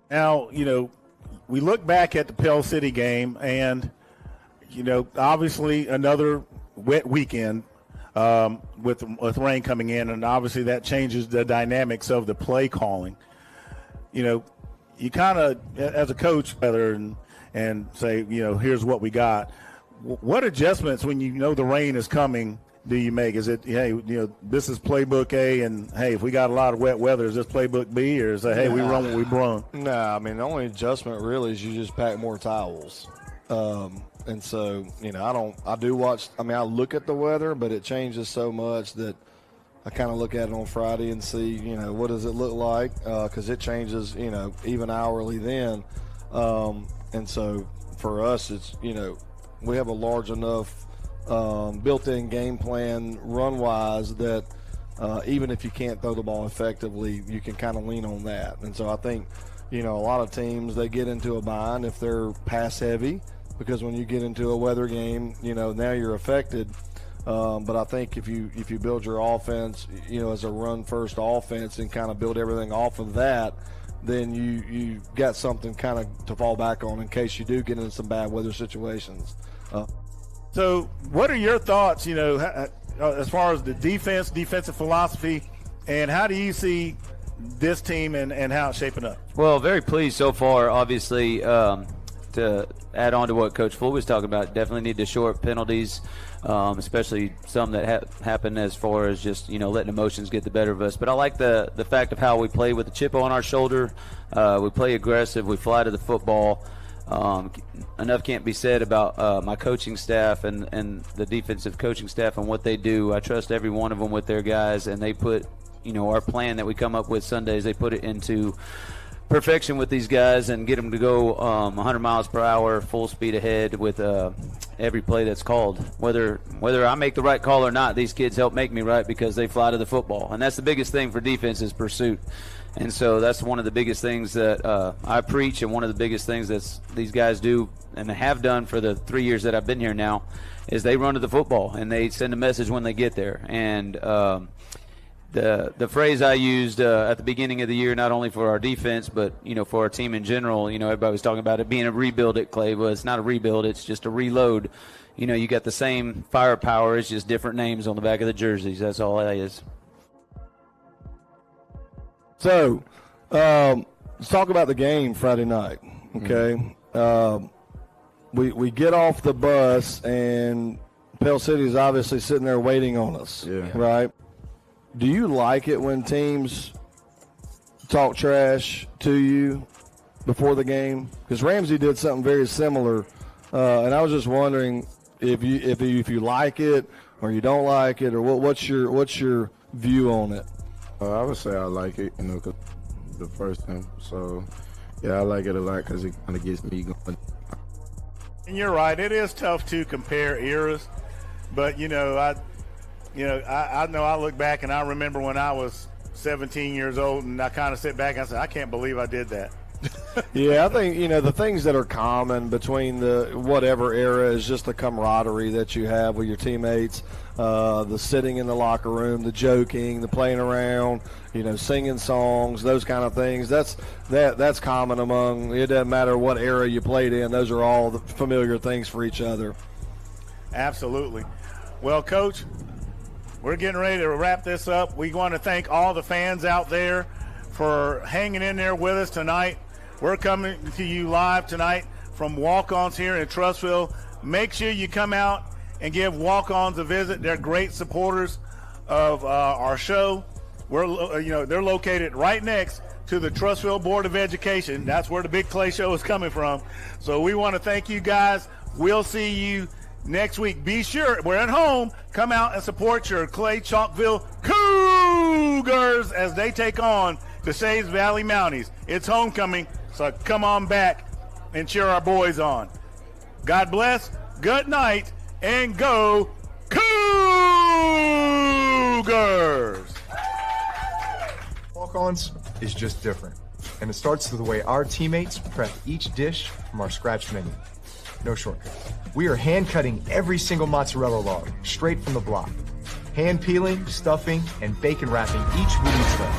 Now, we look back at the Pell City game, and, obviously another wet weekend with rain coming in, and obviously that changes the dynamics of the play calling. You kind of, as a coach, and say, here's what we got. What adjustments when the rain is coming do you make? Is it, hey, this is playbook A, and hey, if we got a lot of wet weather, is this playbook B, or is it, hey, we run what we brung? Nah, I mean, the only adjustment really is you just pack more towels. And so, I look at the weather, but it changes so much that I kind of look at it on Friday and see, what does it look like? Because it changes, even hourly then. And so for us, it's, we have a large enough built-in game plan run-wise that even if you can't throw the ball effectively, you can kind of lean on that. And so I think, a lot of teams, they get into a bind if they're pass-heavy, because when you get into a weather game, now you're affected. But I think if you build your offense, as a run-first offense and kind of build everything off of that, then you got something kind of to fall back on in case you do get into some bad weather situations. So what are your thoughts, as far as the defensive philosophy, and how do you see this team and how it's shaping up? Well, very pleased so far, obviously. To add on to what Coach Floyd was talking about, definitely need to short penalties, especially some that happen as far as just, letting emotions get the better of us. But I like the fact of how we play with the chip on our shoulder. We play aggressive. We fly to the football. Enough can't be said about my coaching staff and the defensive coaching staff and what they do. I trust every one of them with their guys, and they put, our plan that we come up with Sundays, they put it into perfection with these guys and get them to go 100 miles per hour, full speed ahead with every play that's called. Whether I make the right call or not, these kids help make me right because they fly to the football. And that's the biggest thing for defense is pursuit. And so that's one of the biggest things that I preach, and one of the biggest things that these guys do and have done for the 3 years that I've been here now is they run to the football and they send a message when they get there. And the phrase I used at the beginning of the year, not only for our defense, but, for our team in general, everybody was talking about it being a rebuild at Clay. Well, it's not a rebuild. It's just a reload. You got the same firepower. It's just different names on the back of the jerseys. That's all that is. So let's talk about the game Friday night, okay? We get off the bus, and Pell City is obviously sitting there waiting on us, right? Do you like it when teams talk trash to you before the game? Because Ramsey did something very similar, and I was just wondering if you like it or you don't like it, or what's your view on it? I would say I like it, 'cause the first time. So, yeah, I like it a lot because it kind of gets me going. And you're right. It is tough to compare eras, but I know I look back and I remember when I was 17 years old, and I kind of sit back and I say, I can't believe I did that. Yeah, I think, the things that are common between the whatever era is just the camaraderie that you have with your teammates, the sitting in the locker room, the joking, the playing around, singing songs, those kind of things. That's common among, it doesn't matter what era you played in. Those are all the familiar things for each other. Absolutely. Well, Coach, we're getting ready to wrap this up. We want to thank all the fans out there for hanging in there with us tonight. We're coming to you live tonight from Walk-Ons here in Trussville. Make sure you come out and give Walk-Ons a visit. They're great supporters of our show. They're located right next to the Trussville Board of Education. That's where the Big Clay Show is coming from. So we want to thank you guys. We'll see you next week. Be sure, we're at home. Come out and support your Clay-Chalkville Cougars as they take on the Shays Valley Mounties. It's homecoming, so come on back and cheer our boys on. God bless, good night, and go Cougars! Walk-Ons is just different, and it starts with the way our teammates prep each dish from our scratch menu. No shortcuts. We are hand-cutting every single mozzarella log straight from the block, hand-peeling, stuffing, and bacon wrapping each wooden tray.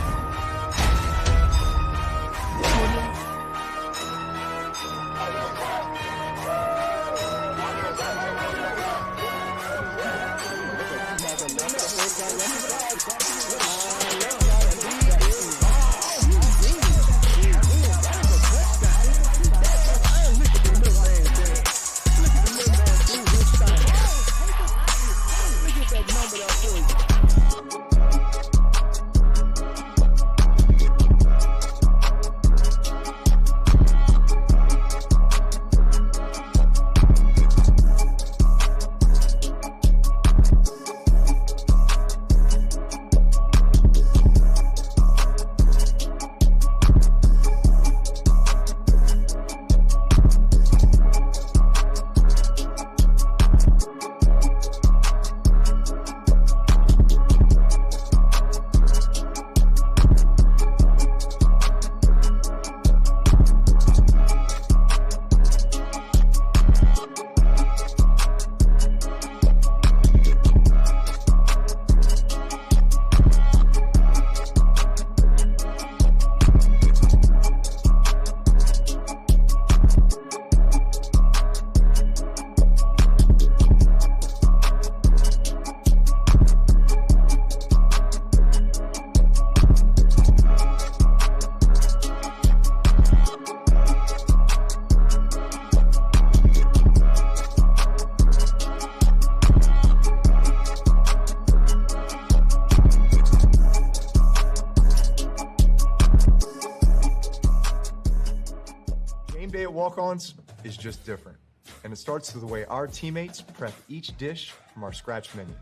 at Walk-Ons is just different. And it starts with the way our teammates prep each dish from our scratch menu.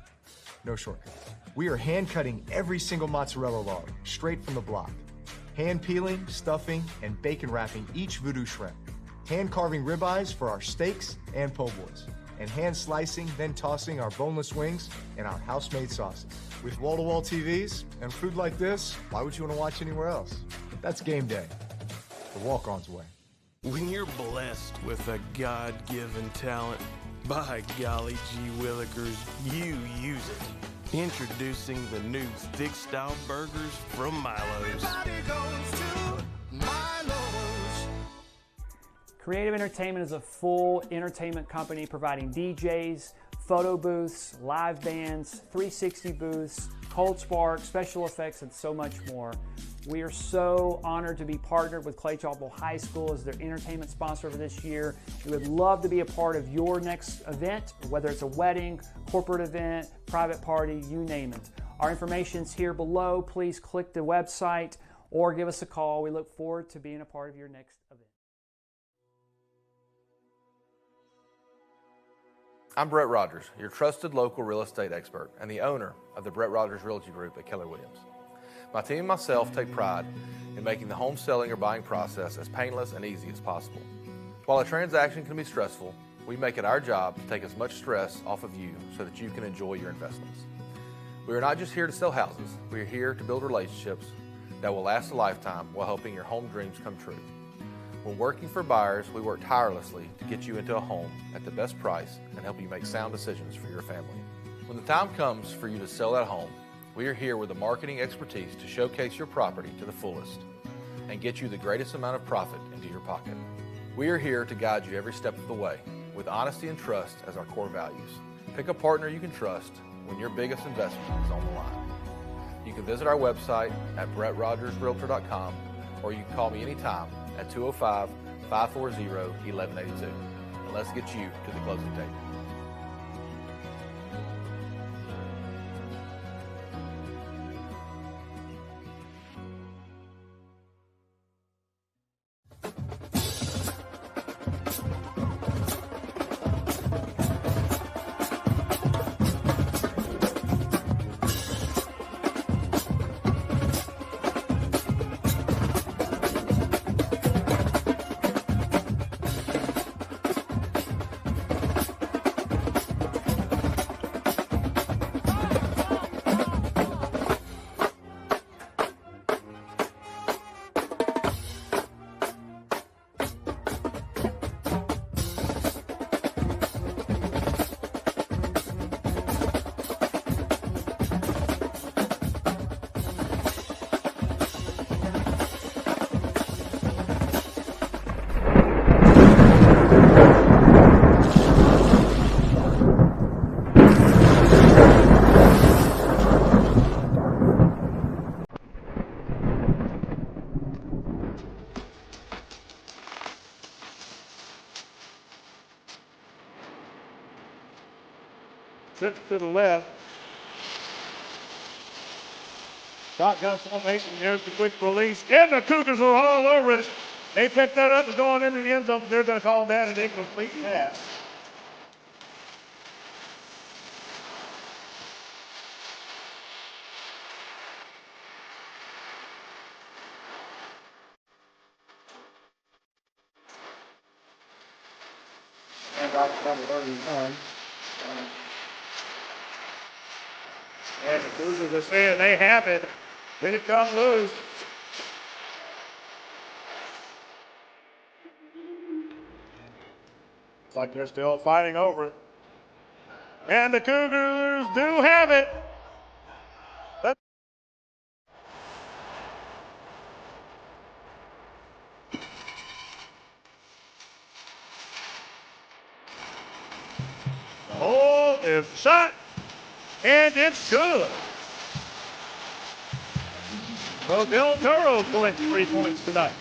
No shortcuts. We are hand-cutting every single mozzarella log straight from the block. Hand-peeling, stuffing, and bacon wrapping each voodoo shrimp. Hand-carving ribeyes for our steaks and po' boys. And hand-slicing, then tossing our boneless wings and our house-made sauces. With wall-to-wall TVs and food like this, why would you want to watch anywhere else? That's game day. The Walk-On's way. When you're blessed with a God-given talent, by golly gee willikers, you use it. Introducing the new thick-style burgers from Milo's. Creative Entertainment is a full entertainment company providing DJs, photo booths, live bands, 360 booths, cold spark, special effects, and so much more. We are so honored to be partnered with Clay-Chalkville High School as their entertainment sponsor for this year. We would love to be a part of your next event, whether it's a wedding, corporate event, private party, you name it. Our information is here below. Please click the website or give us a call. We look forward to being a part of your next event. I'm Brett Rogers, your trusted local real estate expert and the owner of the Brett Rogers Realty Group at Keller Williams. My team and myself take pride in making the home selling or buying process as painless and easy as possible. While a transaction can be stressful, we make it our job to take as much stress off of you so that you can enjoy your investments. We are not just here to sell houses, we are here to build relationships that will last a lifetime while helping your home dreams come true. When working for buyers, we work tirelessly to get you into a home at the best price and help you make sound decisions for your family. When the time comes for you to sell that home, we are here with the marketing expertise to showcase your property to the fullest and get you the greatest amount of profit into your pocket. We are here to guide you every step of the way with honesty and trust as our core values. Pick a partner you can trust when your biggest investment is on the line. You can visit our website at brettrogersrealtor.com or you can call me anytime at 205-540-1182. And let's get you to the closing table. Sits to the left. Shotgun formation. There's the quick release. And the Cougars are all over it. They picked that up and going into the end zone. They're going to call that an incomplete pass. And off number 39. And the Cougars are saying they have it. Then it comes loose. Looks like they're still fighting over it. And the Cougars do have it. Oh, it's shot. And it's good. Well, Bill Turo collects 3 points tonight.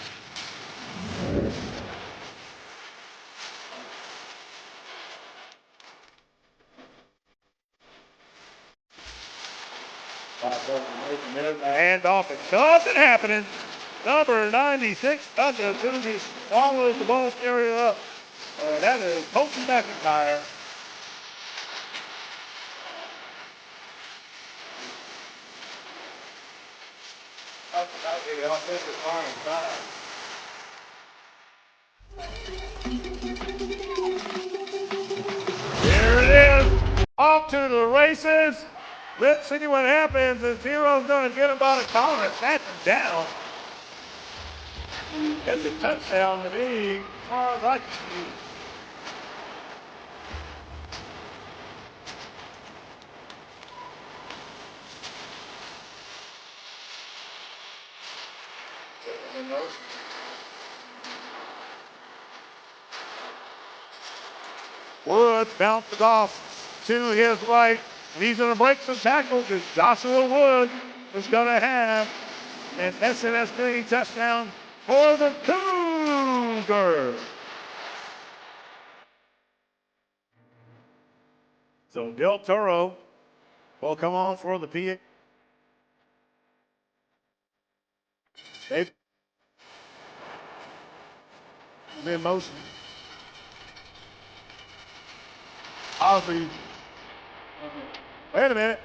Hand off and nothing happening. Number 96, Douglas Susie, follows the ball carrier up. That is Colton McIntyre. Here it is. Off to the races. Let's see what happens. The Zero's going to get him by the collar. Snatch him down. Get the touchdown to me. As far as I can see. Woods bounces off to his right. He's going to break some tackles because Joshua Wood is going to have an SNS touchdown for the Cougars. So Del Toro will come on for the PA. They've been motion. Obviously. Wait a minute.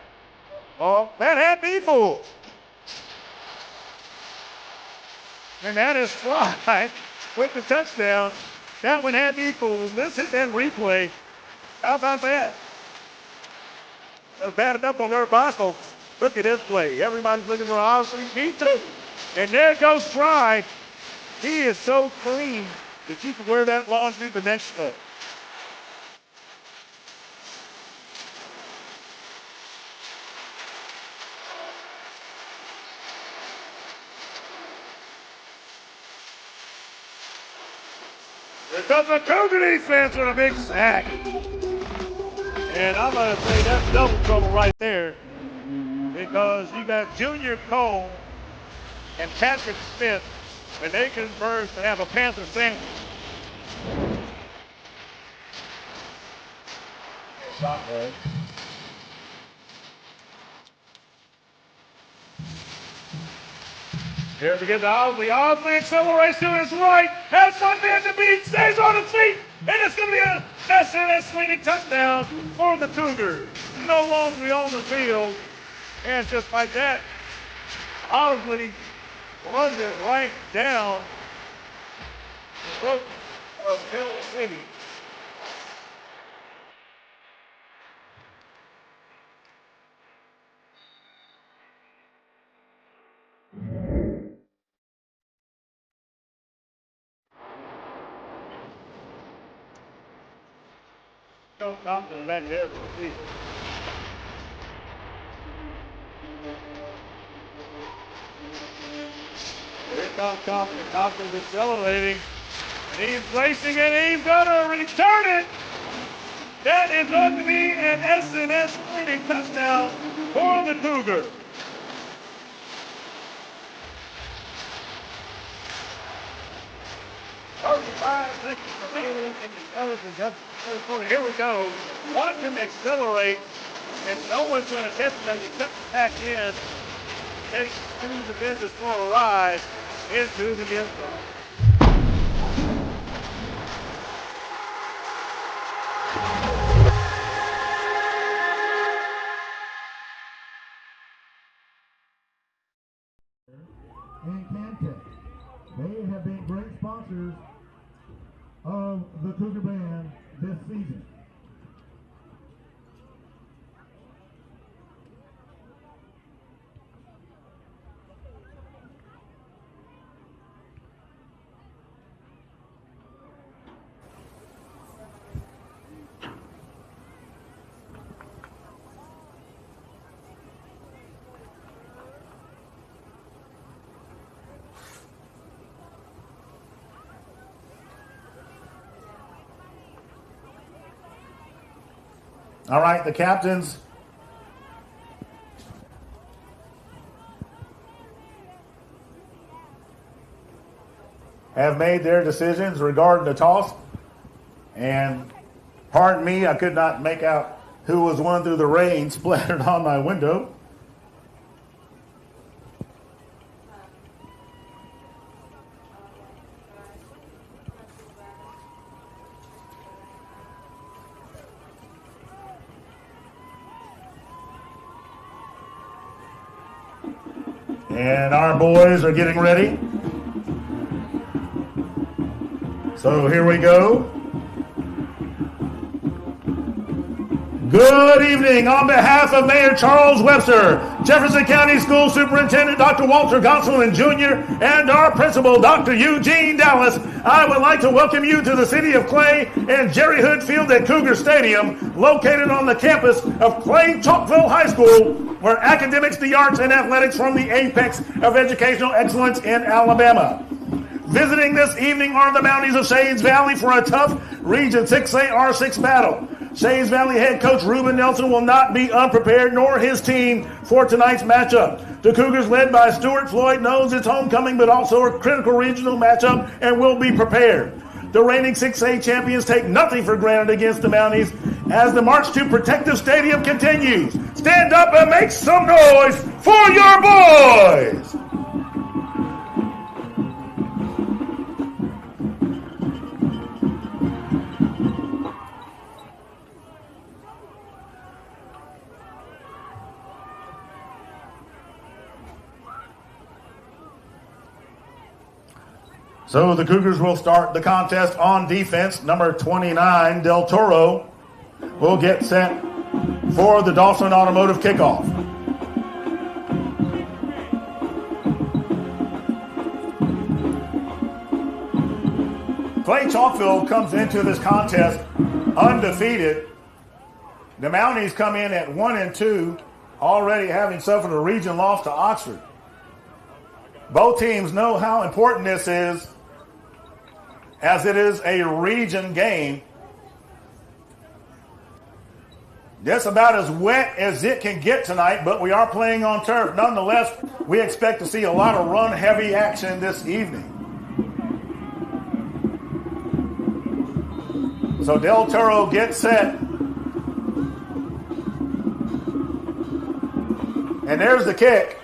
Oh, that had people. And that is Fly with the touchdown. That one had equals. This is that replay. How about that? That's bad enough on their bicycle. Look at this play. Everybody's looking for obviously me too. And there goes Fry. He is so clean that you can wear that long through the next foot. Here comes the Cougar defense with a big sack. And I'm going to say that's double trouble right there because you got Junior Cole and Patrick Smith when they converge to have a Panther sandwich. Shot right. Here we get the Osley accelerates to his right, has one man to beat, stays on his feet, and it's going to be a SNS leading touchdown for the Cougars. No longer on the field, and just like that, Osley runs it right down the throat of Hill City. Don't Compton back there for the season. Here comes Compton. Compton's accelerating. And he's racing and he's going to return it. That is going to be an SNS leading touchdown for the Cougars. Here we go. Watch him accelerate, and no one's going to catch him. He cuts back in, takes two defenders for a ride into the end zone. And Camtech. They have been great sponsors of the Cougar Band this season. All right, the captains have made their decisions regarding the toss. And pardon me, I could not make out who was one through the rain splattered on my window. And our boys are getting ready. So here we go. Good evening. On behalf of Mayor Charles Webster, Jefferson County School Superintendent Dr. Walter Gonsolin Jr., and our principal, Dr. Eugene Dallas, I would like to welcome you to the city of Clay and Jerry Hood Field at Cougar Stadium, located on the campus of Clay-Chalkville High School, where academics, the arts, and athletics form the apex of educational excellence in Alabama. Visiting this evening are the Mounties of Shades Valley for a tough Region 6A R6 battle. Shades Valley head coach Ruben Nelson will not be unprepared, nor his team, for tonight's matchup. The Cougars, led by Stuart Floyd, knows it's homecoming, but also a critical regional matchup, and will be prepared. The reigning 6A champions take nothing for granted against the Mounties as the march to Protective Stadium continues. Stand up and make some noise for your boys! So the Cougars will start the contest on defense. Number 29, Del Toro, will get set for the Dawson Automotive kickoff. Clay-Chalkville comes into this contest undefeated. The Mounties come in at 1-2, already having suffered a region loss to Oxford. Both teams know how important this is, as it is a region game. Just about as wet as it can get tonight, but we are playing on turf. Nonetheless, we expect to see a lot of run-heavy action this evening. So Del Toro gets set. And there's the kick.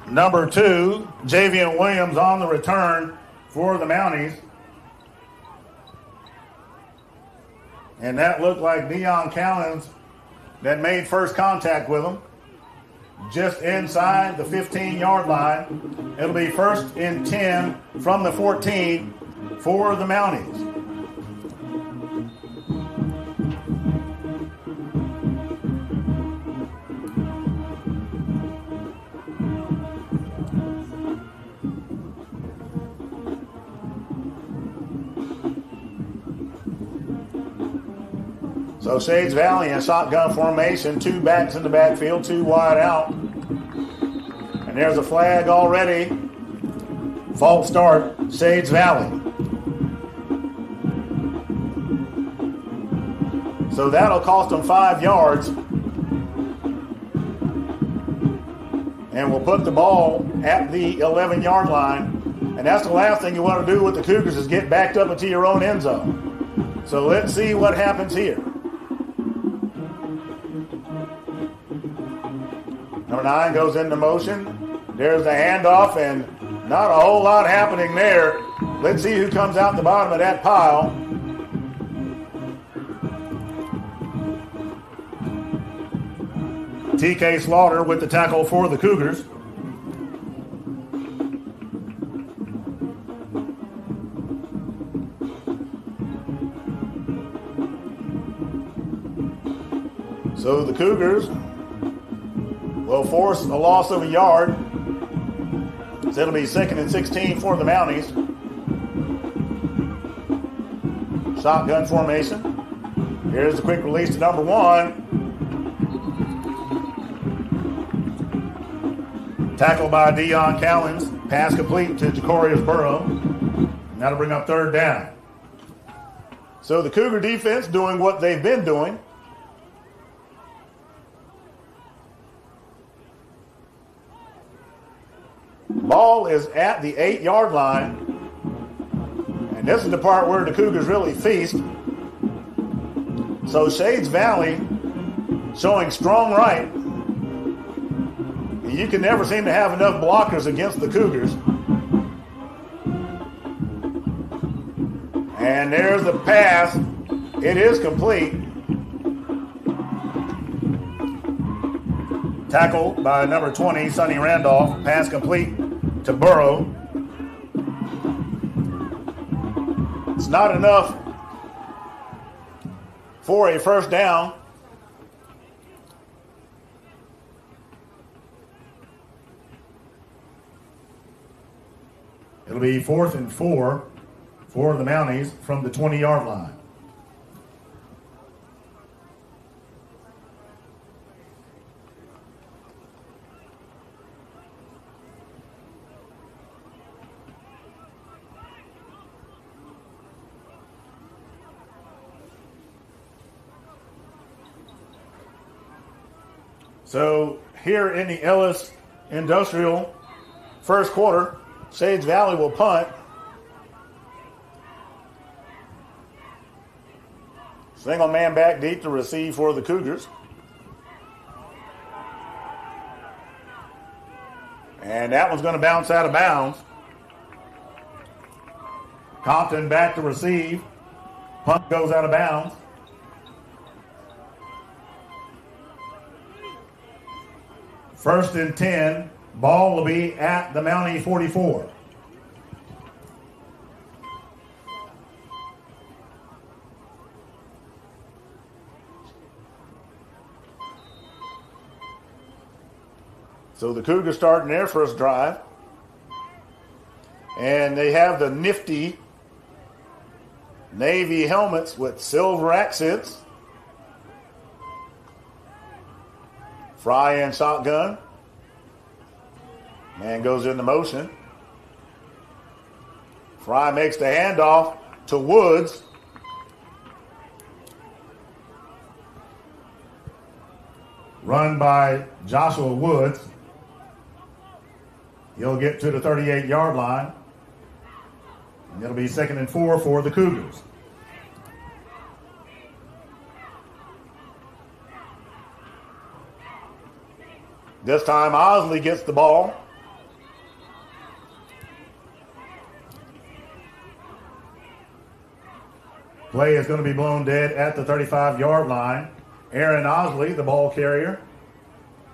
Number 2, Javian Williams on the return for the Mounties. And that looked like Dion Callens that made first contact with him. Just inside the 15-yard line. It'll be 1st and 10 from the 14 for the Mounties. So Shades Valley in shotgun formation, 2 backs in the backfield, 2 wide out. And there's a flag already. False start, Shades Valley. So that'll cost them 5 yards. And we'll put the ball at the 11-yard line. And that's the last thing you want to do with the Cougars is get backed up into your own end zone. So let's see what happens here. Number 9 goes into motion. There's the handoff, and not a whole lot happening there. Let's see who comes out the bottom of that pile. TK Slaughter with the tackle for the Cougars. So the Cougars will force a loss of a yard. So it'll be 2nd and 16 for the Mounties. Shotgun formation. Here's the quick release to number 1. Tackled by Dion Callens. Pass complete to Jacorius Burrow. Now to bring up 3rd down. So the Cougar defense doing what they've been doing. Ball is at the 8-yard line. And this is the part where the Cougars really feast. So Shades Valley showing strong right. You can never seem to have enough blockers against the Cougars. And there's the pass. It is complete. Tackle by number 20, Sonny Randolph. Pass complete to Burrow. It's not enough for a first down. It'll be 4th and 4 for the Mounties from the 20-yard line. So here in the Ellis Industrial first quarter, Sage Valley will punt. Single man back deep to receive for the Cougars. And that one's going to bounce out of bounds. Compton back to receive. Punt goes out of bounds. First and 10. Ball will be at the Mountie 44. So the Cougars starting their first drive. And they have the nifty navy helmets with silver accents. Fry and shotgun. Man goes into motion. Fry makes the handoff to Woods. Run by Joshua Woods. He'll get to the 38-yard line. And it'll be 2nd and 4 for the Cougars. This time Osley gets the ball. Play is going to be blown dead at the 35-yard line. Aaron Osley, the ball carrier.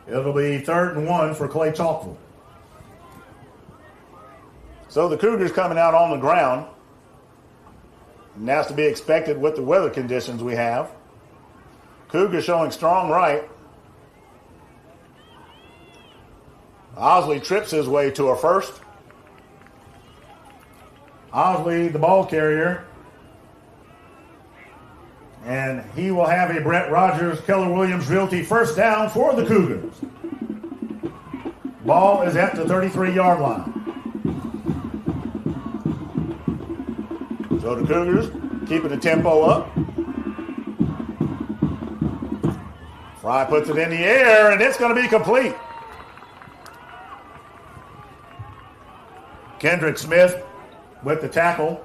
It'll be 3rd and 1 for Clay-Chalkville. So the Cougars coming out on the ground. And that's to be expected with the weather conditions we have. Cougars showing strong right. Osley trips his way to a first. Osley, the ball carrier. And he will have a Brett Rogers, Keller Williams Realty first down for the Cougars. Ball is at the 33-yard line. So the Cougars keeping the tempo up. Fry puts it in the air, and it's going to be complete. Kendrick Smith with the tackle.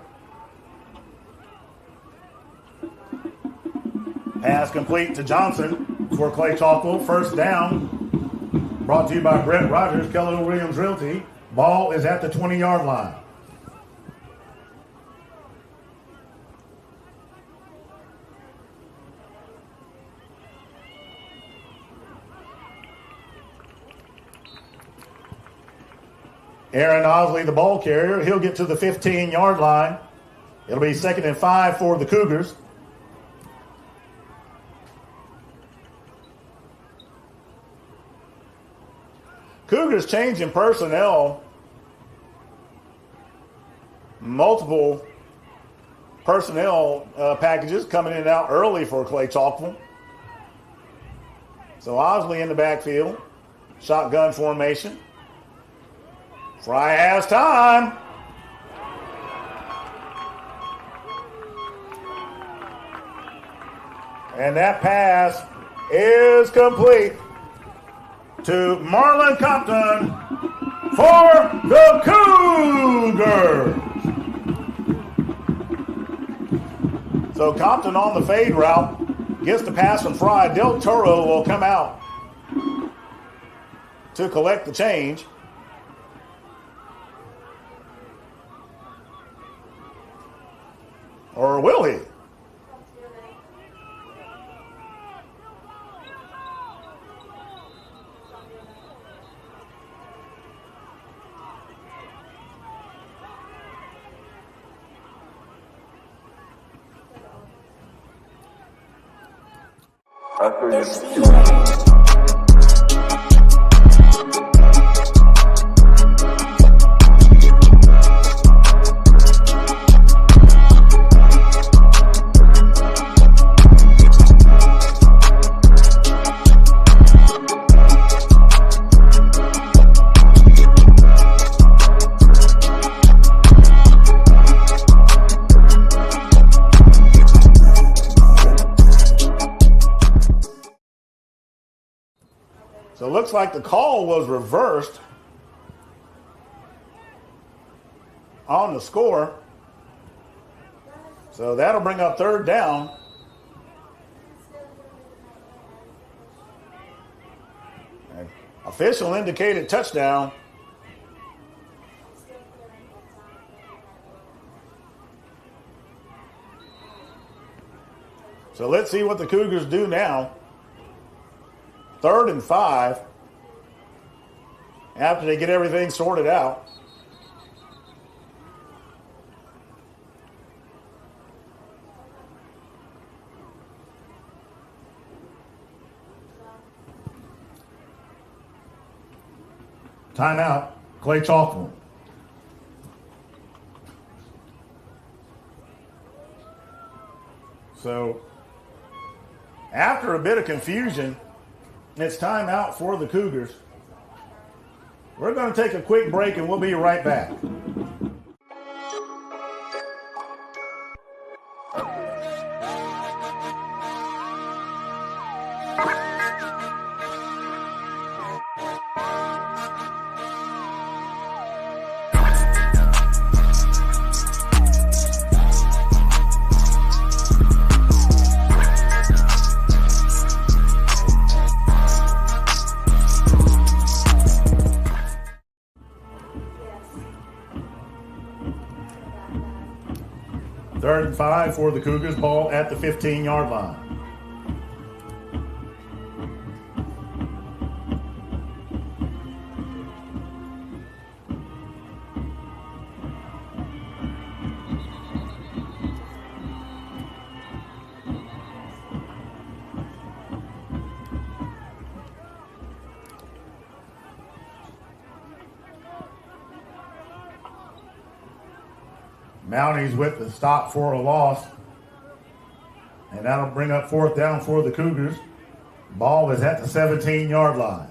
Pass complete to Johnson for Clay-Chalkville. First down. Brought to you by Brett Rogers, Keller Williams Realty. Ball is at the 20-yard line. Aaron Osley, the ball carrier. He'll get to the 15-yard line. It'll be 2nd and 5 for the Cougars. Cougars changing personnel. Multiple personnel packages coming in and out early for Clay-Chalkville. So Osley in the backfield. Shotgun formation. Fry has time. And that pass is complete to Marlon Compton for the Cougars. So Compton on the fade route gets the pass from Fry. Del Toro will come out to collect the change. Or will he? So it looks like the call was reversed on the score. So that'll bring up third down. And official indicated touchdown. So let's see what the Cougars do now. 3rd and 5 after they get everything sorted out. Timeout, Clay-Chalkville. So after a bit of confusion, it's time out for the Cougars. We're going to take a quick break and we'll be right back. Third and 5 for the Cougars, ball at the 15-yard line. Mounties with the stop for a loss. And that'll bring up 4th down for the Cougars. Ball is at the 17-yard line.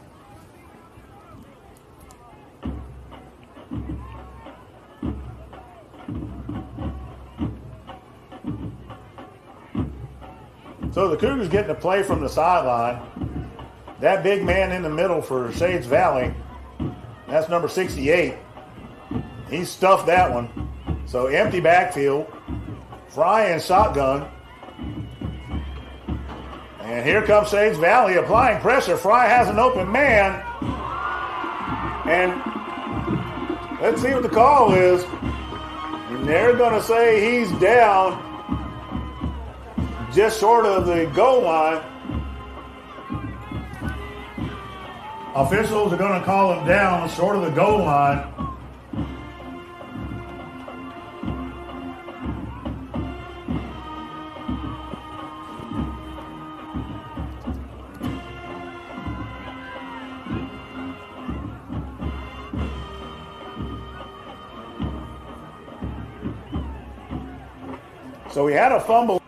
So the Cougars getting a play from the sideline. That big man in the middle for Shades Valley, that's number 68. He stuffed that one. So empty backfield, Fry and shotgun. And here comes Shades Valley applying pressure. Fry has an open man. And let's see what the call is. And they're going to say he's down just short of the goal line. Officials are going to call him down short of the goal line. So we had a fumble.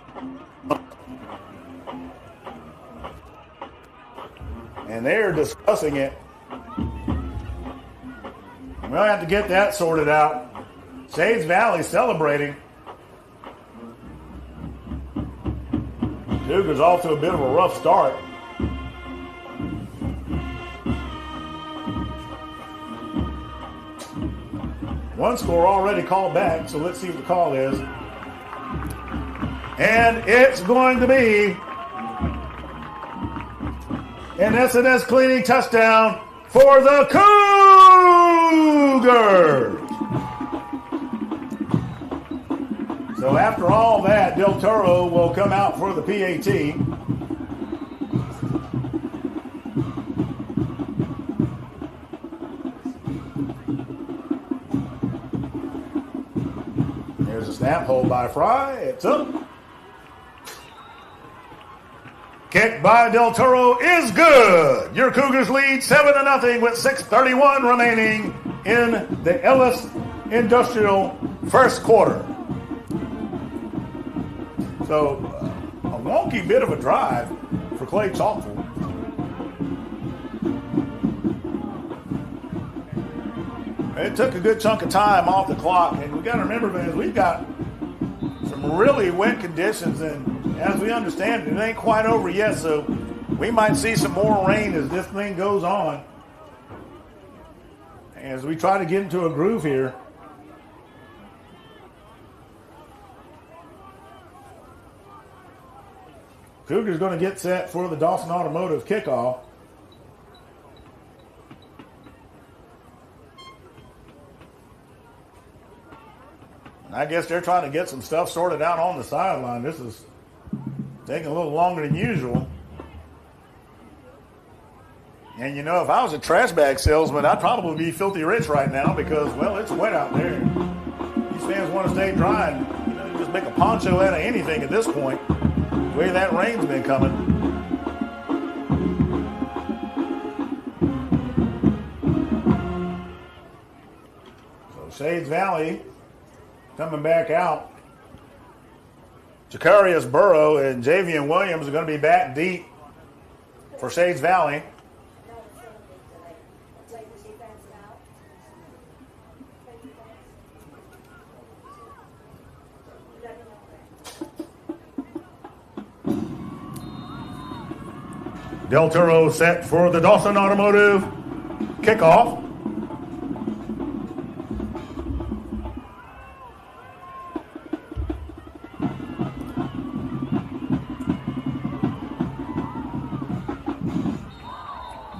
And they're discussing it. We'll have to get that sorted out. Shades Valley celebrating. Cougars off to a bit of a rough start. One score already called back, so let's see what the call is. And it's going to be an S&S cleaning touchdown for the Cougars. So after all that, Del Toro will come out for the PAT. There's a snap, hold by Fry. It's up. Kick by Del Toro is good. Your Cougars lead 7-0 with 6:31 remaining in the Ellis Industrial first quarter. So a wonky bit of a drive for Clay-Chalkville. It took a good chunk of time off the clock, and we got to remember, man, we've got some really wet conditions, and as we understand it, it ain't quite over yet, so we might see some more rain as this thing goes on. As we try to get into a groove here. Cougars going to get set for the Dawson Automotive kickoff. I guess they're trying to get some stuff sorted out on the sideline. This is taking a little longer than usual. And, you know, if I was a trash bag salesman, I'd probably be filthy rich right now because, well, it's wet out there. These fans want to stay dry and, you know, just make a poncho out of anything at this point. The way that rain's been coming. So Shades Valley coming back out. Jacarius Burrow and Javian Williams are going to be back deep for Shades Valley. Del Toro set for the Dawson Automotive kickoff.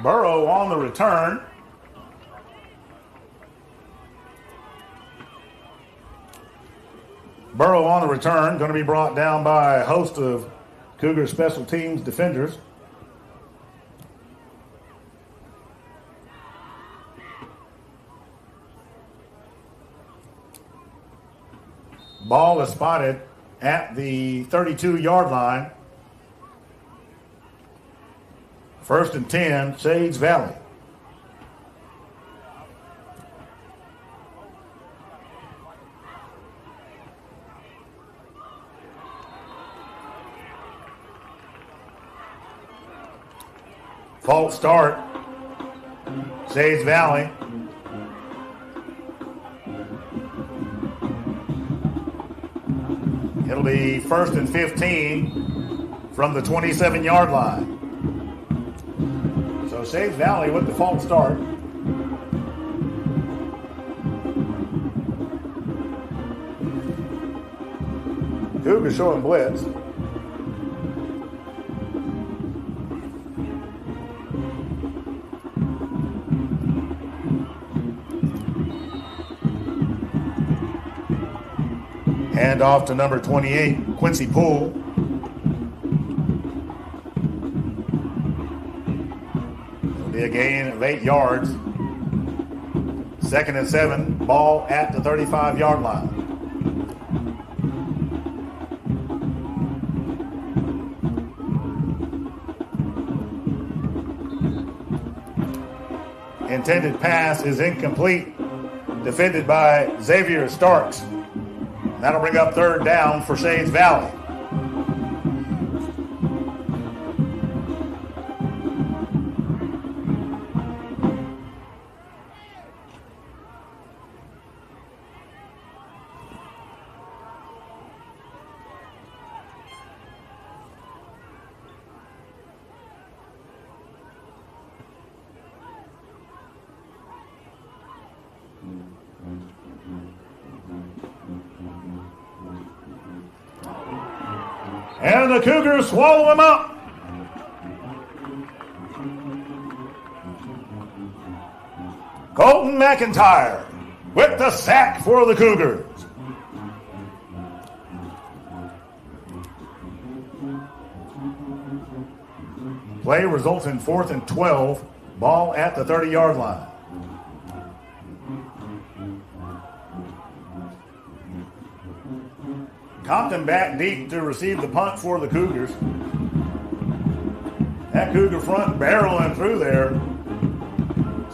Burrow on the return. Burrow on the return, going to be brought down by a host of Cougar special teams defenders. Ball is spotted at the 32-yard line. 1st and 10, Shades Valley. False start. Shades Valley. It'll be 1st and 15 from the 27-yard line. So Shades Valley with the false start. Cougars showing blitz. Hand off to number 28, Quincy Poole. It'll be a gain of 8 yards. 2nd and 7, ball at the 35-yard line. Intended pass is incomplete. Defended by Xavier Starks. That'll bring up 3rd down for Shades Valley. And the Cougars swallow him up. Colton McIntyre with the sack for the Cougars. Play results in 4th and 12. Ball at the 30-yard line. Compton back deep to receive the punt for the Cougars. That Cougar front barreling through there,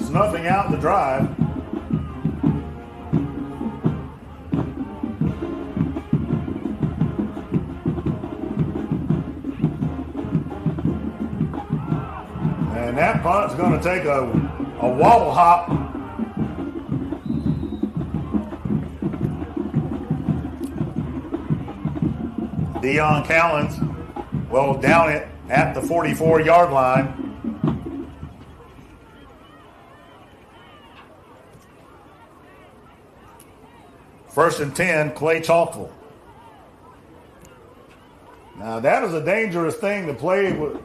snuffing out the drive. And that punt's going to take a wobble hop. Deion Callens will down it at the 44-yard line. First and 10, Clay-Chalkville. Now that is a dangerous thing to play with.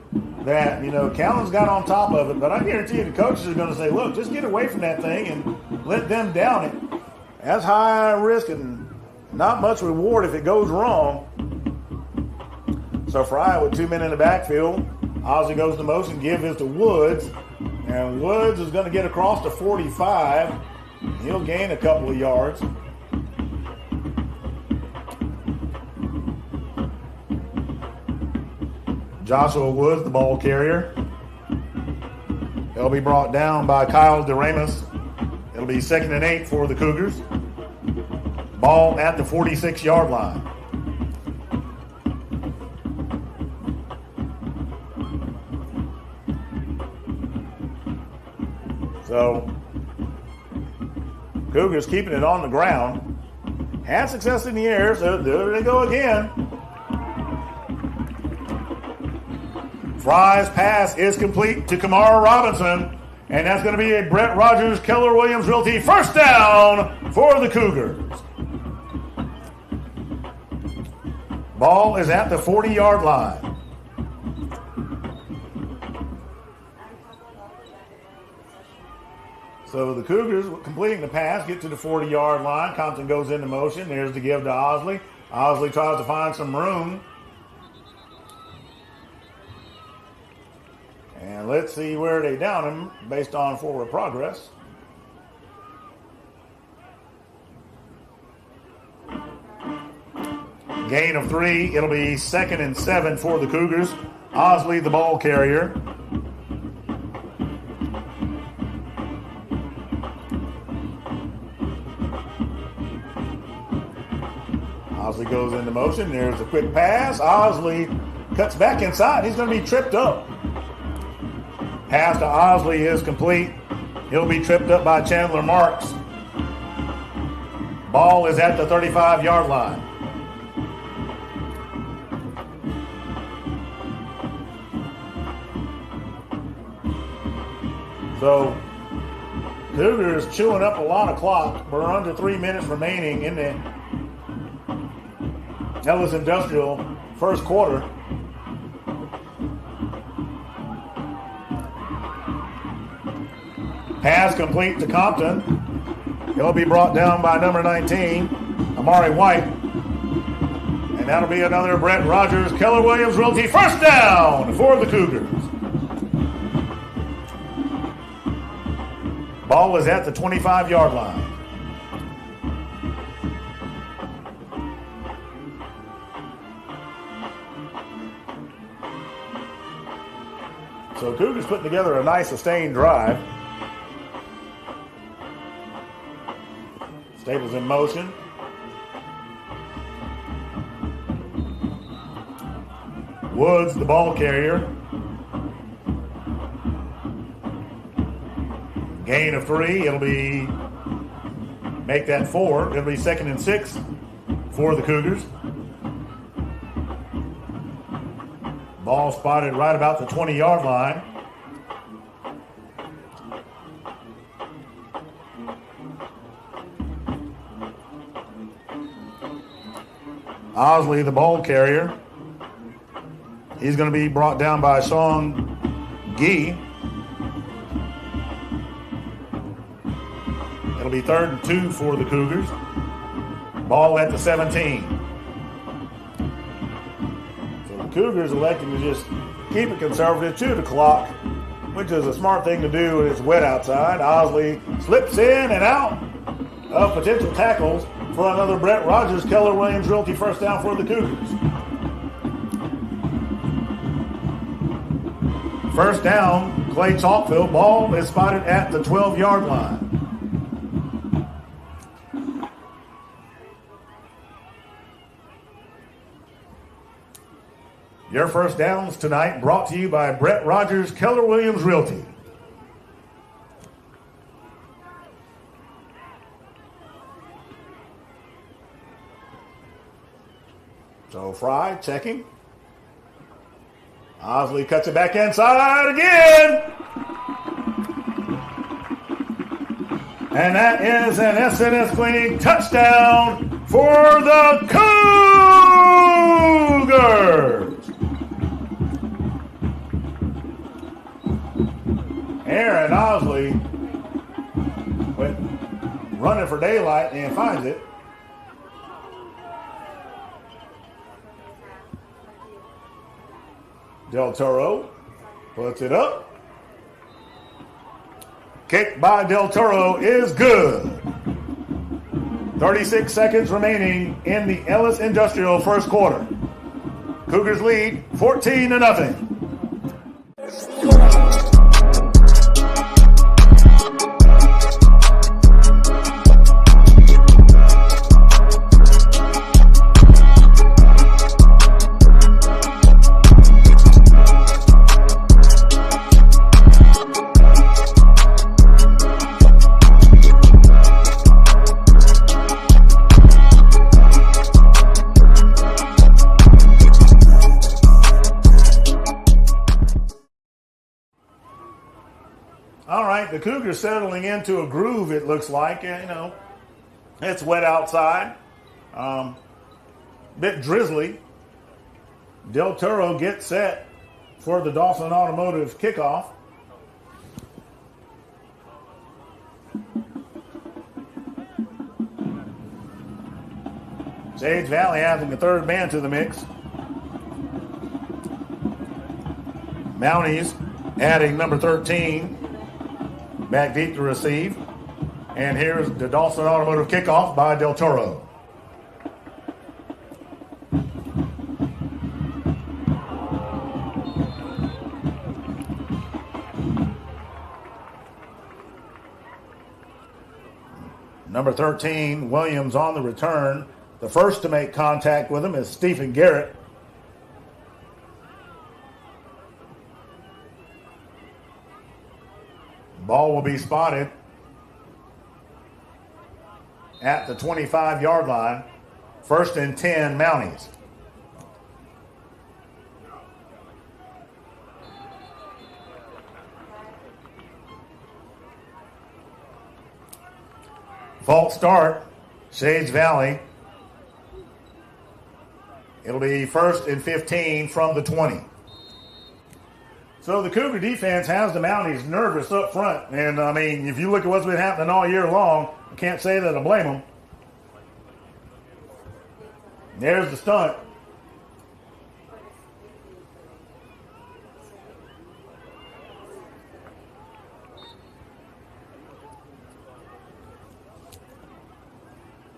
That, Callens got on top of it, but I guarantee you the coaches are going to say, look, just get away from that thing and let them down it. That's high risk and not much reward if it goes wrong. So Fry with 2 men in the backfield. Ozzie goes to motion, give this to Woods. And Woods is going to get across to 45. He'll gain a couple of yards. Joshua Woods, the ball carrier. He'll be brought down by Kyle DeRamus. It'll be 2nd and 8 for the Cougars. Ball at the 46-yard line. So, Cougars keeping it on the ground. Had success in the air, so there they go again. Fry's pass is complete to Kamara Robinson, and that's going to be a Brett Rogers, Keller Williams Realty first down for the Cougars. Ball is at the 40-yard line. So the Cougars completing the pass, get to the 40-yard line. Compton goes into motion. There's the give to Osley. Osley tries to find some room. And let's see where they down him based on forward progress. Gain of 3. It'll be 2nd and 7 for the Cougars. Osley, the ball carrier. Osley goes into motion. There's a quick pass. Osley cuts back inside. He's going to be tripped up. Pass to Osley is complete. He'll be tripped up by Chandler Marks. Ball is at the 35-yard line. So, Cougars chewing up a lot of clock. We're under 3 minutes remaining in the Ellis Industrial first quarter. Pass complete to Compton. He'll be brought down by number 19, Amari White. And that'll be another Brett Rogers, Keller Williams Realty first down for the Cougars. Ball is at the 25-yard line. So Cougars putting together a nice sustained drive. Staples in motion. Woods, the ball carrier. Gain of 3. It'll be, make that 4. It'll be 2nd and 6 for the Cougars. Ball spotted right about the 20-yard line. Osley, the ball carrier. He's going to be brought down by Sean Gee. It'll be 3rd and 2 for the Cougars. Ball at the 17. So the Cougars electing to just keep it conservative to the clock, which is a smart thing to do when it's wet outside. Osley slips in and out of potential tackles for another Brett Rogers, Keller Williams Realty first down for the Cougars. First down, Clay-Chalkville. Ball is spotted at the 12-yard line. Your first downs tonight brought to you by Brett Rogers, Keller Williams Realty. So Fry checking. Osley cuts it back inside again. And that is an SNS Queen touchdown for the Cougars. Aaron Osley went running for daylight and finds it. Del Toro puts it up. Kick by Del Toro is good. 36 seconds remaining in the Ellis Industrial first quarter. Cougars lead 14-0. The Cougars settling into a groove, it looks like. It's wet outside. Bit drizzly. Del Toro gets set for the Dawson Automotive kickoff. Sage Valley adding the third man to the mix. Mounties adding number 13. Back deep to receive. And here's the Dawson Automotive kickoff by Del Toro. Number 13, Williams on the return. The first to make contact with him is Stephen Garrett. Ball will be spotted at the 25-yard line. First and 10, Mounties. False start, Sage Valley. It'll be first and 15 from the 20. So the Cougar defense has the Mounties nervous up front. And, if you look at what's been happening all year long, I can't say that I blame them. There's the stunt.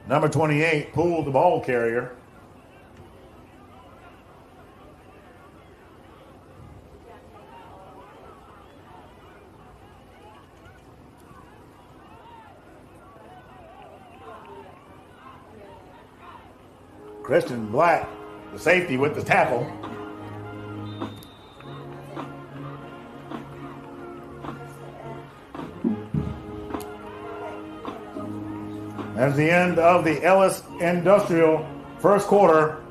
Number 28 pulled the ball carrier. Christian Black, the safety, with the tackle. That's the end of the Ellis Industrial first quarter.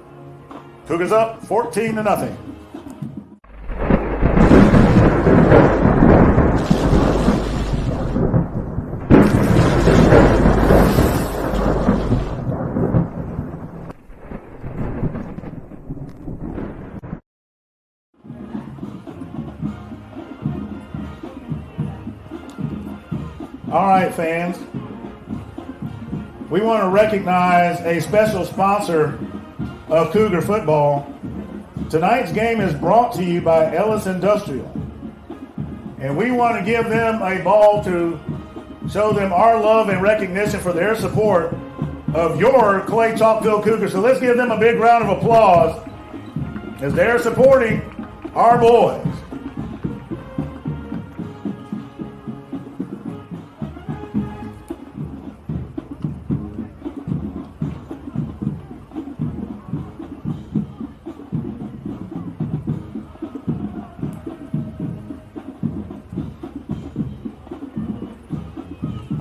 Cougars up 14-0. All right, fans. We want to recognize a special sponsor of Cougar football. Tonight's game is brought to you by Ellis Industrial. And we want to give them a ball to show them our love and recognition for their support of your Clay-Chalkville Cougars. So let's give them a big round of applause as they're supporting our boys.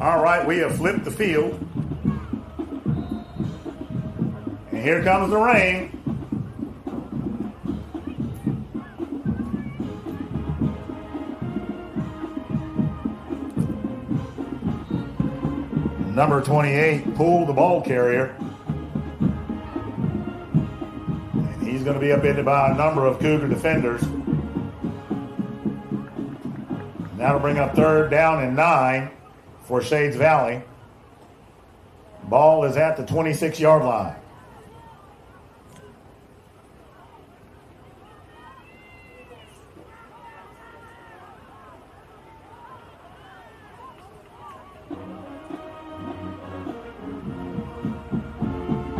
All right, we have flipped the field. And here comes the rain. Number 28, Poole, the ball carrier. And he's going to be upended by a number of Cougar defenders. And that'll bring up 3rd down and 9 for Shades Valley. Ball is at the 26-yard line.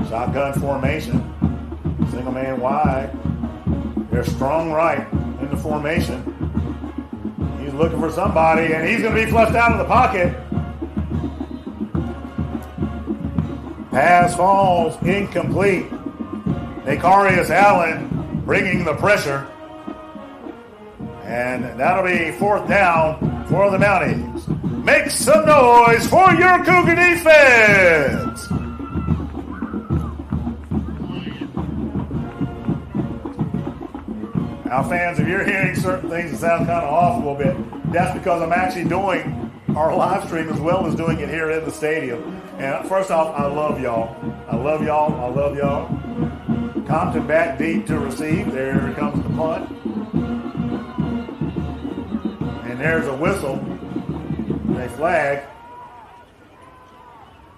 Shotgun formation. Single man wide. They're strong right in the formation. He's looking for somebody, and he's going to be flushed out of the pocket. Pass falls incomplete. Nicarius Allen bringing the pressure. And that'll be 4th down for the Mounties. Make some noise for your Cougar defense. Now, fans, if you're hearing certain things that sound kind of off a little bit, that's because I'm actually doing our live stream as well as doing it here in the stadium. And first off, I love y'all. I love y'all. I love y'all. Compton back deep to receive. There comes the punt. And there's a whistle. A flag.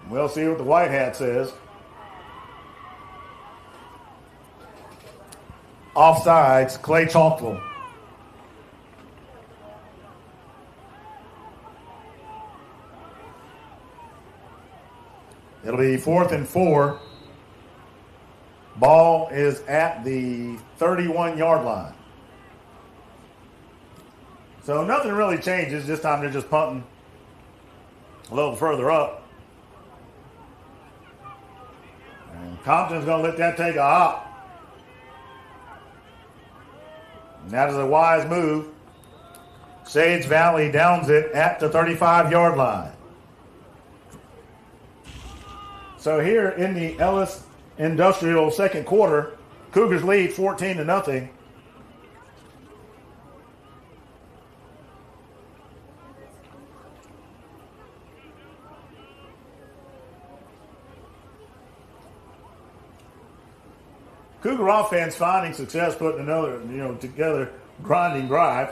We'll see what the white hat says. Offsides, Clay-Chalkville. It'll be 4th and 4. Ball is at the 31-yard line. So nothing really changes. This time they're just punting a little further up. And Compton's going to let that take a hop. And that is a wise move. Shades Valley downs it at the 35-yard line. So here in the Ellis Industrial second quarter, Cougars lead 14-0. Cougar offense finding success putting another, together grinding drive.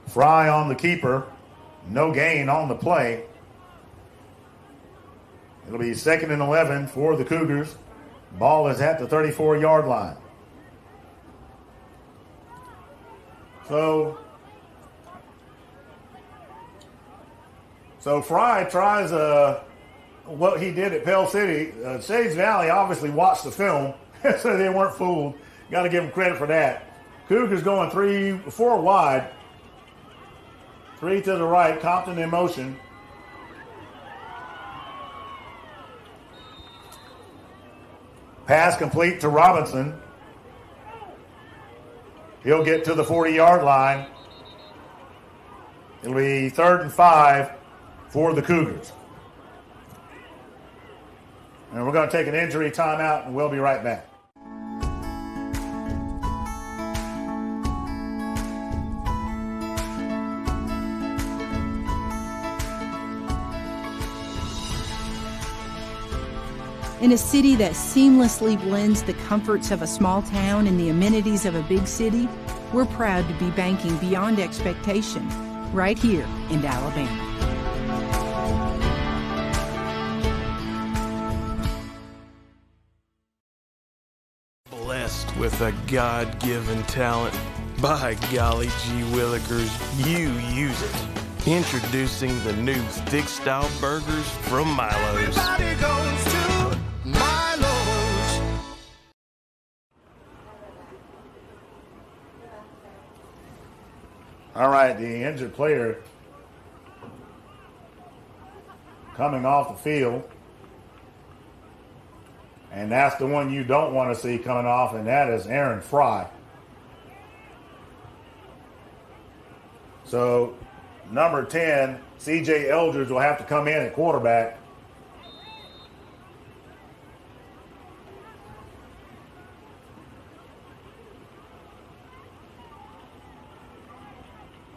Fry on the keeper. No gain on the play. It'll be 2nd and 11 for the Cougars. Ball is at the 34-yard line. So Fry tries what he did at Pell City. Shades Valley obviously watched the film, so they weren't fooled. Got to give them credit for that. Cougars going 3-4 wide. 3 to the right. Compton in motion. Pass complete to Robinson. He'll get to the 40-yard line. It'll be 3rd and 5 for the Cougars. And we're going to take an injury timeout, and we'll be right back. In a city that seamlessly blends the comforts of a small town and the amenities of a big city, we're proud to be banking beyond expectation right here in Alabama. Blessed with a God-given talent. By golly gee willikers, you use it. Introducing the new thick-style burgers from Milo's. Everybody goes to Milo's. All right, the injured player coming off the field. And that's the one you don't want to see coming off, and that is Aaron Fry. So, number 10, C.J. Eldridge will have to come in at quarterback.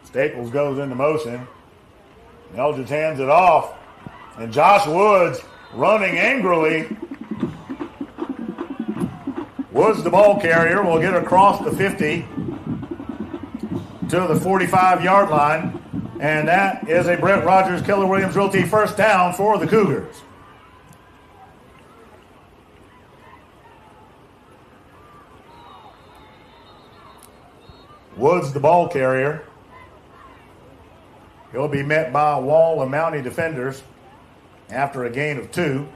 Staples goes into motion. Eldridge hands it off. And Josh Woods running angrily. Woods, the ball carrier, will get across the 50 to the 45-yard line. And that is a Brett Rogers Keller Williams Realty first down for the Cougars. Woods, the ball carrier. He'll be met by a wall of Mountie defenders after a gain of 2.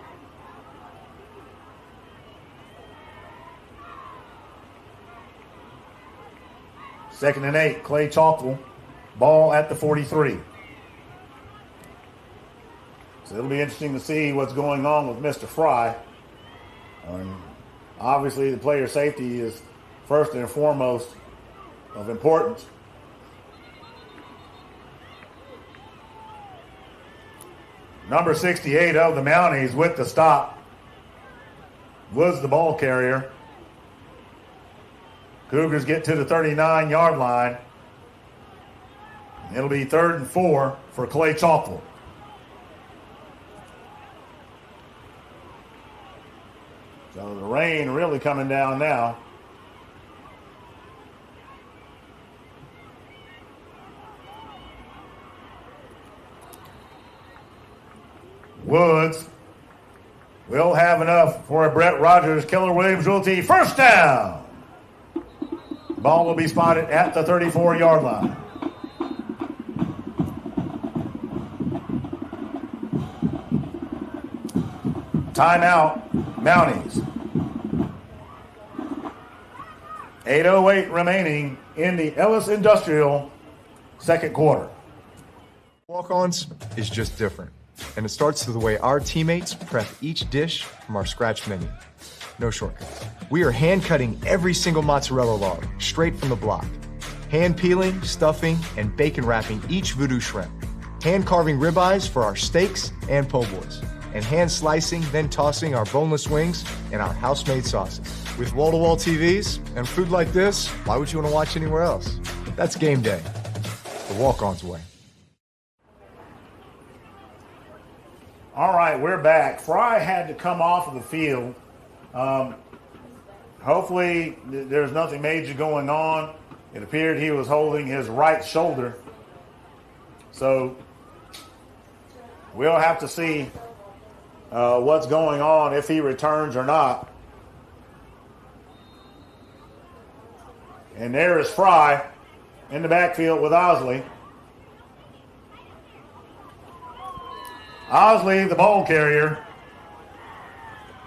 Second and 8, Clay-Chalkville. Ball at the 43. So it'll be interesting to see what's going on with Mr. Fry. Obviously, the player safety is first and foremost of importance. Number 68 of the Mounties with the stop. Woods, the ball carrier. Cougars get to the 39-yard line. It'll be 3rd and 4 for Clay-Chalkville. So the rain really coming down now. Woods will have enough for a Brett Rogers Keller Williams Realty first down. Ball will be spotted at the 34-yard line. Timeout, Mounties. 8:08 remaining in the Ellis Industrial second quarter. Walk-ons is just different. And it starts with the way our teammates prep each dish from our scratch menu. No shortcuts. We are hand-cutting every single mozzarella log straight from the block. Hand-peeling, stuffing, and bacon wrapping each voodoo shrimp. Hand-carving ribeyes for our steaks and po' boys. And hand-slicing, then tossing our boneless wings in our house-made sauces. With wall-to-wall TVs and food like this, why would you want to watch anywhere else? That's game day. The walk-on's way. All right, we're back. Fry had to come off of the field. Hopefully there's nothing major going on. It appeared he was holding his right shoulder. So we'll have to see what's going on, if he returns or not. And there is Fry in the backfield with Osley. Osley, the ball carrier.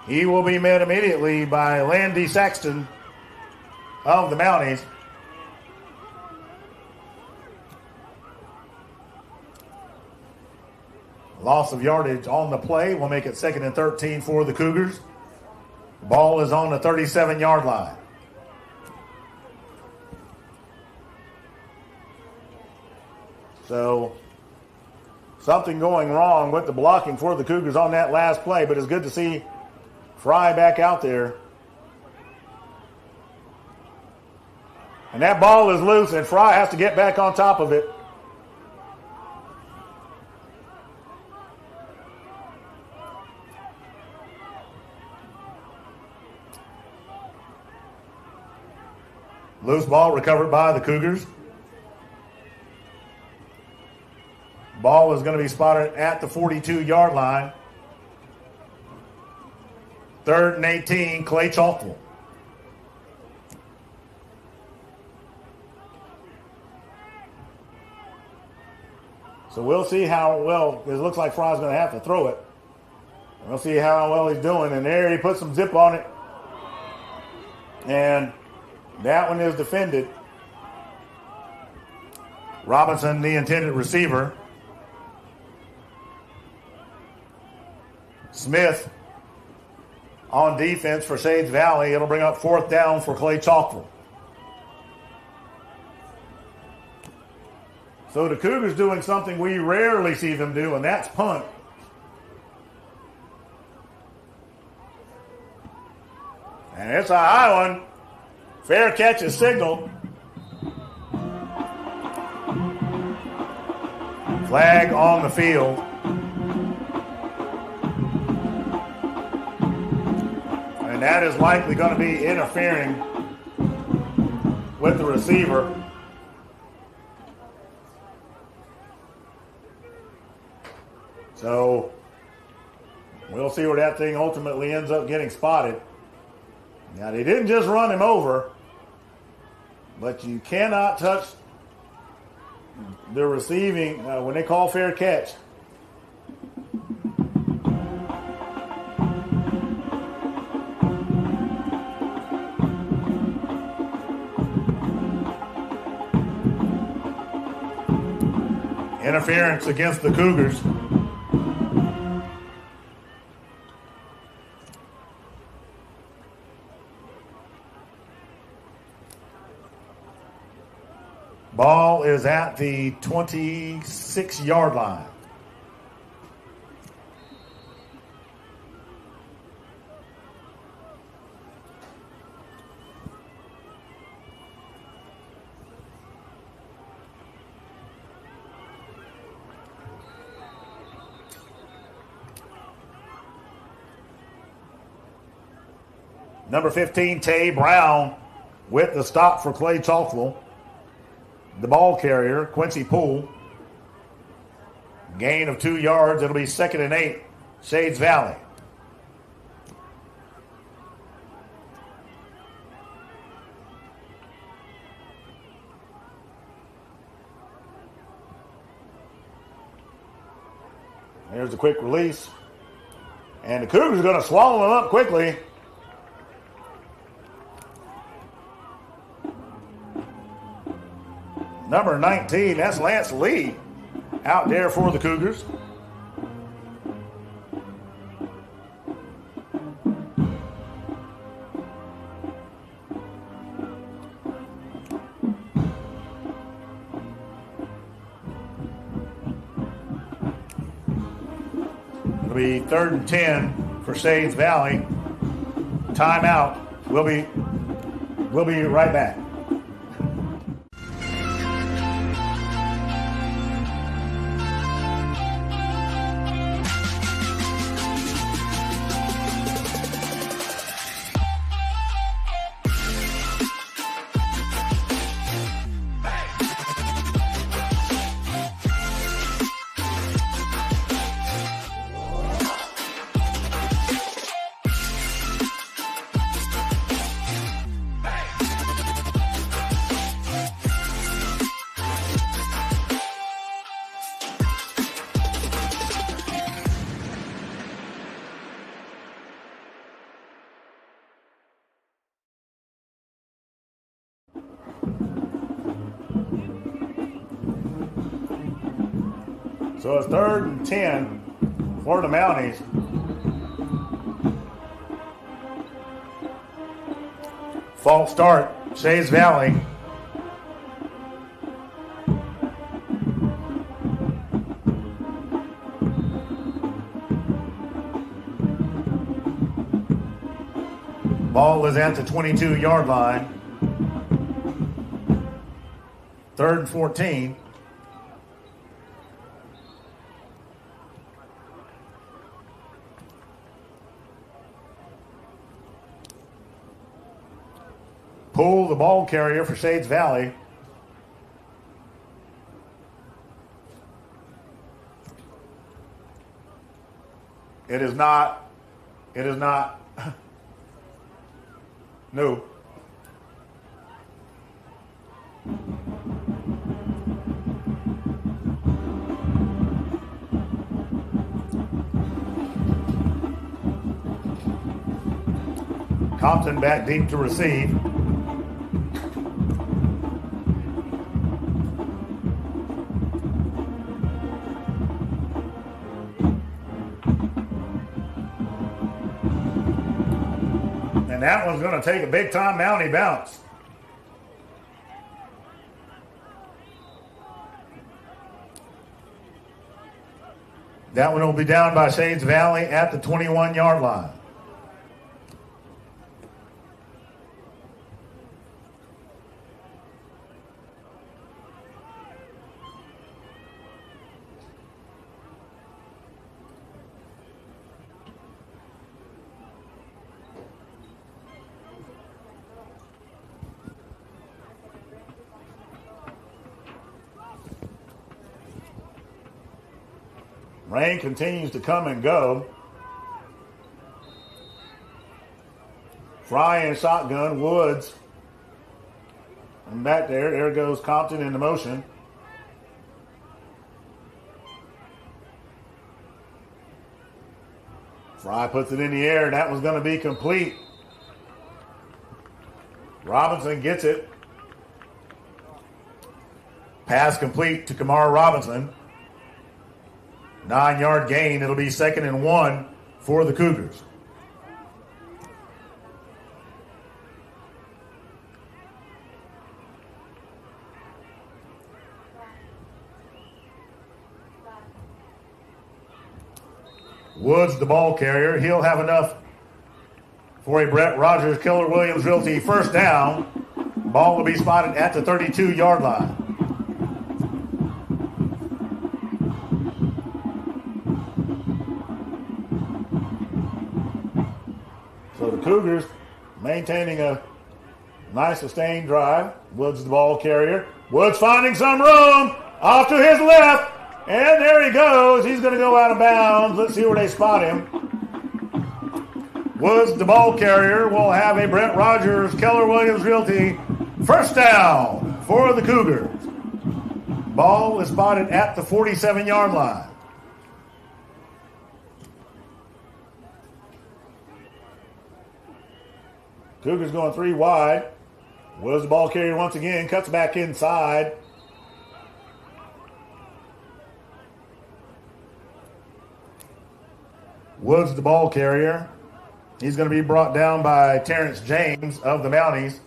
He will be met immediately by Landy Saxton of the Mounties. Loss of yardage on the play will make it 2nd and 13 for the Cougars. Ball is on the 37-yard line. So something going wrong with the blocking for the Cougars on that last play, but it's good to see Fry back out there. And that ball is loose, and Fry has to get back on top of it. Loose ball recovered by the Cougars. Ball is going to be spotted at the 42-yard line. 3rd and 18, Clay-Chalkville. So we'll see how well, it looks like Fry's going to have to throw it. We'll see how well he's doing. And there he put some zip on it. And that one is defended. Robinson, the intended receiver. Smith on defense for Sage Valley. It'll bring up 4th down for Clay-Chalkville. So the Cougars doing something we rarely see them do, and that's punt. And it's a high one. Fair catch is signaled. Flag on the field. And that is likely going to be interfering with the receiver. So we'll see where that thing ultimately ends up getting spotted. Now, they didn't just run him over, but you cannot touch the receiving when they call fair catch. Interference against the Cougars. Ball is at the 26-yard line. Number 15, Tay Brown with the stop for Clay-Chalkville. The ball carrier, Quincy Poole. Gain of 2 yards. It'll be 2nd and 8, Shades Valley. There's a quick release. And the Cougars are going to swallow him up quickly. Number 19, that's Lance Lee out there for the Cougars. It'll be 3rd and 10 for Shades Valley. Timeout. We'll be right back. So it's 3rd and 10 for the Mounties. False start, Shays Valley. Ball is at the 22-yard line. 3rd and 14. Poole, the ball carrier for Shades Valley. It is not. No. Compton back deep to receive. And that one's going to take a big-time Mountie bounce. That one will be down by Shades Valley at the 21-yard line. Rain continues to come and go. Fry in shotgun, Woods. And back there goes Compton into motion. Fry puts it in the air, and that was going to be complete. Robinson gets it. Pass complete to Kamara Robinson. 9-yard gain. It'll be 2nd and 1 for the Cougars. Woods, the ball carrier. He'll have enough for a Brett Rogers Keller Williams Realty first down. Ball will be spotted at the 32-yard line. So the Cougars maintaining a nice sustained drive. Woods, the ball carrier. Woods finding some room off to his left. And there he goes. He's going to go out of bounds. Let's see where they spot him. Woods, the ball carrier, will have a Brent Rogers Keller Williams Realty first down for the Cougars. Ball is spotted at the 47-yard line. Cougars going 3 wide. Woods, the ball carrier once again, cuts back inside. Woods, the ball carrier. He's going to be brought down by Terrence James of the Mounties.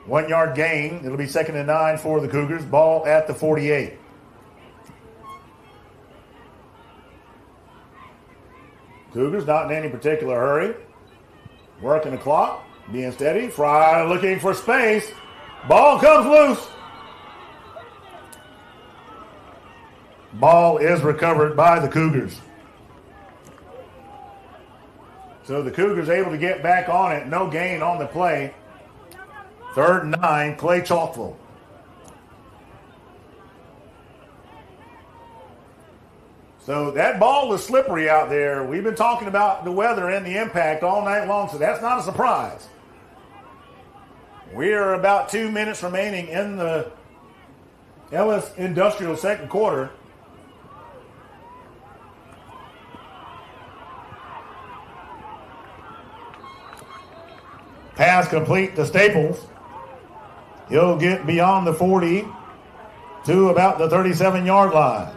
1-yard gain. It'll be 2nd and 9 for the Cougars. Ball at the 48. Cougars not in any particular hurry. Working the clock. Being steady. Fry looking for space. Ball comes loose. Ball is recovered by the Cougars. So the Cougars able to get back on it. No gain on the play. 3rd and 9, Clay-Chalkville. So that ball was slippery out there. We've been talking about the weather and the impact all night long, so that's not a surprise. We are about 2 minutes remaining in the Ellis Industrial second quarter. Pass complete to Staples. He'll get beyond the 40 to about the 37-yard line.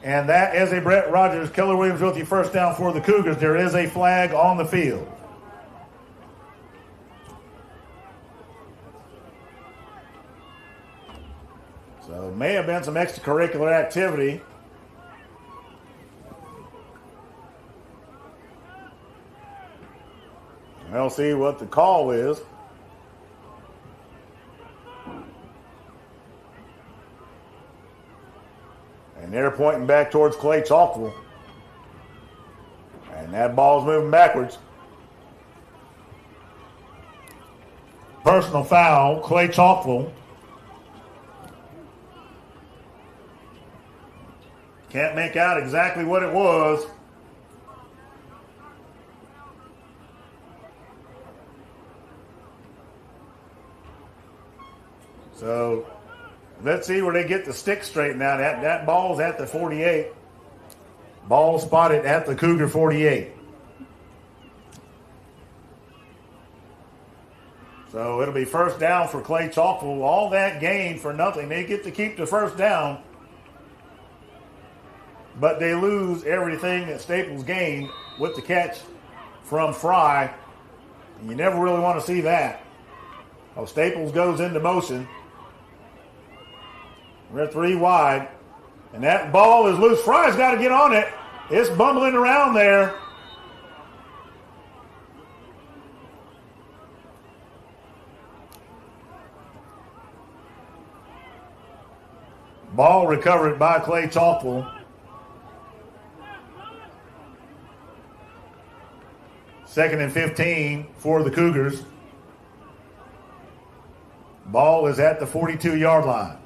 And that is a Brett Rogers Keller Williams Realty first down for the Cougars. There is a flag on the field. So it may have been some extracurricular activity. We'll see what the call is. And they're pointing back towards Clay-Chalkville. And that ball's moving backwards. personal foul, Clay-Chalkville. Can't make out exactly what it was. So let's see where they get the stick straightened out. That ball's at the 48. Ball spotted at the Cougar 48. So it'll be first down for Clay-Chalkville. All that gain for nothing. They get to keep the first down, but they lose everything that Staples gained with the catch from Fry. And you never really want to see that. Oh, Staples goes into motion. We're 3 wide. And that ball is loose. Fry's got to get on it. It's bumbling around there. Ball recovered by Clay-Chalkville. Second and 15 for the Cougars. Ball is at the 42-yard line.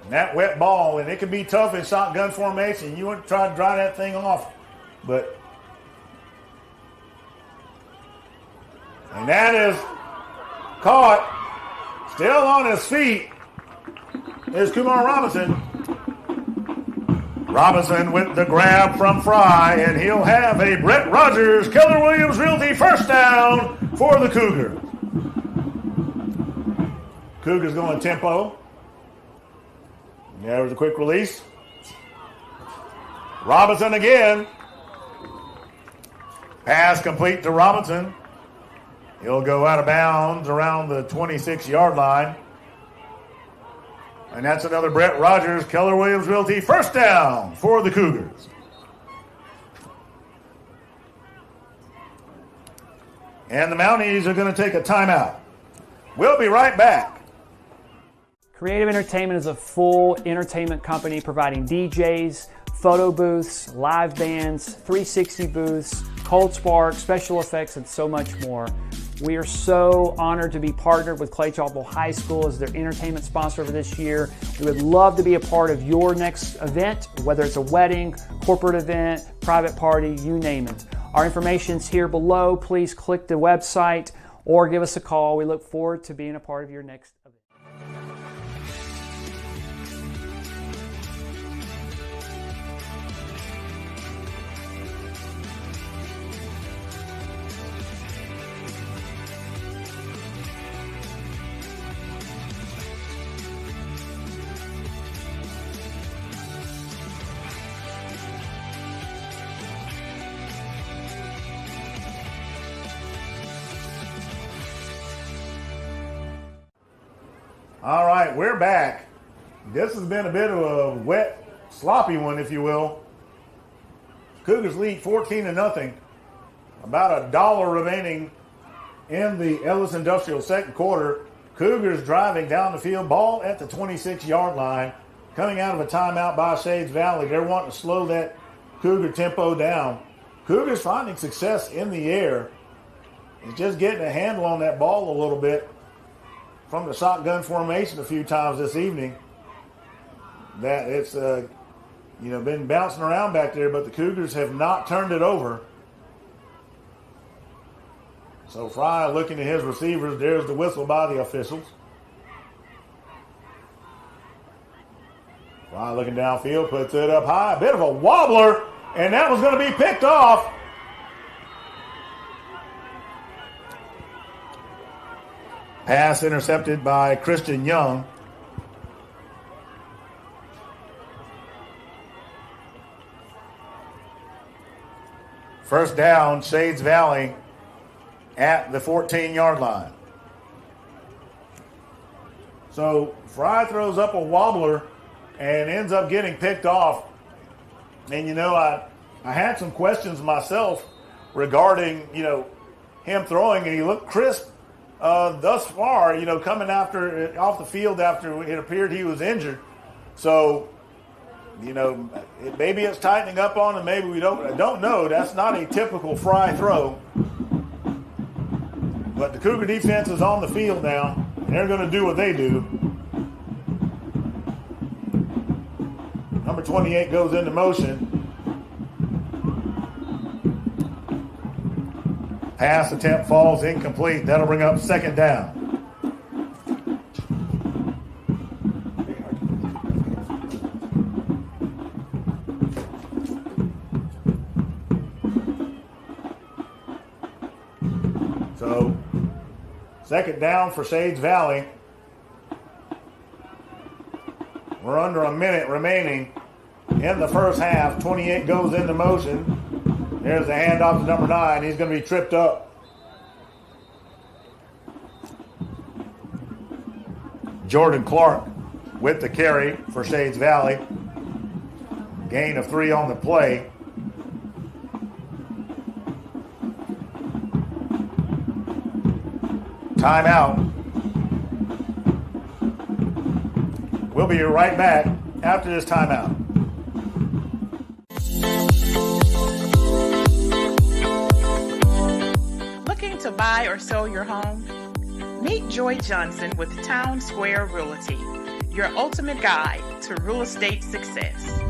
And that wet ball, and it can be tough in shotgun formation. You want to try to dry that thing off. And that is caught. Still on his feet is Kumar Robinson. Robinson with the grab from Fry, and he'll have a Brett Rogers, Keller Williams Realty first down for the Cougars. Cougars going tempo. There's a quick release. Robinson again. Pass complete to Robinson. He'll go out of bounds around the 26-yard line. And that's another Brett Rogers, Keller Williams Realty first down for the Cougars. And the Mounties are going to take a timeout. We'll be right back. Creative Entertainment is a full entertainment company providing DJs, photo booths, live bands, 360 booths, cold spark, special effects, and so much more. We are so honored to be partnered with Clay-Chalkville High School as their entertainment sponsor for this year. We would love to be a part of your next event, whether it's a wedding, corporate event, private party, you name it. Our information's here below. Please click the website or give us a call. We look forward to being a part of your next event. All right, we're back. This has been a bit of a wet, sloppy one, if you will. Cougars lead 14-0. About $1 remaining in the Ellis Industrial second quarter. Cougars driving down the field, ball at the 26-yard line. Coming out of a timeout by Shades Valley. They're wanting to slow that Cougar tempo down. Cougars finding success in the air. It's just getting a handle on that ball a little bit from the shotgun formation a few times this evening. That it's been bouncing around back there, but the Cougars have not turned it over. So Fry looking at his receivers. There's the whistle by the officials. Fry looking downfield, puts it up high. A bit of a wobbler, and that was going to be picked off. Pass intercepted by Christian Young. First down, Shades Valley at the 14-yard line. So Fry throws up a wobbler and ends up getting picked off. And, I had some questions myself regarding, him throwing, and he looked crisp thus far, coming off the field after it appeared he was injured. So, maybe it's tightening up on him. Maybe we don't know. That's not a typical Fry throw. But the Cougar defense is on the field now, and they're going to do what they do. Number 28 goes into motion. Pass attempt falls incomplete. That'll bring up second down. So, second down for Sage Valley. We're under a minute remaining in the first half. 28 goes into motion. There's a handoff to number 9. He's going to be tripped up. Jordan Clark with the carry for Shades Valley. Gain of 3 on the play. Timeout. We'll be right back after this timeout. Looking to buy or sell your home? Meet Joy Johnson with Town Square Realty, your ultimate guide to real estate success.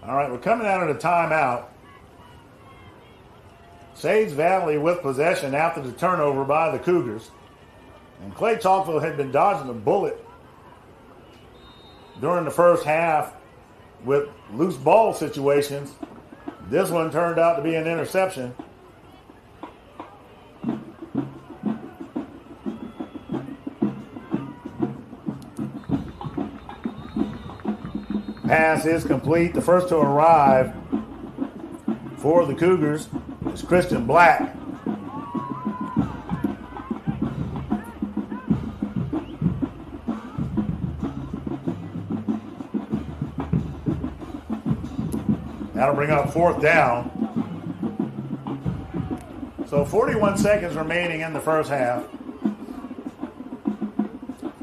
All right, we're coming out of the timeout. Sage Valley with possession after the turnover by the Cougars. And Clay-Chalkville had been dodging a bullet during the first half with loose ball situations. This one turned out to be an interception. Pass is complete. The first to arrive for the Cougars is Christian Black. That'll bring up fourth down. So 41 seconds remaining in the first half.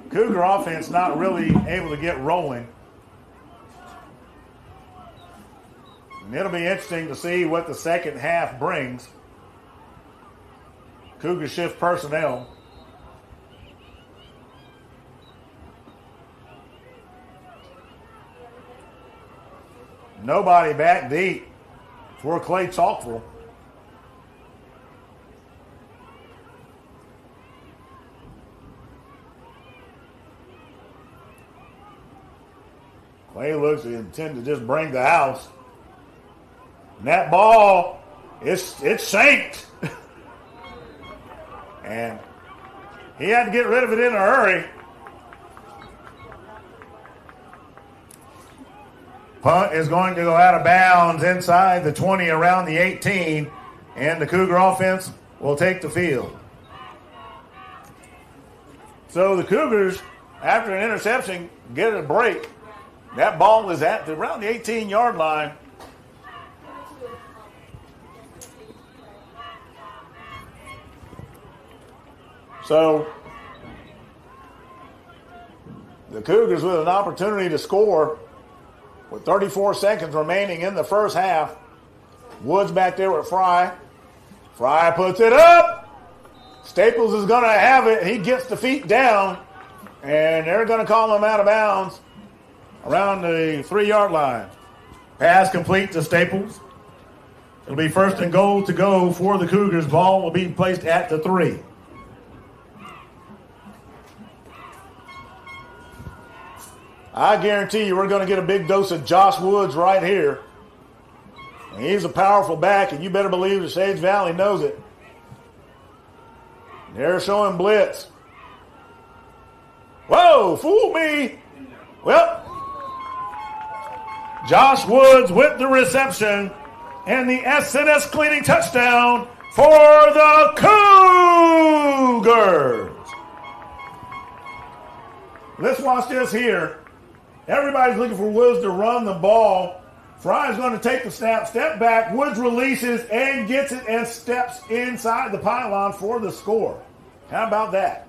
Cougar offense not really able to get rolling. And it'll be interesting to see what the second half brings. Cougar shift personnel. Nobody back deep for Clay-Chalkville. Clay looks to intend to just bring the house. And that ball, it's shanked. And he had to get rid of it in a hurry. Punt is going to go out of bounds inside the 20 around the 18. And the Cougar offense will take the field. So the Cougars, after an interception, get a break. That ball is at around the 18-yard line. So the Cougars with an opportunity to score with 34 seconds remaining in the first half. Woods back there with Fry. Fry puts it up. Staples is going to have it. He gets the feet down, and they're going to call him out of bounds around the 3-yard line. Pass complete to Staples. It'll be first and goal to go for the Cougars. Ball will be placed at the 3. I guarantee you we're going to get a big dose of Josh Woods right here. And he's a powerful back, and you better believe the Sage Valley knows it. They're showing blitz. Whoa, fool me. Well, Josh Woods with the reception and the SNS cleaning touchdown for the Cougars. Let's watch this here. Everybody's looking for Woods to run the ball Fry's going to take the snap, step back. Woods releases and gets it and steps inside the pylon for the score. How about that?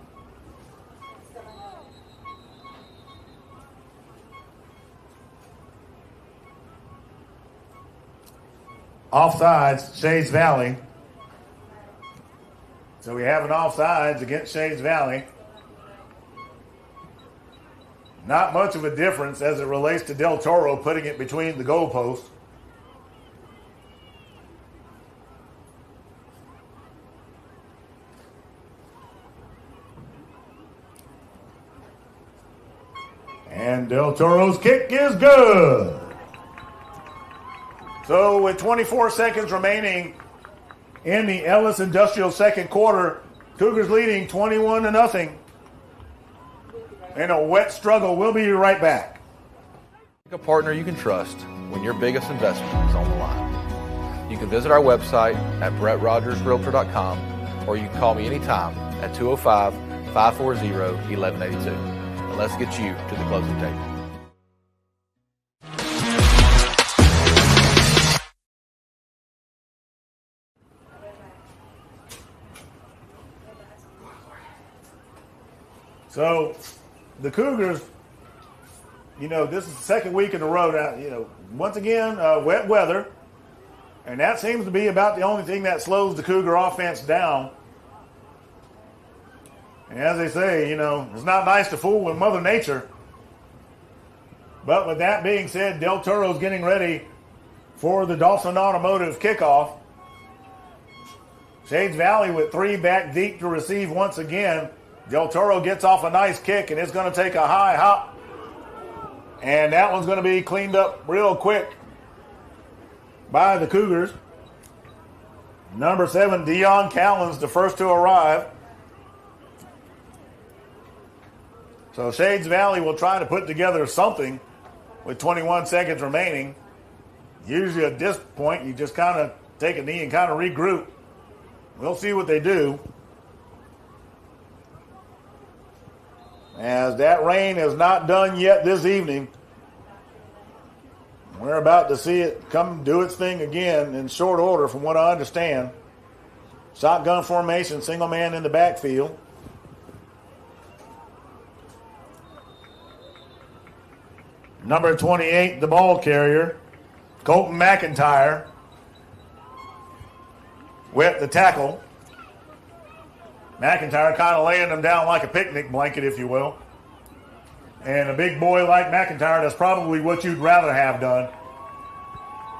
Offsides, Shades Valley. So we have an offsides against Shades Valley. Not much of a difference as it relates to Del Toro putting it between the goalposts. And Del Toro's kick is good. So with 24 seconds remaining in the Ellis Industrial second quarter, Cougars leading 21-0. In a wet struggle. We'll be right back. Pick a partner you can trust when your biggest investment is on the line. You can visit our website at BrettRogersRealtor.com or you can call me anytime at 205-540-1182. And let's get you to the closing table. So the Cougars, this is the second week in a row now, once again, wet weather. And that seems to be about the only thing that slows the Cougar offense down. And as they say, it's not nice to fool with Mother Nature. But with that being said, Del Toro's getting ready for the Dawson Automotive kickoff. Shades Valley with 3 back deep to receive once again. Del Toro gets off a nice kick, and it's going to take a high hop. And that one's going to be cleaned up real quick by the Cougars. Number 7, Dion Callens, the first to arrive. So Shades Valley will try to put together something with 21 seconds remaining. Usually at this point, you just kind of take a knee and kind of regroup. We'll see what they do. As that rain is not done yet this evening, we're about to see it come do its thing again in short order from what I understand. Shotgun formation, single man in the backfield. Number 28, the ball carrier, Colton McIntyre, with the tackle. McIntyre kind of laying them down like a picnic blanket, if you will. And a big boy like McIntyre, that's probably what you'd rather have done.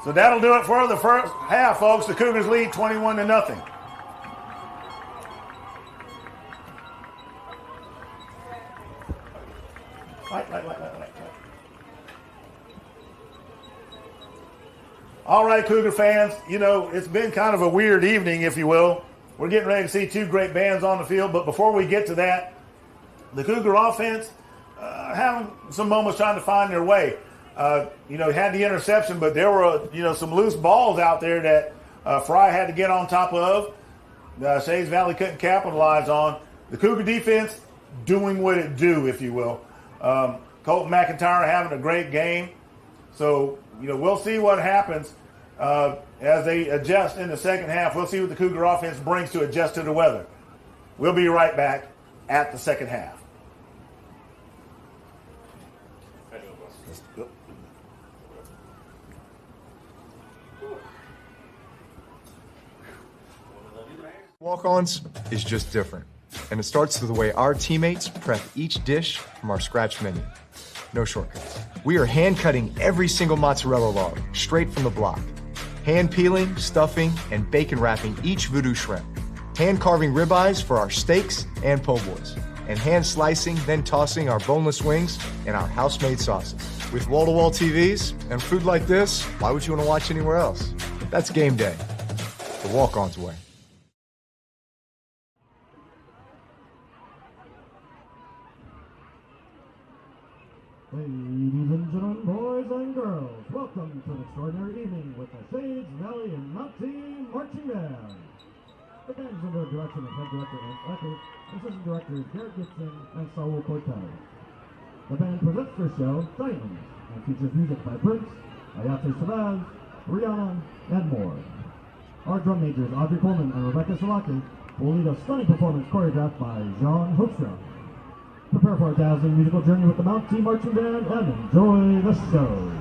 So that'll do it for the first half, folks. The Cougars lead 21-0. All right, Cougar fans, it's been kind of a weird evening, if you will. We're getting ready to see 2 great bands on the field, but before we get to that, the Cougar offense having some moments trying to find their way. Had the interception, but there were, some loose balls out there that Fry had to get on top of. Shades Valley couldn't capitalize on. The Cougar defense doing what it do, if you will. Colton McIntyre having a great game. So, we'll see what happens as they adjust in the second half. We'll see what the Cougar offense brings to adjust to the weather. We'll be right back at the second half. Walk-ons is just different, and it starts with the way our teammates prep each dish from our scratch menu. No shortcuts. We are hand-cutting every single mozzarella log straight from the block. Hand peeling, stuffing, and bacon wrapping each voodoo shrimp. Hand carving ribeyes for our steaks and po' boys. And hand slicing, then tossing our boneless wings and our house-made sauces. With wall-to-wall TVs and food like this, why would you want to watch anywhere else? That's game day. The walk-on's way. Ladies and gentlemen, boys and girls, welcome to an extraordinary evening with the Shades Valley and Mounties Marching Band. The band is under the direction of Head Director Ed Eckert, Assistant Directors Garrett Gibson and Saul Cortez. The band presents their show, Diamonds, and features music by Prince, Ayate Savaz, Rihanna, and more. Our drum majors, Audrey Coleman and Rebecca Salaki, will lead a stunning performance choreographed by Jean Hoekstra. Prepare for a dazzling musical journey with the Mountie Marching Band and enjoy the show.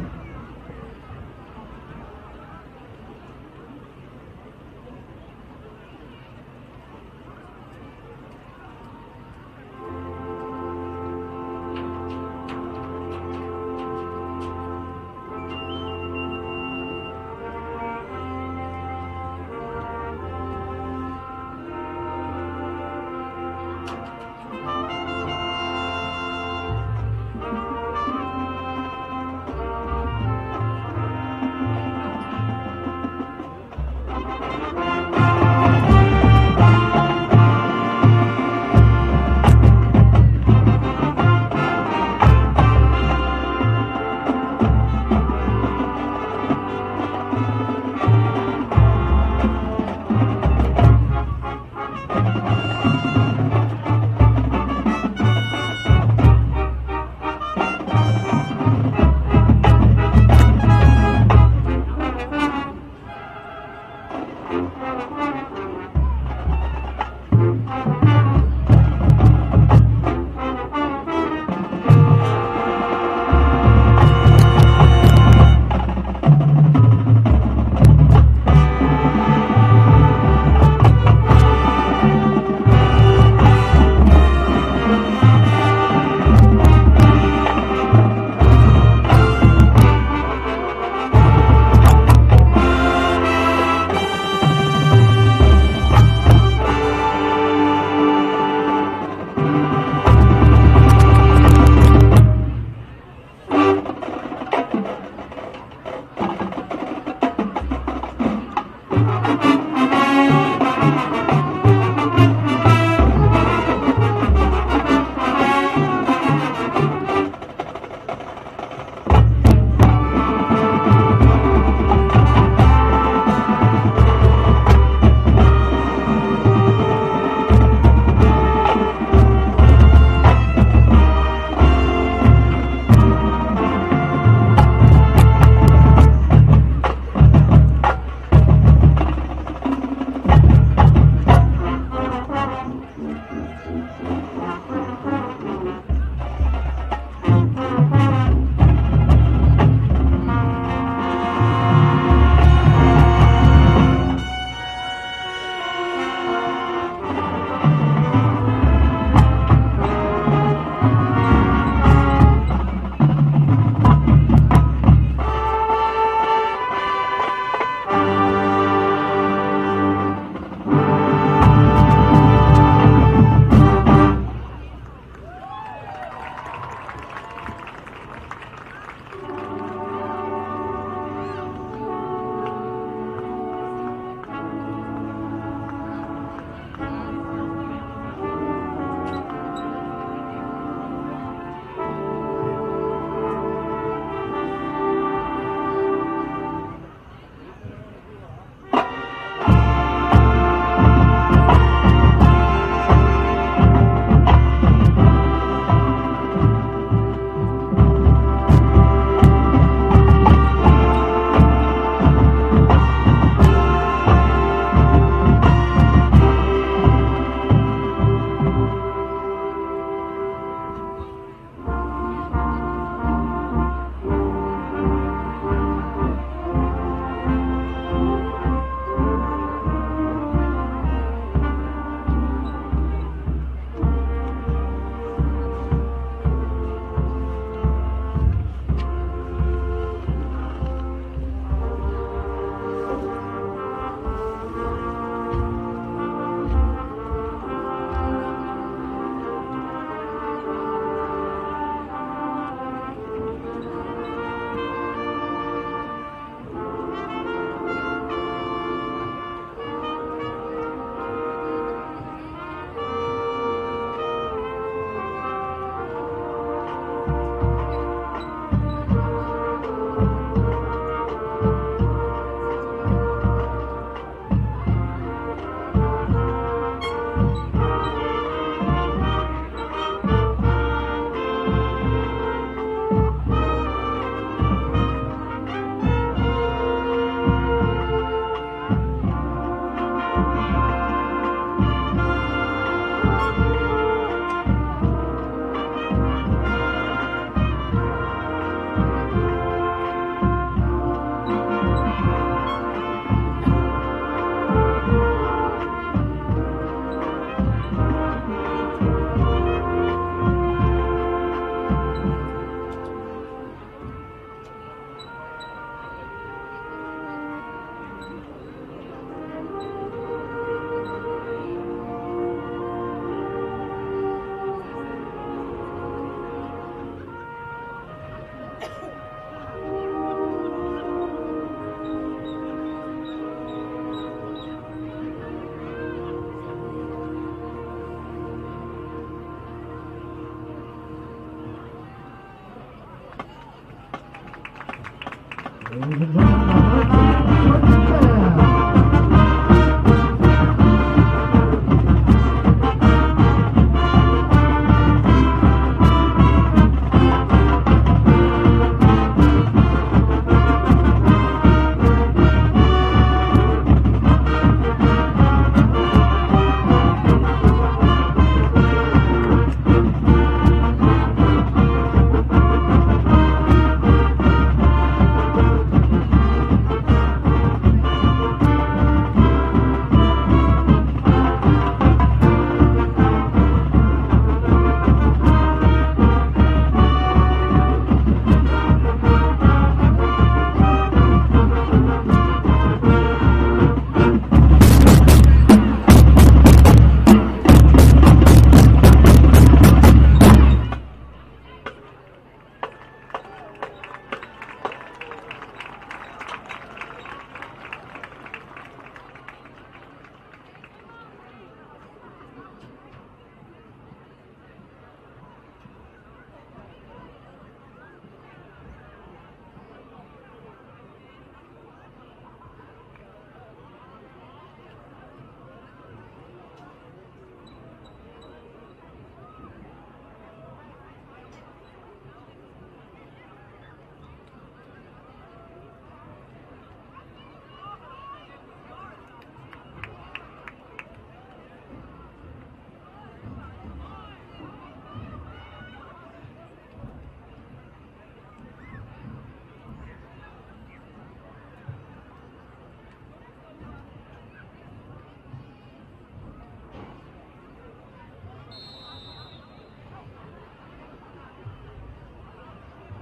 Ladies and gentlemen,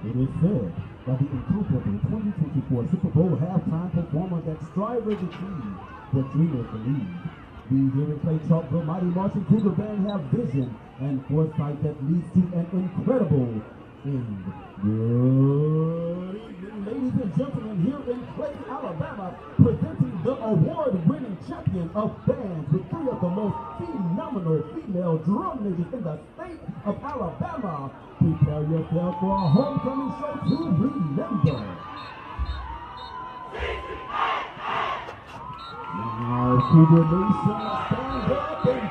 it is said that the incomparable 2024 Super Bowl halftime performer that strivers achieve, but dreamers believe. We here in Clay-Chalkville Mighty Marching Cougar Band have vision and foresight that leads to an incredible end. Good evening, ladies and gentlemen, here in Clay, Alabama, presenting the award-winning champion of bands with 3 of the most phenomenal female drum majors in the state of Alabama. Prepare yourself for a homecoming show to remember. Now, Cougar Nation, stand up and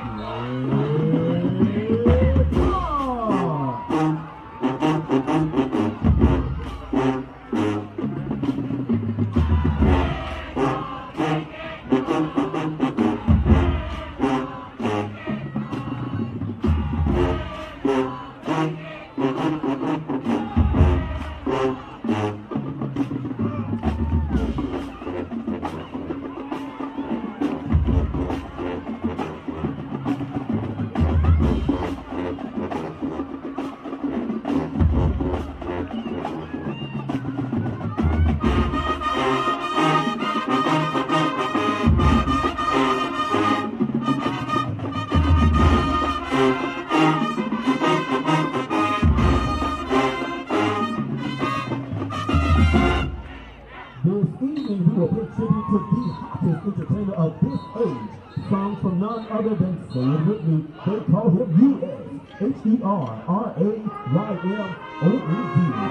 entertainer of this age, songs from none other than, say it with me, they call him U.S.H-E-R-R-A-Y-M-O-N-D,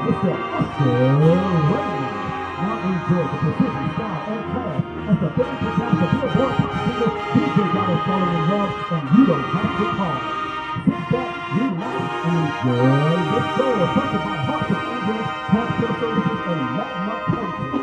Mr. Usher Raymond. Now enjoy the precision, style, and class as the band performs the Billboard Top Single, DJ got us falling in love, and you don't have to call. Sit back, relax, and enjoy the show, presented by Hearts of England, Healthcare Services, and Landmark Country.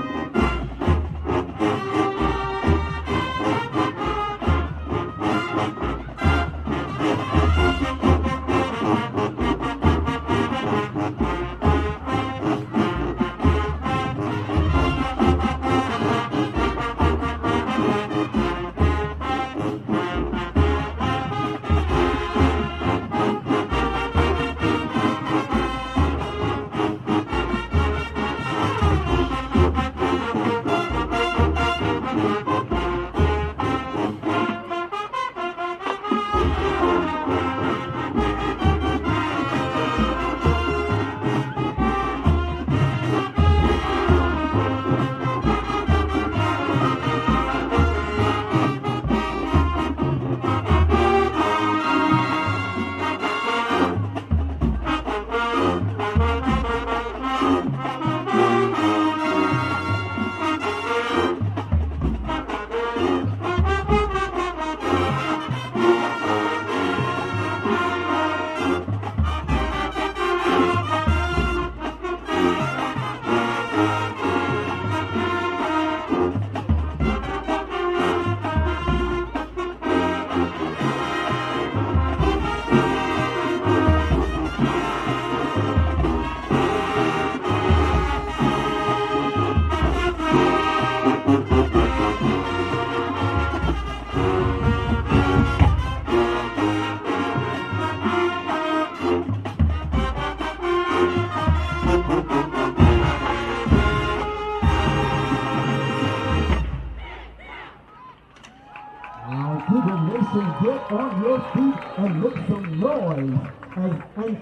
Get on your feet and make some noise and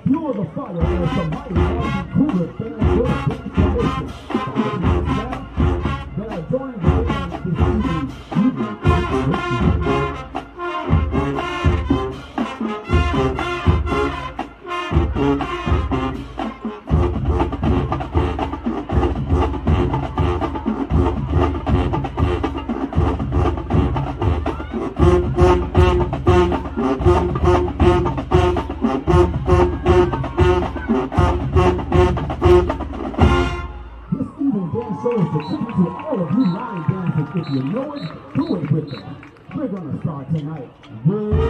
fuel the fire as the mighty Mounties Cougar fans will dance formation. They are joining the band this evening. If you know it, do it with them. We're going to start tonight with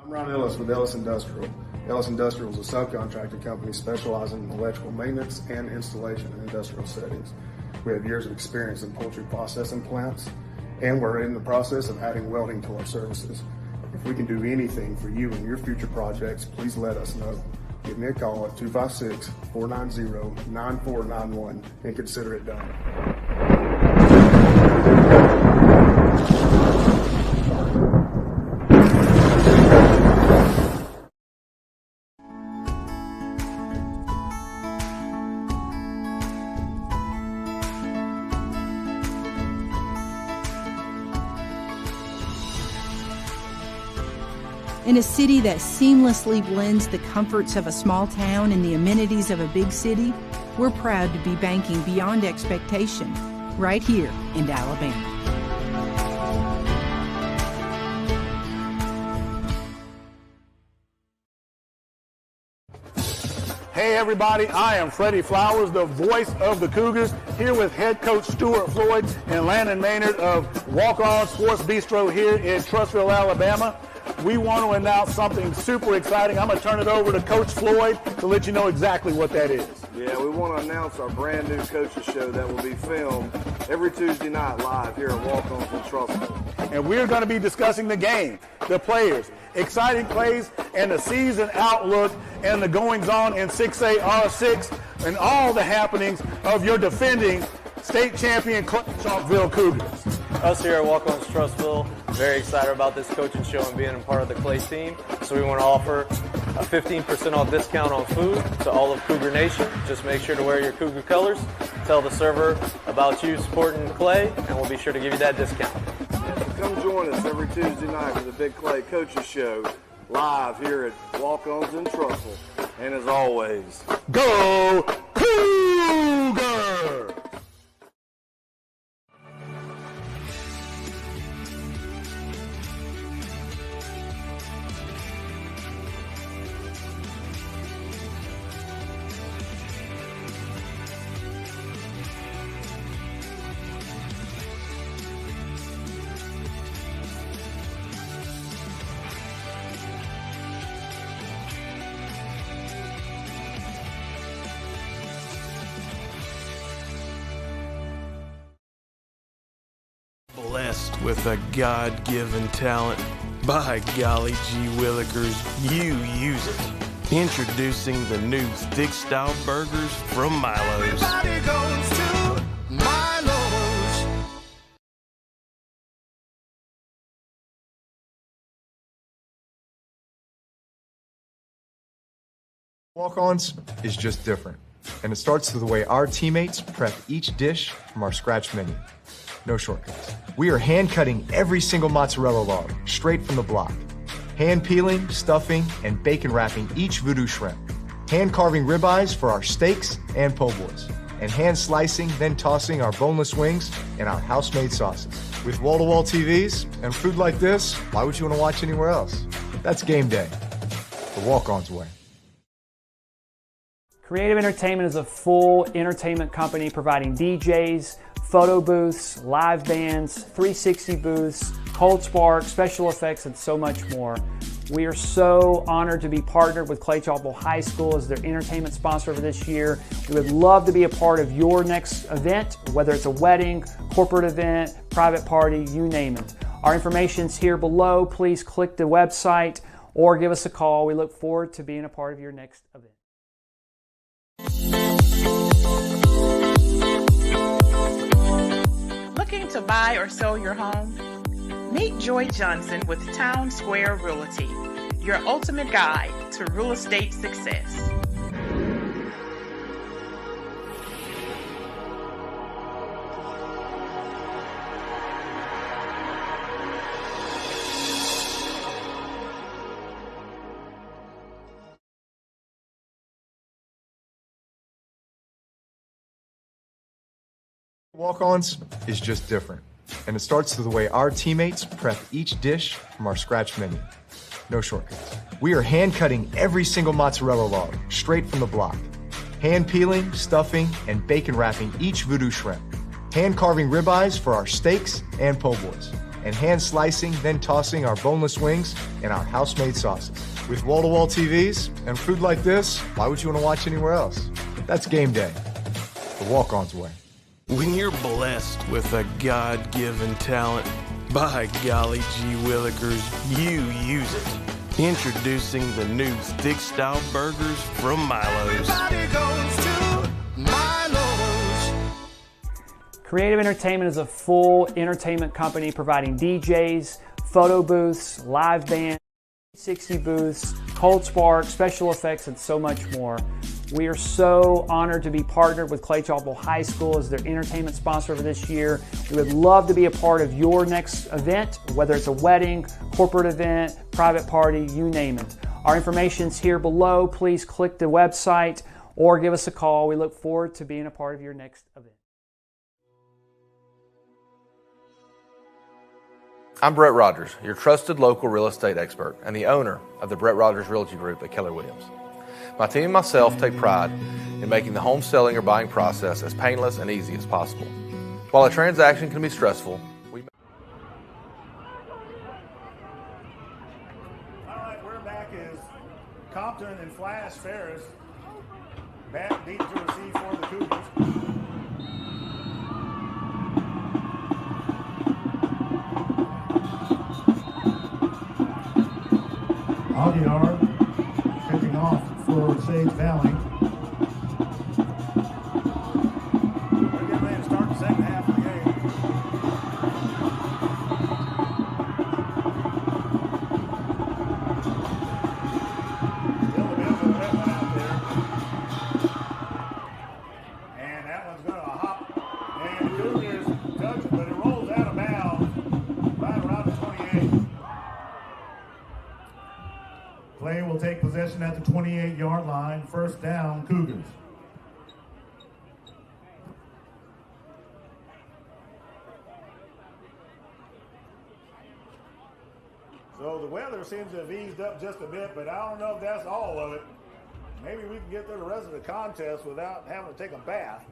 I'm Ron Ellis with Ellis Industrial. Ellis Industrial is a subcontractor company specializing in electrical maintenance and installation in industrial settings. We have years of experience in poultry processing plants, and we're in the process of adding welding to our services. If we can do anything for you and your future projects, please let us know. give me a call at 256-490-9491 and consider it done. In a city that seamlessly blends the comforts of a small town and the amenities of a big city, we're proud to be banking beyond expectation, right here in Alabama. Hey everybody, I am Freddie Flowers, the voice of the Cougars, here with head coach Stuart Floyd and Landon Maynard of Walk On Sports Bistro here in Trussville, Alabama. We want to announce something super exciting. I'm going to turn it over to Coach Floyd to let you know exactly what that is. Yeah, we want to announce our brand new coaches show that will be filmed every Tuesday night live here at Walk-Ons in Trussville. And we're going to be discussing the game, the players, exciting plays, and the season outlook and the goings-on in 6A R6 and all the happenings of your defending state champion Clay-Chalkville Cougars. Us here at Walk-Ons Trussville, very excited about this coaching show and being a part of the Clay team. So we want to offer a 15% off discount on food to all of Cougar Nation. Just make sure to wear your Cougar colors. Tell the server about you supporting Clay, and we'll be sure to give you that discount. Yeah, so come join us every Tuesday night for the Big Clay Coaches Show live here at Walk-Ons in Trussville. And as always, go Cougar! Blessed with a God-given talent. By golly gee willikers, you use it. Introducing the new thick-style burgers from Milo's. Everybody goes to Milo's. Walk-Ons is just different. And it starts with the way our teammates prep each dish from our scratch menu. No shortcuts. We are hand cutting every single mozzarella log straight from the block. Hand peeling, stuffing, and bacon wrapping each voodoo shrimp. Hand carving ribeyes for our steaks and po' boys. And hand slicing, then tossing our boneless wings and our house-made sauces. With wall-to-wall TVs and food like this, why would you want to watch anywhere else? That's game day. The Walk-Ons way. Creative Entertainment is a full entertainment company providing DJs, photo booths, live bands, 360 booths, cold spark, special effects, and so much more. We are so honored to be partnered with Clay-Chalkville High School as their entertainment sponsor for this year. We would love to be a part of your next event, whether it's a wedding, corporate event, private party, you name it. Our information's here below. Please click the website or give us a call. We look forward to being a part of your next event. Looking to buy or sell your home? Meet Joy Johnson with Town Square Realty, your ultimate guide to real estate success. Walk-Ons is just different. And it starts with the way our teammates prep each dish from our scratch menu. No shortcuts. We are hand cutting every single mozzarella log straight from the block. Hand peeling, stuffing, and bacon wrapping each voodoo shrimp. Hand carving ribeyes for our steaks and po' boys. And hand slicing, then tossing our boneless wings and our house-made sauces. With wall-to-wall TVs and food like this, why would you want to watch anywhere else? That's game day. The Walk-Ons way. When you're blessed with a God-given talent, by golly gee willikers, you use it. Introducing the new thick-style burgers from Milo's. Everybody goes to Milo's. Creative Entertainment is a full entertainment company providing DJs, photo booths, live bands, 360 booths, cold spark, special effects, and so much more. We are so honored to be partnered with Clay-Chalkville High School as their entertainment sponsor for this year. We would love to be a part of your next event, whether it's a wedding, corporate event, private party, you name it. Our information's here below. Please click the website or give us a call. We look forward to being a part of your next event. I'm Brett Rogers, your trusted local real estate expert and the owner of the Brett Rogers Realty Group at Keller Williams. My team and myself take pride in making the home selling or buying process as painless and easy as possible. While a transaction can be stressful, All right, we're back as Compton and Flash Ferris back deep to receive for the Cougars. Aguilar kicking off for Sage Valley. We're getting ready to start the second half of the game. Still a bit of a wet one out there. And that one's going to hop. And the Cougars touch it, but it rolls out of bounds right around the 28. Clay will take possession at the 28-yard line. First down, Cougars. So the weather seems to have eased up just a bit, but I don't know if that's all of it. Maybe we can get through the rest of the contest without having to take a bath.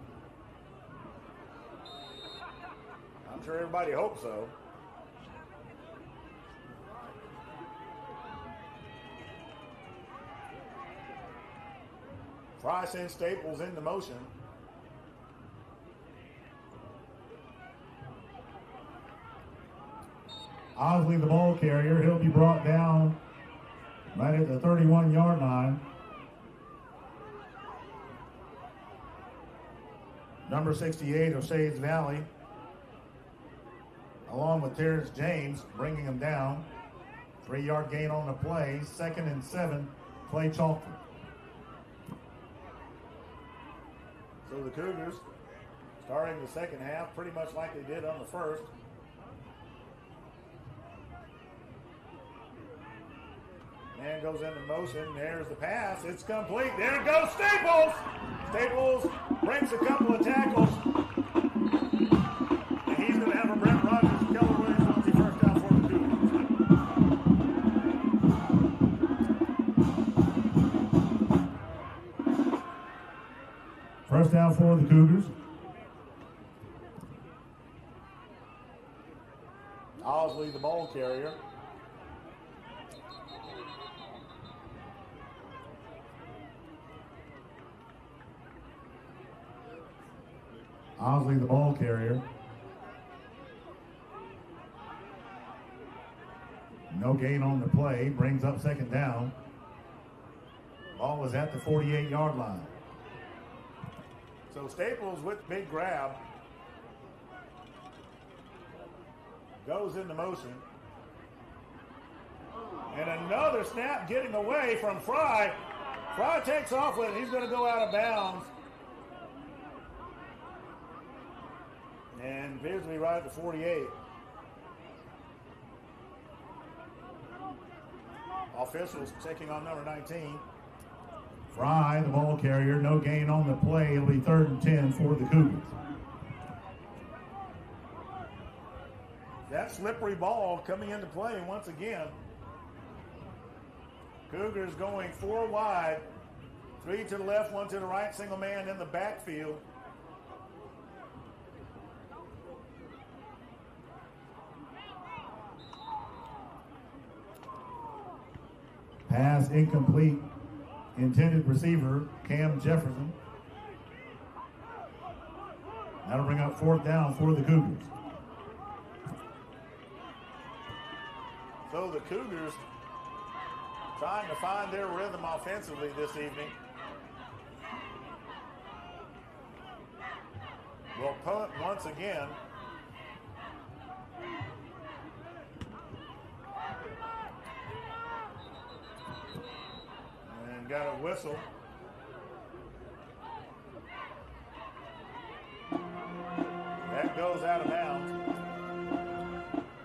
I'm sure everybody hopes so. Fry sends Staples into motion. Osley, the ball carrier, he'll be brought down right at the 31-yard line. Number 68 of Sage Valley, along with Terrence James, bringing him down. 3-yard gain on the play. 2nd and 7, Clay-Chalkville. So the Cougars starting the second half pretty much like they did on the first. Man goes into motion. There's the pass. It's complete. There it goes, Staples! Staples breaks a couple of tackles. And he's going to have a Brett Rogers and Keller Williams on the first down for the Cougars. First down for the Cougars. Osley, the ball carrier. Osley, the ball carrier. No gain on the play. Brings up second down. Ball was at the 48-yard line. So Staples with big grab. Goes into motion. And another snap getting away from Fry. Fry takes off with it. He's going to go out of bounds. And appears to be right at the 48. Officials checking on number 19. Fry, the ball carrier, no gain on the play. It'll be 3rd and 10 for the Cougars. That slippery ball coming into play once again. Cougars going 4 wide. 3 to the left, 1 to the right, single man in the backfield. Pass incomplete. Intended receiver, Cam Jefferson. That'll bring up 4th down for the Cougars. So the Cougars trying to find their rhythm offensively this evening. Will punt once again. And got a whistle. That goes out of bounds.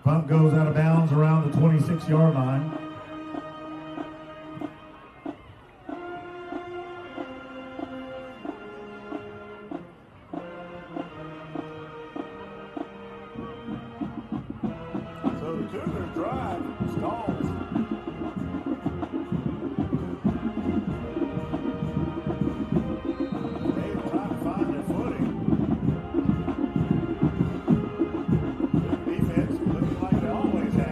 Punt goes out of bounds around the 26-yard line. So the Cougars drive stalls. They try to find their footing. Defense looking like they always have.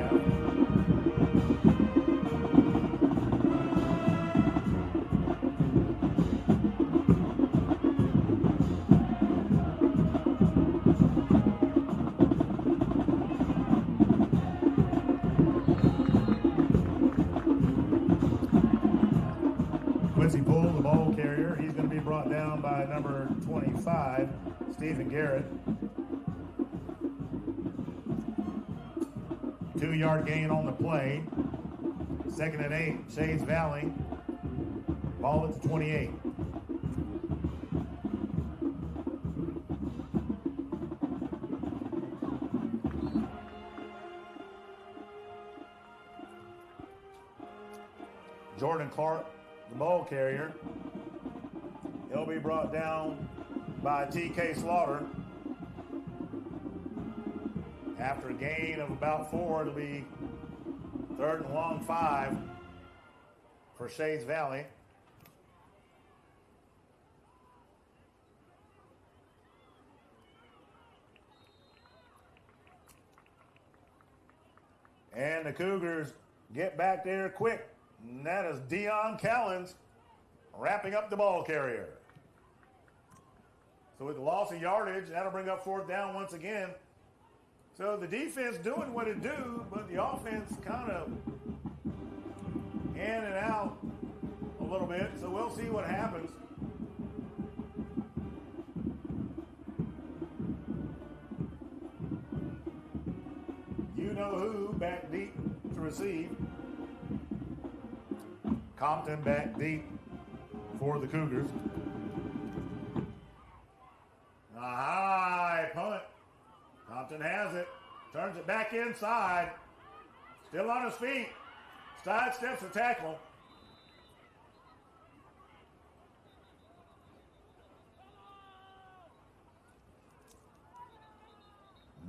Quincy Poole, the ball carrier, he's going to be brought down by number 25, Stephen Garrett. 2-yard gain on the play. 2nd and 8, Shades Valley. Ball at the 28. Jordan Clark, the ball carrier. He'll be brought down by TK Slaughter. After a gain of about 4, it'll be 3rd and long 5 for Shades Valley. And the Cougars get back there quick. And that is Dion Callens wrapping up the ball carrier. So with the loss of yardage, that'll bring up 4th down once again. So the defense doing what it do, but the offense kind of in and out a little bit. So we'll see what happens. You know who back deep to receive. Compton back deep for the Cougars. A high punt. Compton has it. Turns it back inside. Still on his feet. Side steps the tackle.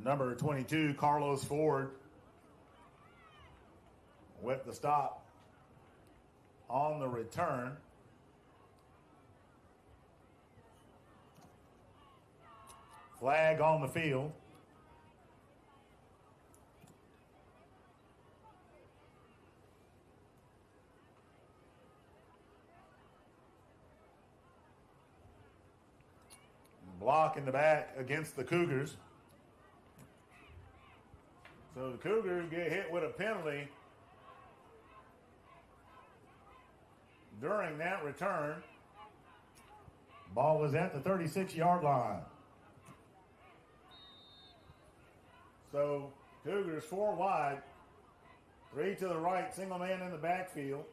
Number 22, Carlos Ford, with the stop on the return. Flag on the field. Block in the back against the Cougars. So the Cougars get hit with a penalty during that return. Ball is at the 36-yard line. So Cougars 4 wide, 3 to the right, single man in the backfield.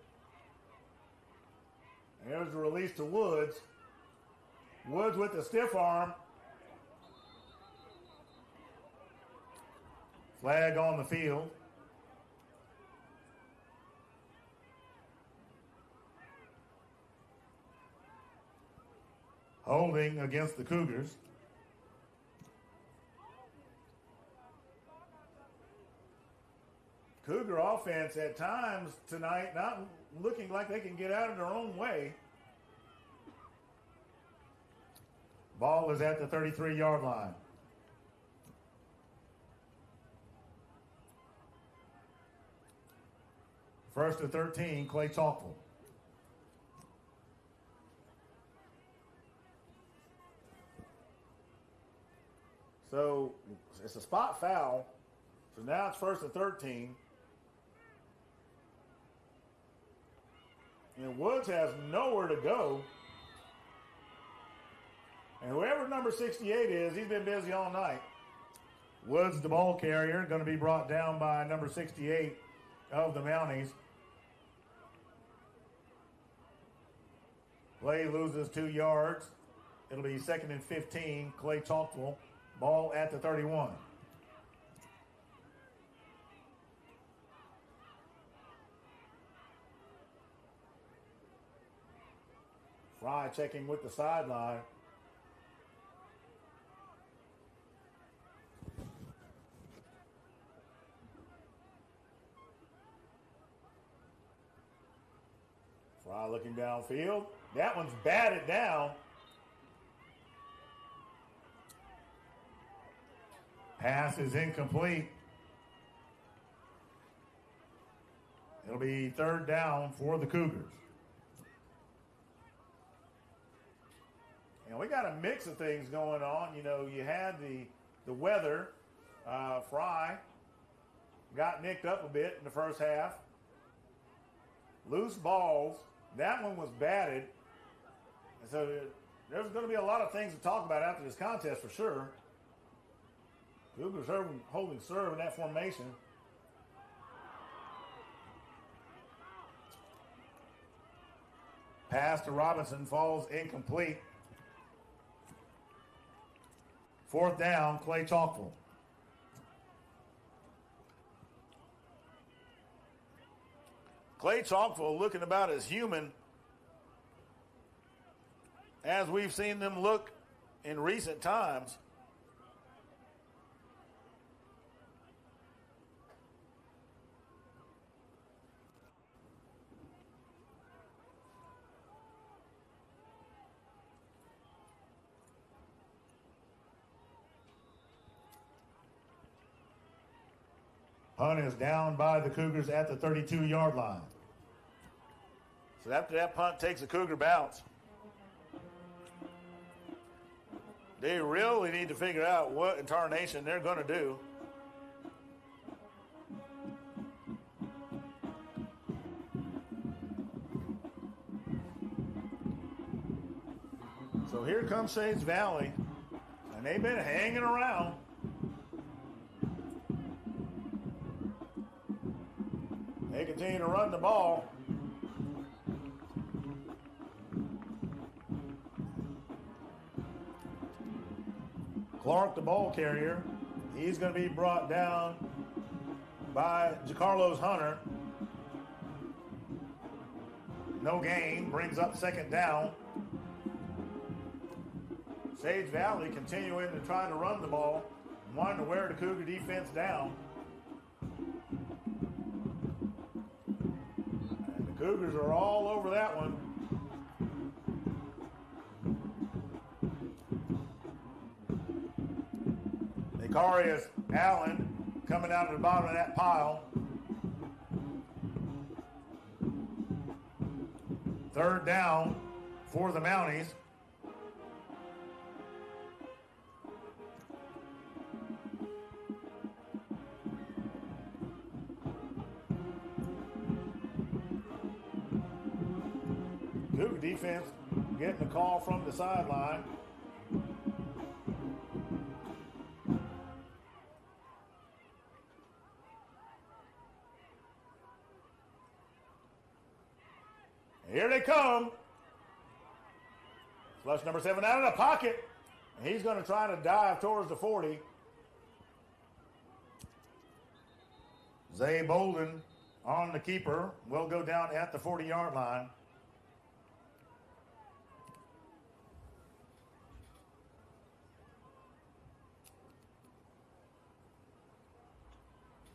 And there's a release to Woods. Woods with the stiff arm. Flag on the field. Holding against the Cougars. Cougar offense at times tonight not looking like they can get out of their own way. Ball is at the 33-yard line. First to 13, Clay-Chalkville. So it's a spot foul. So now it's first and 13. And Woods has nowhere to go. And whoever number 68 is, he's been busy all night. Woods, the ball carrier, going to be brought down by number 68 of the Mounties. Clay loses 2 yards. It'll be 2nd and 15, Clay-Chalkville. Ball at the 31. Fry checking with the sideline. Fry looking downfield. That one's batted down. Pass is incomplete. It'll be 3rd down for the Cougars. And we got a mix of things going on. You know, you had the weather. Fry got nicked up a bit in the first half. Loose balls. That one was batted. And so there's going to be a lot of things to talk about after this contest for sure. Cougars holding serve in that formation. Pass to Robinson falls incomplete. 4th down, Clay-Chalkville. Clay-Chalkville looking about as human as we've seen them look in recent times. Punt is down by the Cougars at the 32-yard line. So after that punt takes a Cougar bounce. They really need to figure out what in tarnation they're going to do. So here comes Sage Valley, and they've been hanging around. They continue to run the ball. Clark, the ball carrier, he's going to be brought down by Jacarlos Hunter. No gain, brings up 2nd down. Sage Valley continuing to try to run the ball, wanting to wear the Cougar defense down. And the Cougars are all over that one. Nicarius Allen coming out of the bottom of that pile. 3rd down for the Mounties. Cougar defense getting the call from the sideline. Here they come. Flush number 7 out of the pocket. And he's going to try to dive towards the 40. Zay Bolden on the keeper will go down at the 40-yard line.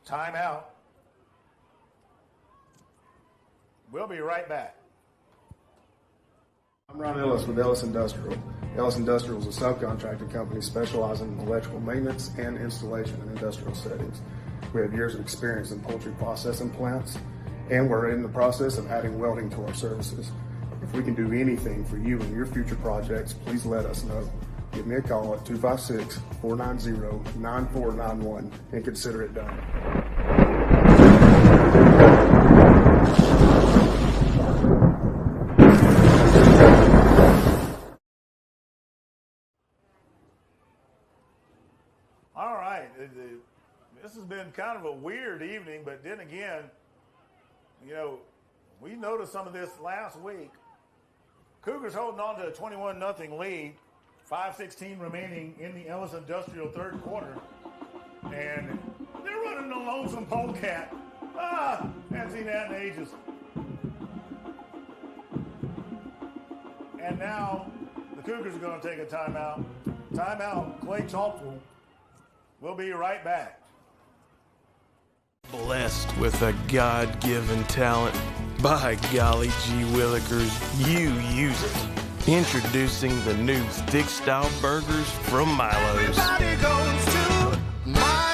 Timeout. We'll be right back. I'm Ron Ellis with Ellis Industrial. Ellis Industrial is a subcontracting company specializing in electrical maintenance and installation in industrial settings. We have years of experience in poultry processing plants, and we're in the process of adding welding to our services. If we can do anything for you and your future projects, please let us know. Give me a call at 256-490-9491 and consider it done. All right. This has been kind of a weird evening, but then again, you know, we noticed some of this last week. Cougars holding on to a 21-0 lead, 5:16 remaining in the Ellis Industrial third quarter. And they're running the lonesome polecat. Haven't seen that in ages. And now the Cougars are going to take a timeout. Timeout, Clay-Chalkville. We'll be right back. Blessed with a God-given talent. By golly gee willikers, you use it. Introducing the new thick-style burgers from Milo's. Everybody goes to Milo's.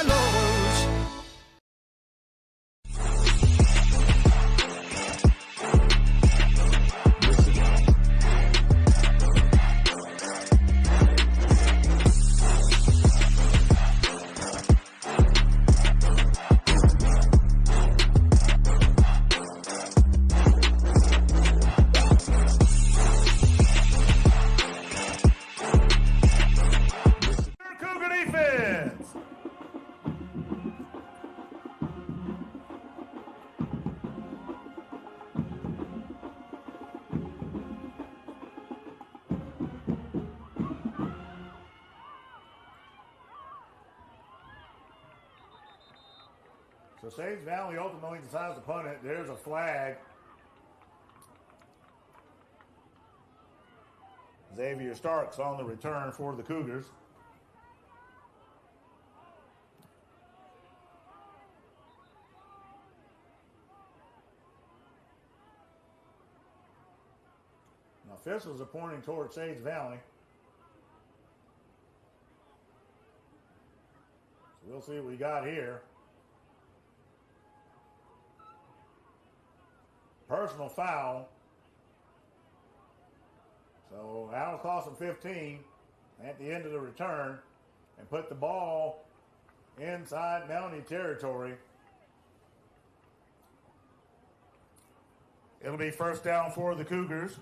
Cougar defense. So Sage Valley ultimately decides to punt it. There's a flag. Xavier Starks on the return for the Cougars. Now, officials are pointing towards Sage Valley. So we'll see what we got here. Personal foul. So that'll cost them 15 at the end of the return and put the ball inside Mountie territory. It'll be first down for the Cougars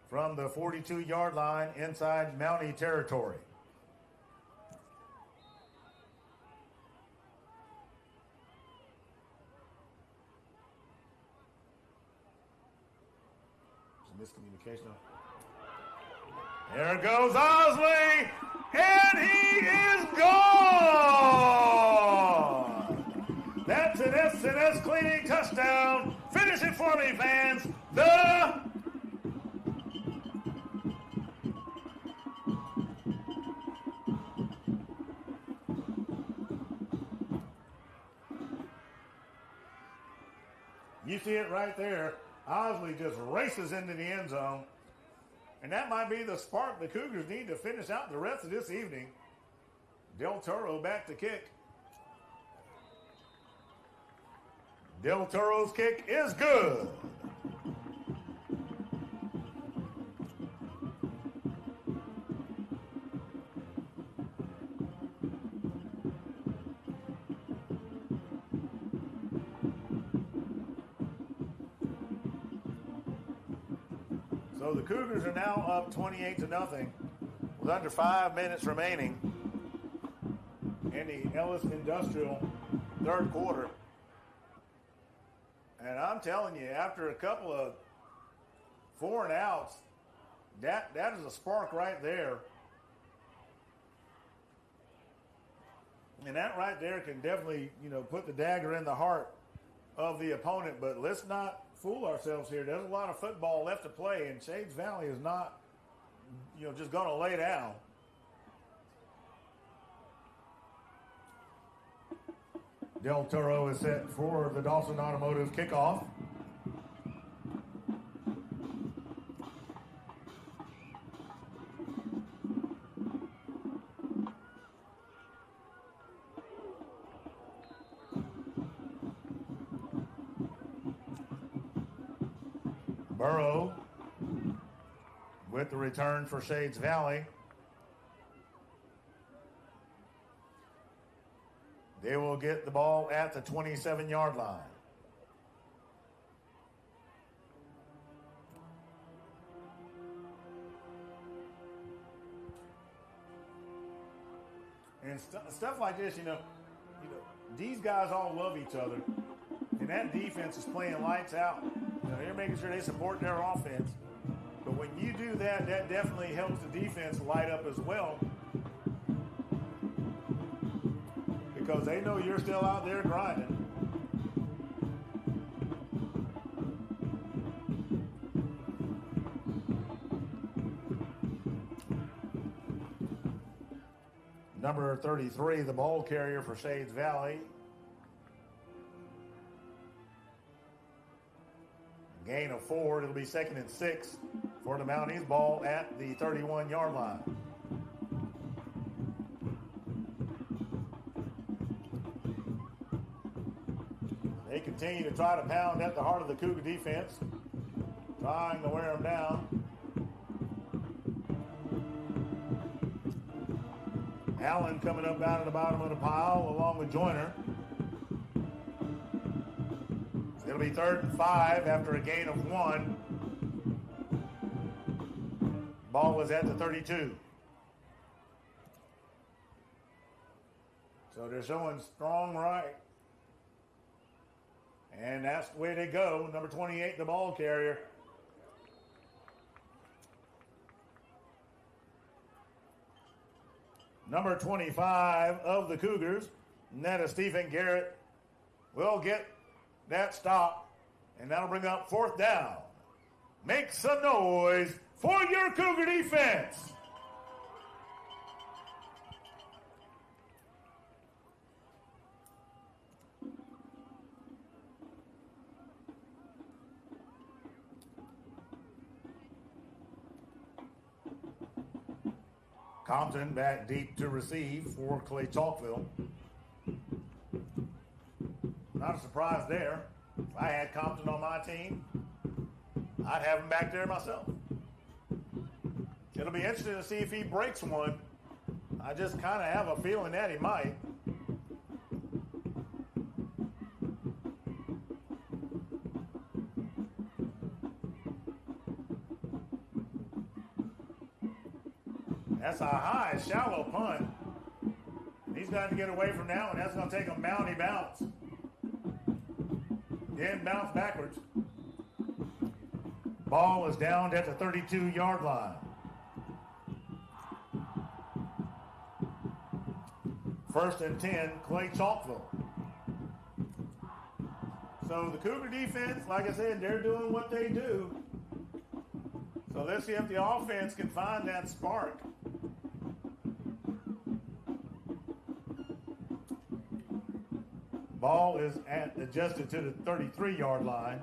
from the 42-yard line inside Mountie territory. Miscommunication. There goes Osley, and he is gone. That's an S&S cleaning touchdown. Finish it for me, fans. You see it right there. Osley just races into the end zone. And that might be the spark the Cougars need to finish out the rest of this evening. Del Toro back to kick. Del Toro's kick is good. So the Cougars are now up 28-0 with under 5 minutes remaining in the Ellis Industrial third quarter. And I'm telling you, after a couple of 4 and outs, that is a spark right there. And that right there can definitely, put the dagger in the heart of the opponent. But let's not fool ourselves here. There's a lot of football left to play, and Sage Valley is not, just going to lay down. Del Toro is set for the Dawson Automotive kickoff. Burrow with the return for Shades Valley. They will get the ball at the 27-yard line. And stuff like this, these guys all love each other. And that defense is playing lights out. They're making sure they support their offense. But when you do that, that definitely helps the defense light up as well. Because they know you're still out there grinding. Number 33, the ball carrier for Shades Valley. Gain of 4. It'll be 2nd and 6 for the Mounties. Ball at the 31-yard line. They continue to try to pound at the heart of the Cougar defense, trying to wear them down. Allen coming up out of the bottom of the pile along with Joyner. It'll be 3rd and 5 after a gain of 1. Ball was at the 32. So they're showing strong right. And that's the way they go. Number 28, the ball carrier. Number 25 of the Cougars, and that is Stephen Garrett, will get that stop, and that'll bring up 4th down. Make some noise for your Cougar defense. Compton back deep to receive for Clay-Chalkville. Not a surprise there. If I had Compton on my team, I'd have him back there myself. It'll be interesting to see if he breaks one. I just kind of have a feeling that he might. That's a high, shallow punt. He's got to get away from that one. That's going to take a Mountie bounce. Then bounce backwards. Ball is down at the 32-yard line. 1st and 10, Clay-Chalkville. So the Cougar defense, like I said, they're doing what they do. So let's see if the offense can find that spark. Ball is adjusted to the 33-yard line.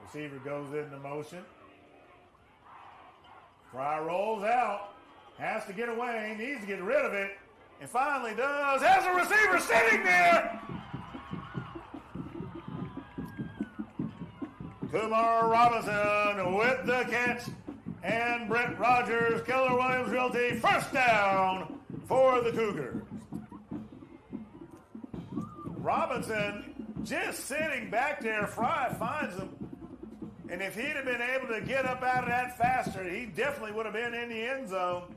Receiver goes into motion. Fry rolls out. Has to get away. Needs to get rid of it. And finally does. Has a receiver sitting there. Kumar Robinson with the catch, and Brett Rogers, Keller Williams Realty, 1st down for the Cougars. Robinson just sitting back there. Fry finds him, and if he'd have been able to get up out of that faster, he definitely would have been in the end zone.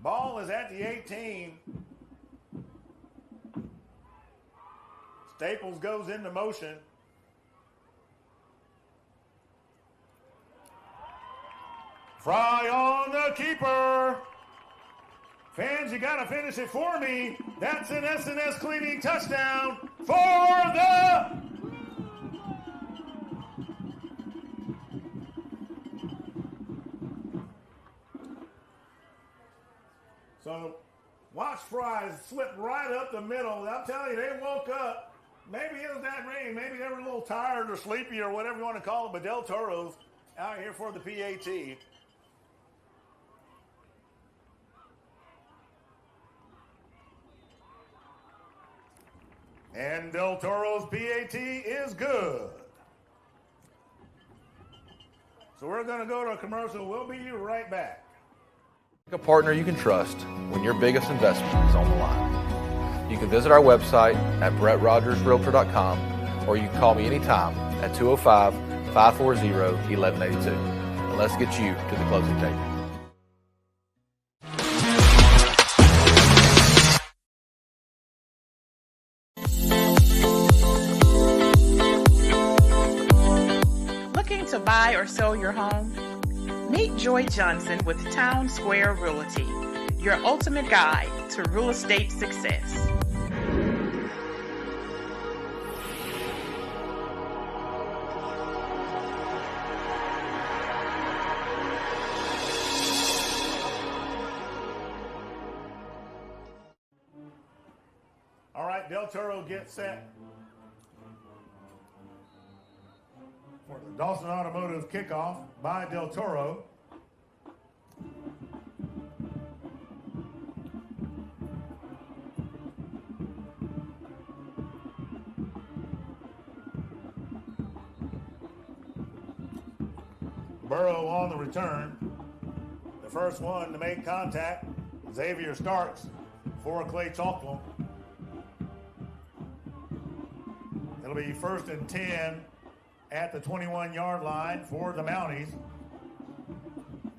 Ball is at the 18. Staples goes into motion. Fry on the keeper. Fans, you got to finish it for me. That's an S&S Cleaning touchdown for the... So watch Fry slip right up the middle. I'm telling you, they woke up. Maybe it was that rain. Maybe they were a little tired or sleepy or whatever you want to call it. But Del Toro's out here for the PAT. And Del Toro's PAT is good. So we're going to go to a commercial. We'll be right back. A partner you can trust when your biggest investment is on the line. You can visit our website at BrettRogersRealtor.com, or you can call me anytime at 205-540-1182. And let's get you to the closing table. Looking to buy or sell your home? Meet Joy Johnson with Town Square Realty, your ultimate guide to real estate success. All right, Del Toro gets set for the Dawson Automotive kickoff by Del Toro. Burrow on the return. The first one to make contact, Xavier Starks for Clay-Chalkville. It'll be 1st and 10 at the 21-yard line for the Mounties.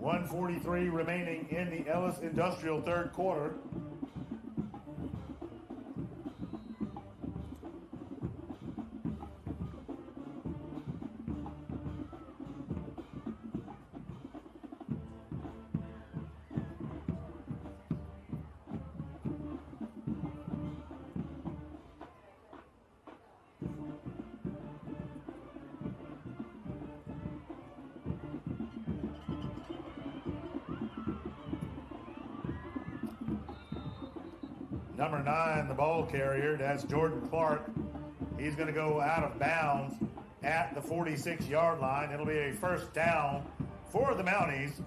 1:43 remaining in the Ellis Industrial third quarter. Number 9, the ball carrier, that's Jordan Clark. He's going to go out of bounds at the 46-yard line. It'll be a first down for the Mounties.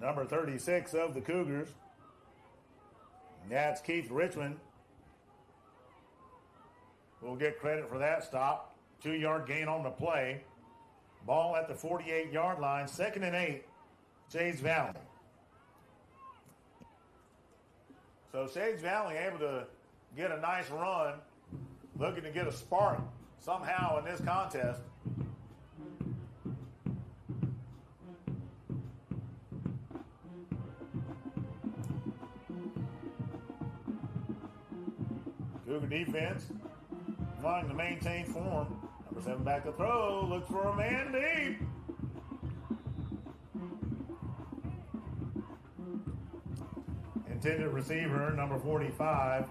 Number 36 of the Cougars. That's Keith Richmond. We'll get credit for that stop. 2-yard gain on the play. Ball at the 48-yard line. 2nd and 8. Shades Valley. So Shades Valley able to get a nice run. Looking to get a spark somehow in this contest. Cougar defense trying to maintain form. Number 7 back to throw. Looks for a man deep. Intended receiver, number 45.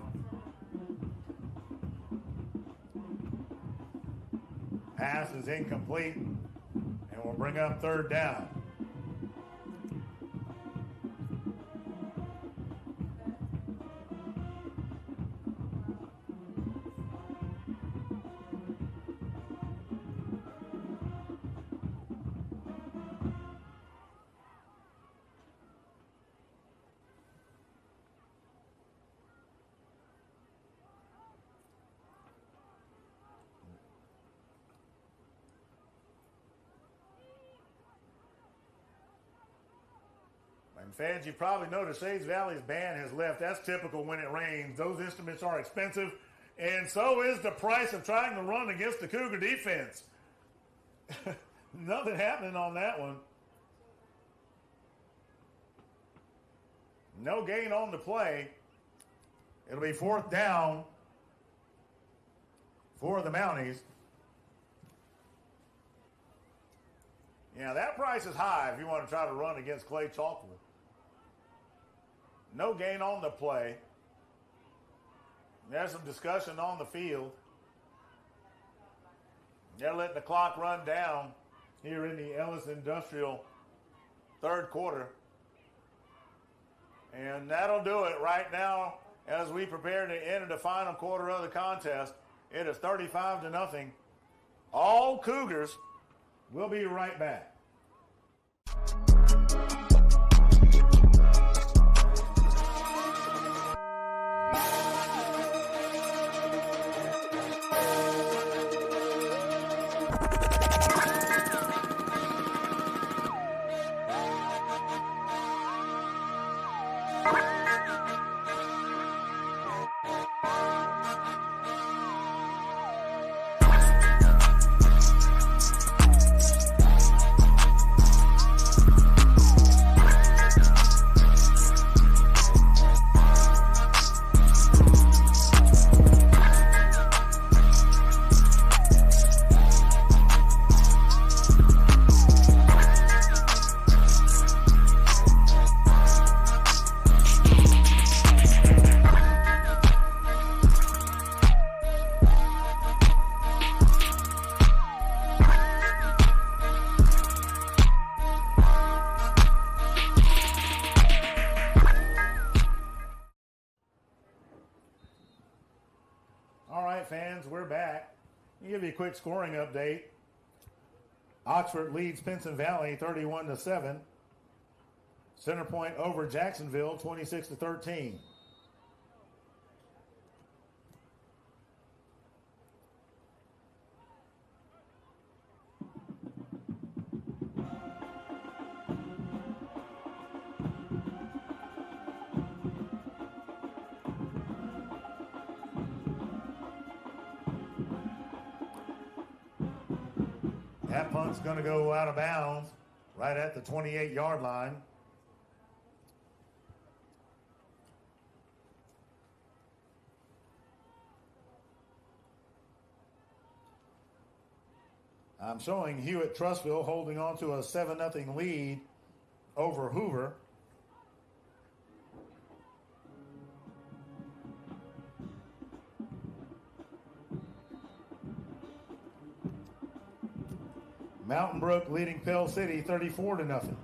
Pass is incomplete and will bring up 3rd down. And fans, you've probably noticed Shades Valley's band has left. That's typical when it rains. Those instruments are expensive, and so is the price of trying to run against the Cougar defense. Nothing happening on that one. No gain on the play. It'll be 4th down for the Mounties. Yeah, that price is high if you want to try to run against Clay-Chalkville. No gain on the play. There's some discussion on the field. They're letting the clock run down here in the Ellis Industrial third quarter. And that'll do it right now as we prepare to enter the final quarter of the contest. It is 35-0. All Cougars. We'll be right back. Fans, we're back. I'll give you a quick scoring update. Oxford leads Pinson Valley 31-7. Center Point over Jacksonville 26-13. That punt's going to go out of bounds right at the 28-yard line. I'm showing Hewitt-Trussville holding on to a 7-0 lead over Hoover. Mountain Brook leading Pell City 34-0.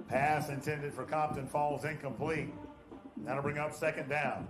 Pass intended for Compton Falls incomplete. That'll bring up second down.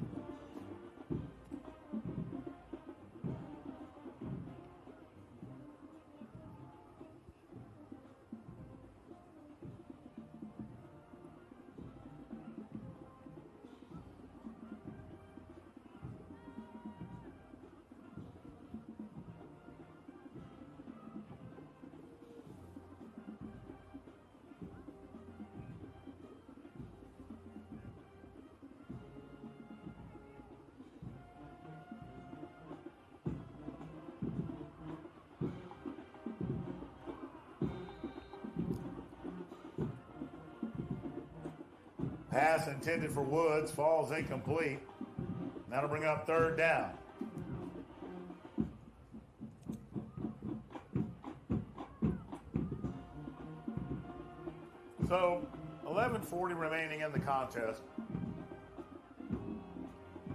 Pass intended for Woods falls incomplete. That'll bring up third down. So 11:40 remaining in the contest.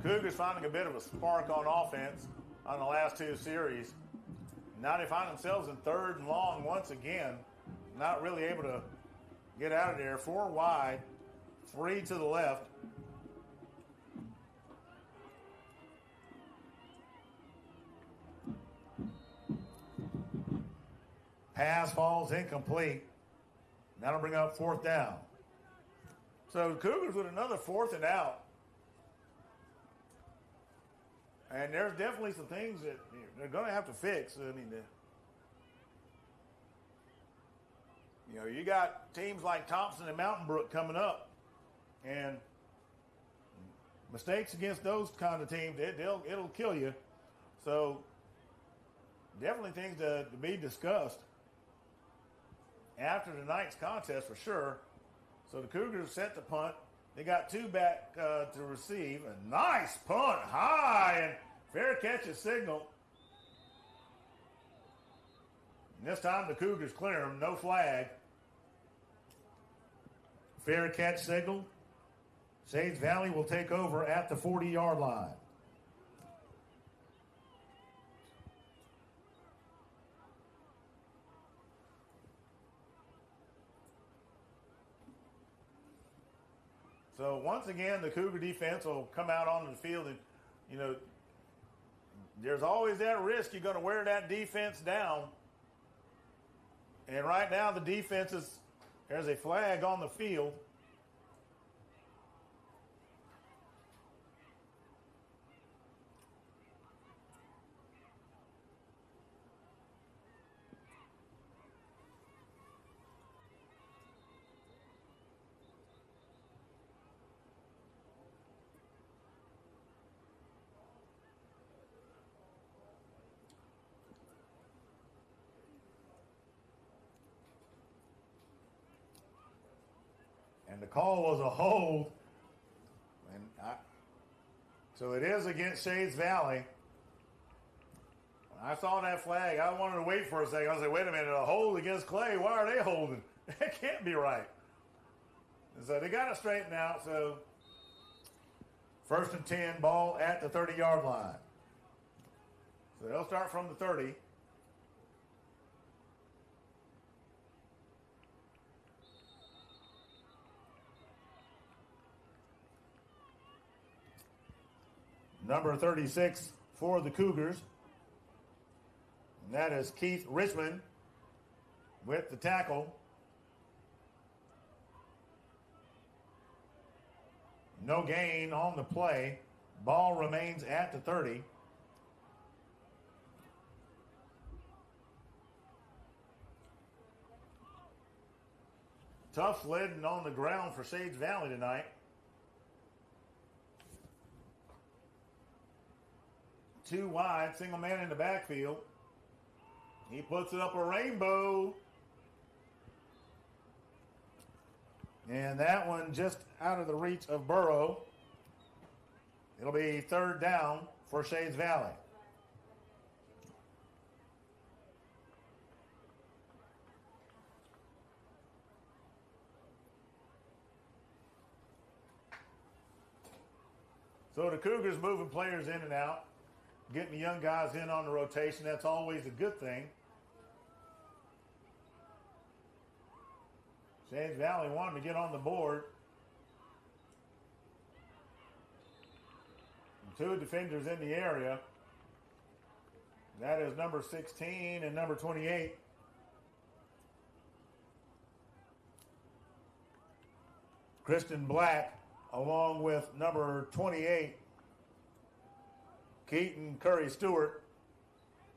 Cougars finding a bit of a spark on offense on the last two series. Now they find themselves in third and long once again. Not really able to get out of there. 4 wide. 3 to the left. Pass falls incomplete. That'll bring up fourth down. So Cougars with another 4th and out. And there's definitely some things that they're going to have to fix. I mean, you got teams like Thompson and Mountain Brook coming up. And mistakes against those kind of teams, it'll kill you. So definitely things to be discussed after tonight's contest for sure. So the Cougars set to punt. They got 2 back to receive. A nice punt, high, and fair catch is signaled. And this time the Cougars clear them, no flag. Fair catch signaled. Sage Valley will take over at the 40-yard line. So once again, the Cougar defense will come out onto the field, and you know, there's always that risk you're going to wear that defense down. And right now, the defense is, there's a flag on the field. And the call was a hold. And so it is against Shades Valley. When I saw that flag, I wanted to wait for a second. I was like, wait a minute, a hold against Clay? Why are they holding? That can't be right. And so they got it straightened out. So 1st and 10, ball at the 30-yard line. So they'll start from the 30. Number 36 for the Cougars. And that is Keith Richmond with the tackle. No gain on the play. Ball remains at the 30. Tough sledding on the ground for Shades Valley tonight. Two wide, single man in the backfield. He puts it up a rainbow. And that one just out of the reach of Burrow. It'll be 3rd down for Shades Valley. So the Cougars moving players in and out, getting the young guys in on the rotation. That's always a good thing. Shades Valley wanted to get on the board. And 2 defenders in the area. That is number 16 and number 28. Kristen Black, along with number 28, Keaton Curry Stewart,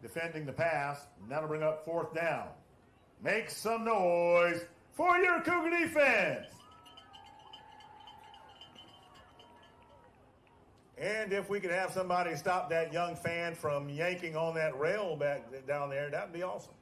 defending the pass. Now to bring up 4th down. Make some noise for your Cougar defense. And if we could have somebody stop that young fan from yanking on that rail back down there, that'd be awesome.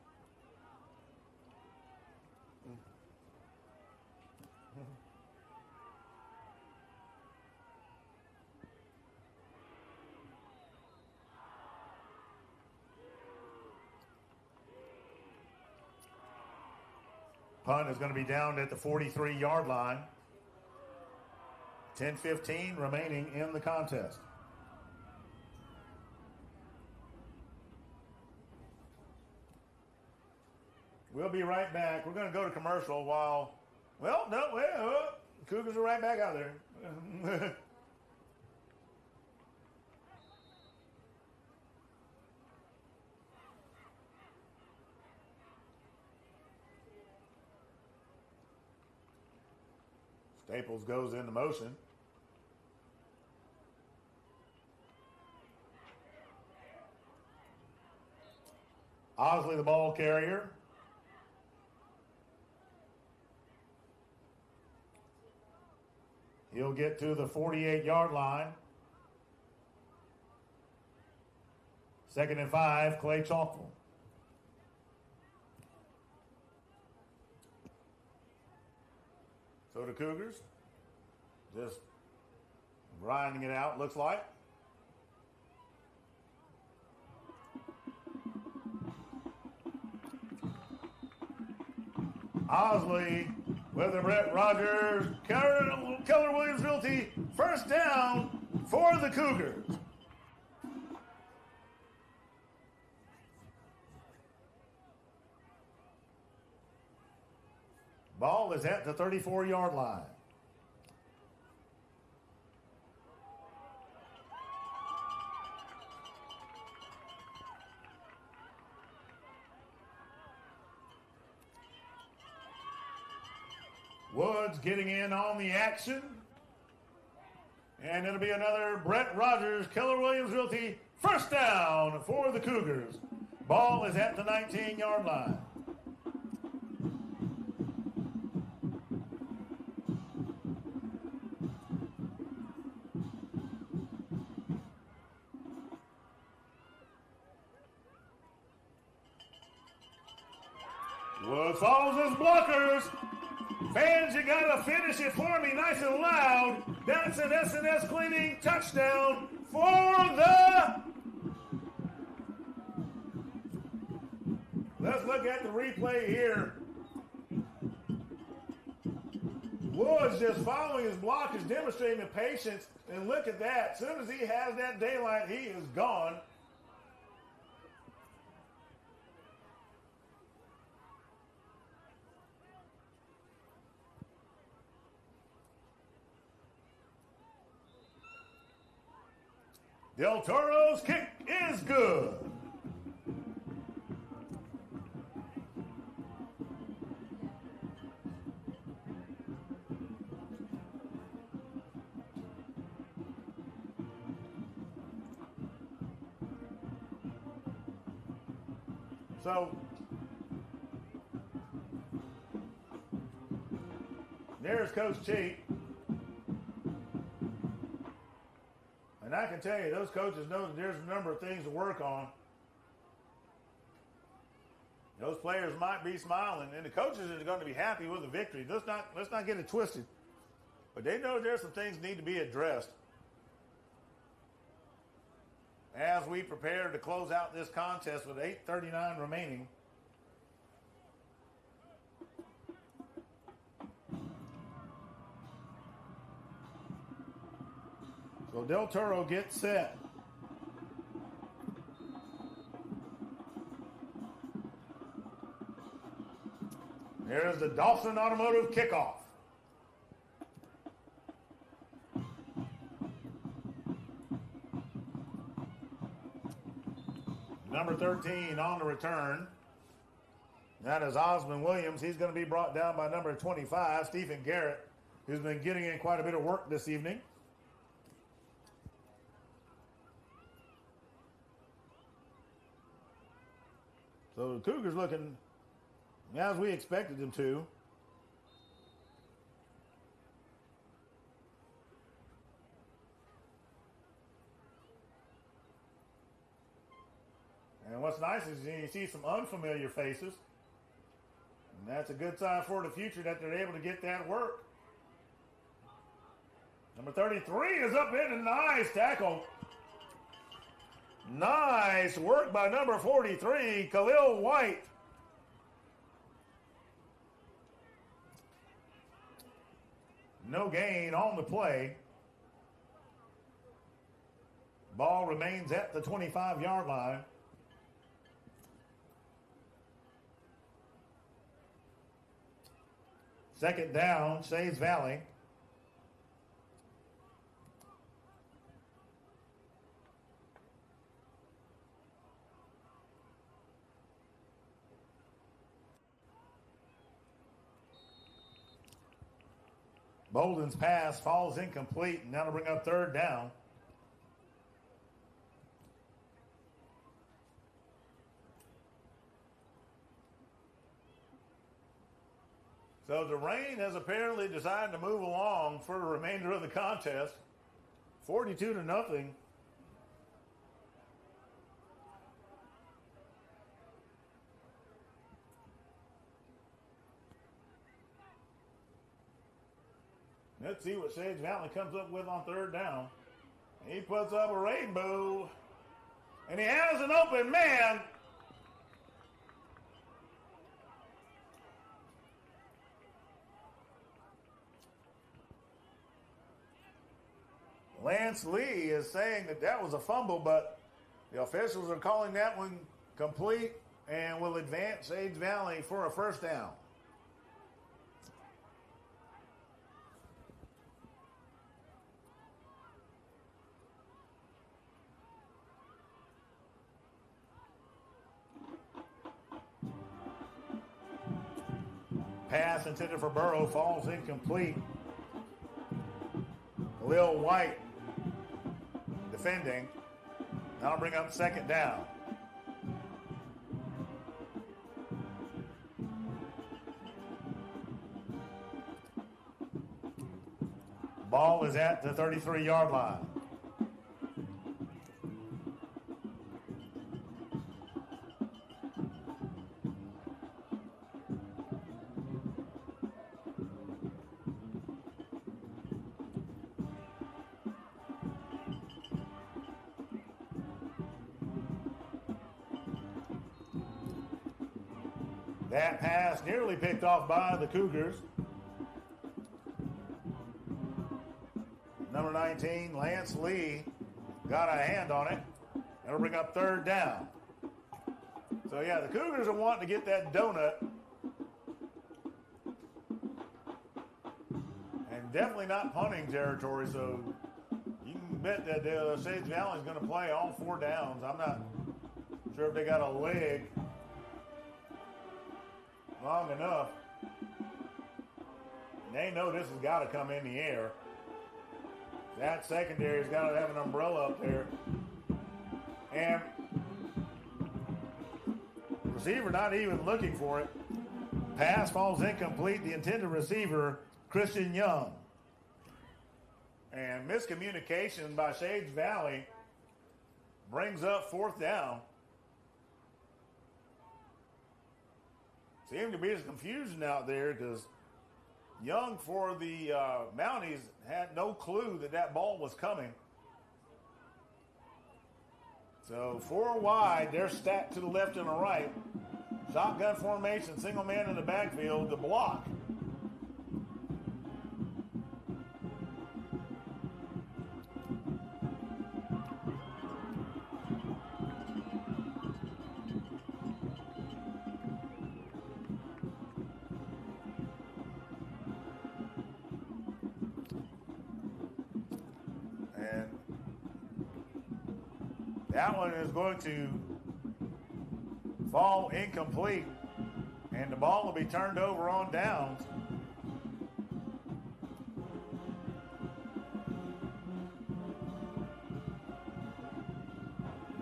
Punt is going to be down at the 43-yard line. 10:15 remaining in the contest. We'll be right back. We're going to go to commercial while, Cougars are right back out there. Staples goes into motion. Osley, the ball carrier. He'll get to the 48-yard line. 2nd and 5, Clay-Chalkville. So the Cougars just grinding it out, looks like. Osley with the Brett Rogers, Keller Williams Realty, 1st down for the Cougars. Ball is at the 34-yard line. Woods getting in on the action. And it'll be another Brett Rogers, Keller Williams Realty first down for the Cougars. Ball is at the 19-yard line. Woods follows his blockers. Fans, you gotta finish it for me nice and loud. That's an S&S Cleaning touchdown for the... Let's look at the replay here. Woods just following his blockers, demonstrating the patience. And look at that. As soon as he has that daylight, he is gone. Del Toro's kick is good. So, there's Coach Cheek. And I can tell you, those coaches know that there's a number of things to work on. Those players might be smiling, and the coaches are going to be happy with the victory. Let's not get it twisted. But they know there's some things that need to be addressed as we prepare to close out this contest with 8:39 remaining. So Del Toro gets set. There's the Dawson Automotive kickoff. Number 13 on the return. That is Osmond Williams. He's going to be brought down by number 25, Stephen Garrett, who's been getting in quite a bit of work this evening. So the Cougars looking as we expected them to. And what's nice is you see some unfamiliar faces. And that's a good sign for the future that they're able to get that work. Number 33 is up in a nice tackle. Nice work by number 43, Khalil White. No gain on the play. Ball remains at the 25-yard line. Second down, Shays Valley. Bolden's pass falls incomplete, and that'll bring up third down. So the rain has apparently decided to move along for the remainder of the contest. 42-0. Let's see what Sage Valley comes up with on third down. He puts up a rainbow, and he has an open man. Lance Lee is saying that was a fumble, but the officials are calling that one complete and will advance Sage Valley for a first down. pass intended for Burrow falls incomplete. Lil White defending. That'll bring up second down. Ball is at the 33-yard line. That pass nearly picked off by the Cougars. Number 19, Lance Lee, got a hand on it. That'll bring up third down. So, yeah, the Cougars are wanting to get that donut. And definitely not punting territory, so you can bet that Sage Valley is going to play all 4 downs. I'm not sure if they got a leg long enough. And they know this has got to come in the air. That secondary's got to have an umbrella up there. And receiver not even looking for it. Pass falls incomplete. The intended receiver, Christian Young. And miscommunication by Sage Valley brings up fourth down. Seemed to be some confusion out there because Young for the Mounties had no clue that that ball was coming. So 4 wide, they're stacked to the left and the right. Shotgun formation, single man in the backfield to block. That one is going to fall incomplete, and the ball will be turned over on downs.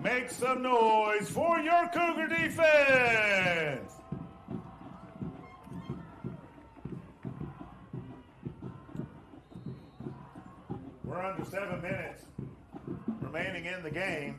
Make some noise for your Cougar defense. We're under 7 minutes remaining in the game.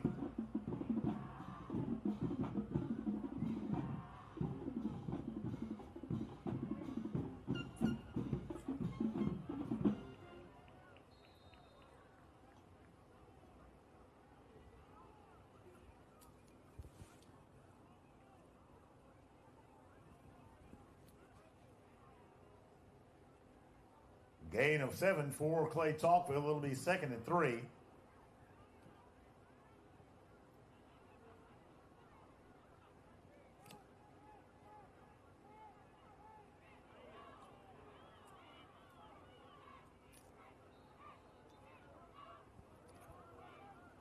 Gain of 7 for Clay-Chalkville. It'll be 2nd and 3.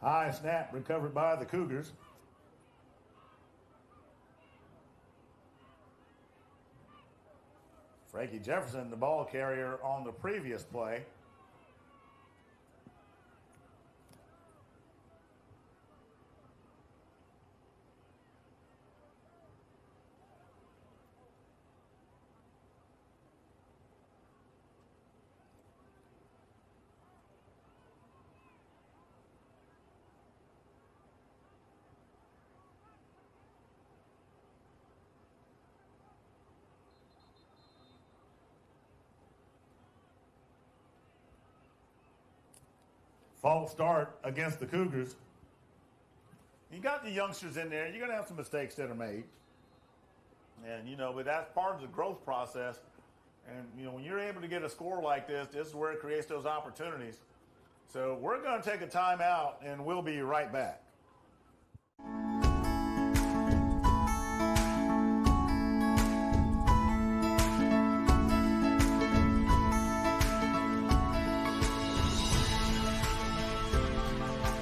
High snap recovered by the Cougars. Frankie Jefferson, the ball carrier on the previous play. False start against the Cougars. You got the youngsters in there. You're going to have some mistakes that are made. And, but that's part of the growth process. And, when you're able to get a score like this is where it creates those opportunities. So we're going to take a timeout, and we'll be right back.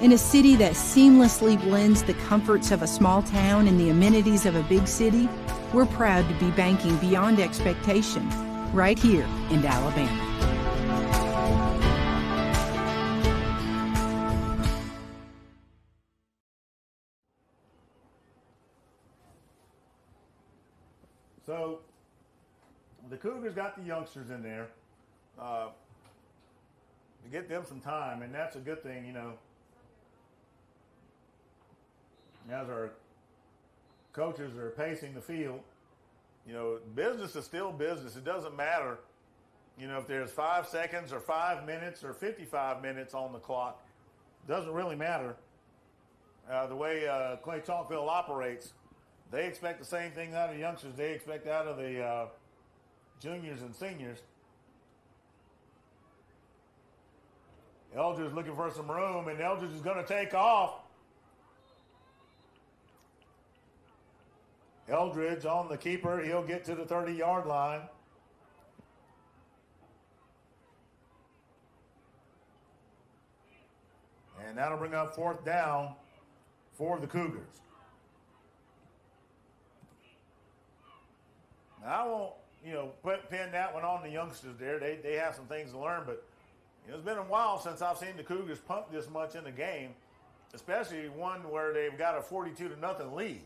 In a city that seamlessly blends the comforts of a small town and the amenities of a big city, We're proud to be banking beyond expectation right here in Alabama. So the Cougars got the youngsters in there to get them some time, and that's a good thing, you know. As our coaches are pacing the field, you know, business is still business. It doesn't matter, you know, if there's 5 seconds or 5 minutes or 55 minutes on the clock. It doesn't really matter. The way Clay-Chalkville operates, they expect the same thing out of the youngsters they expect out of the juniors and seniors. Eldridge looking for some room, and Eldridge is going to take off. Eldridge on the keeper. He'll get to the 30-yard line. And that'll bring up 4th down for the Cougars. Now, I won't, you know, pin that one on the youngsters there. They have some things to learn, but you know, it's been a while since I've seen the Cougars pump this much in the game, especially one where they've got a 42-0 lead.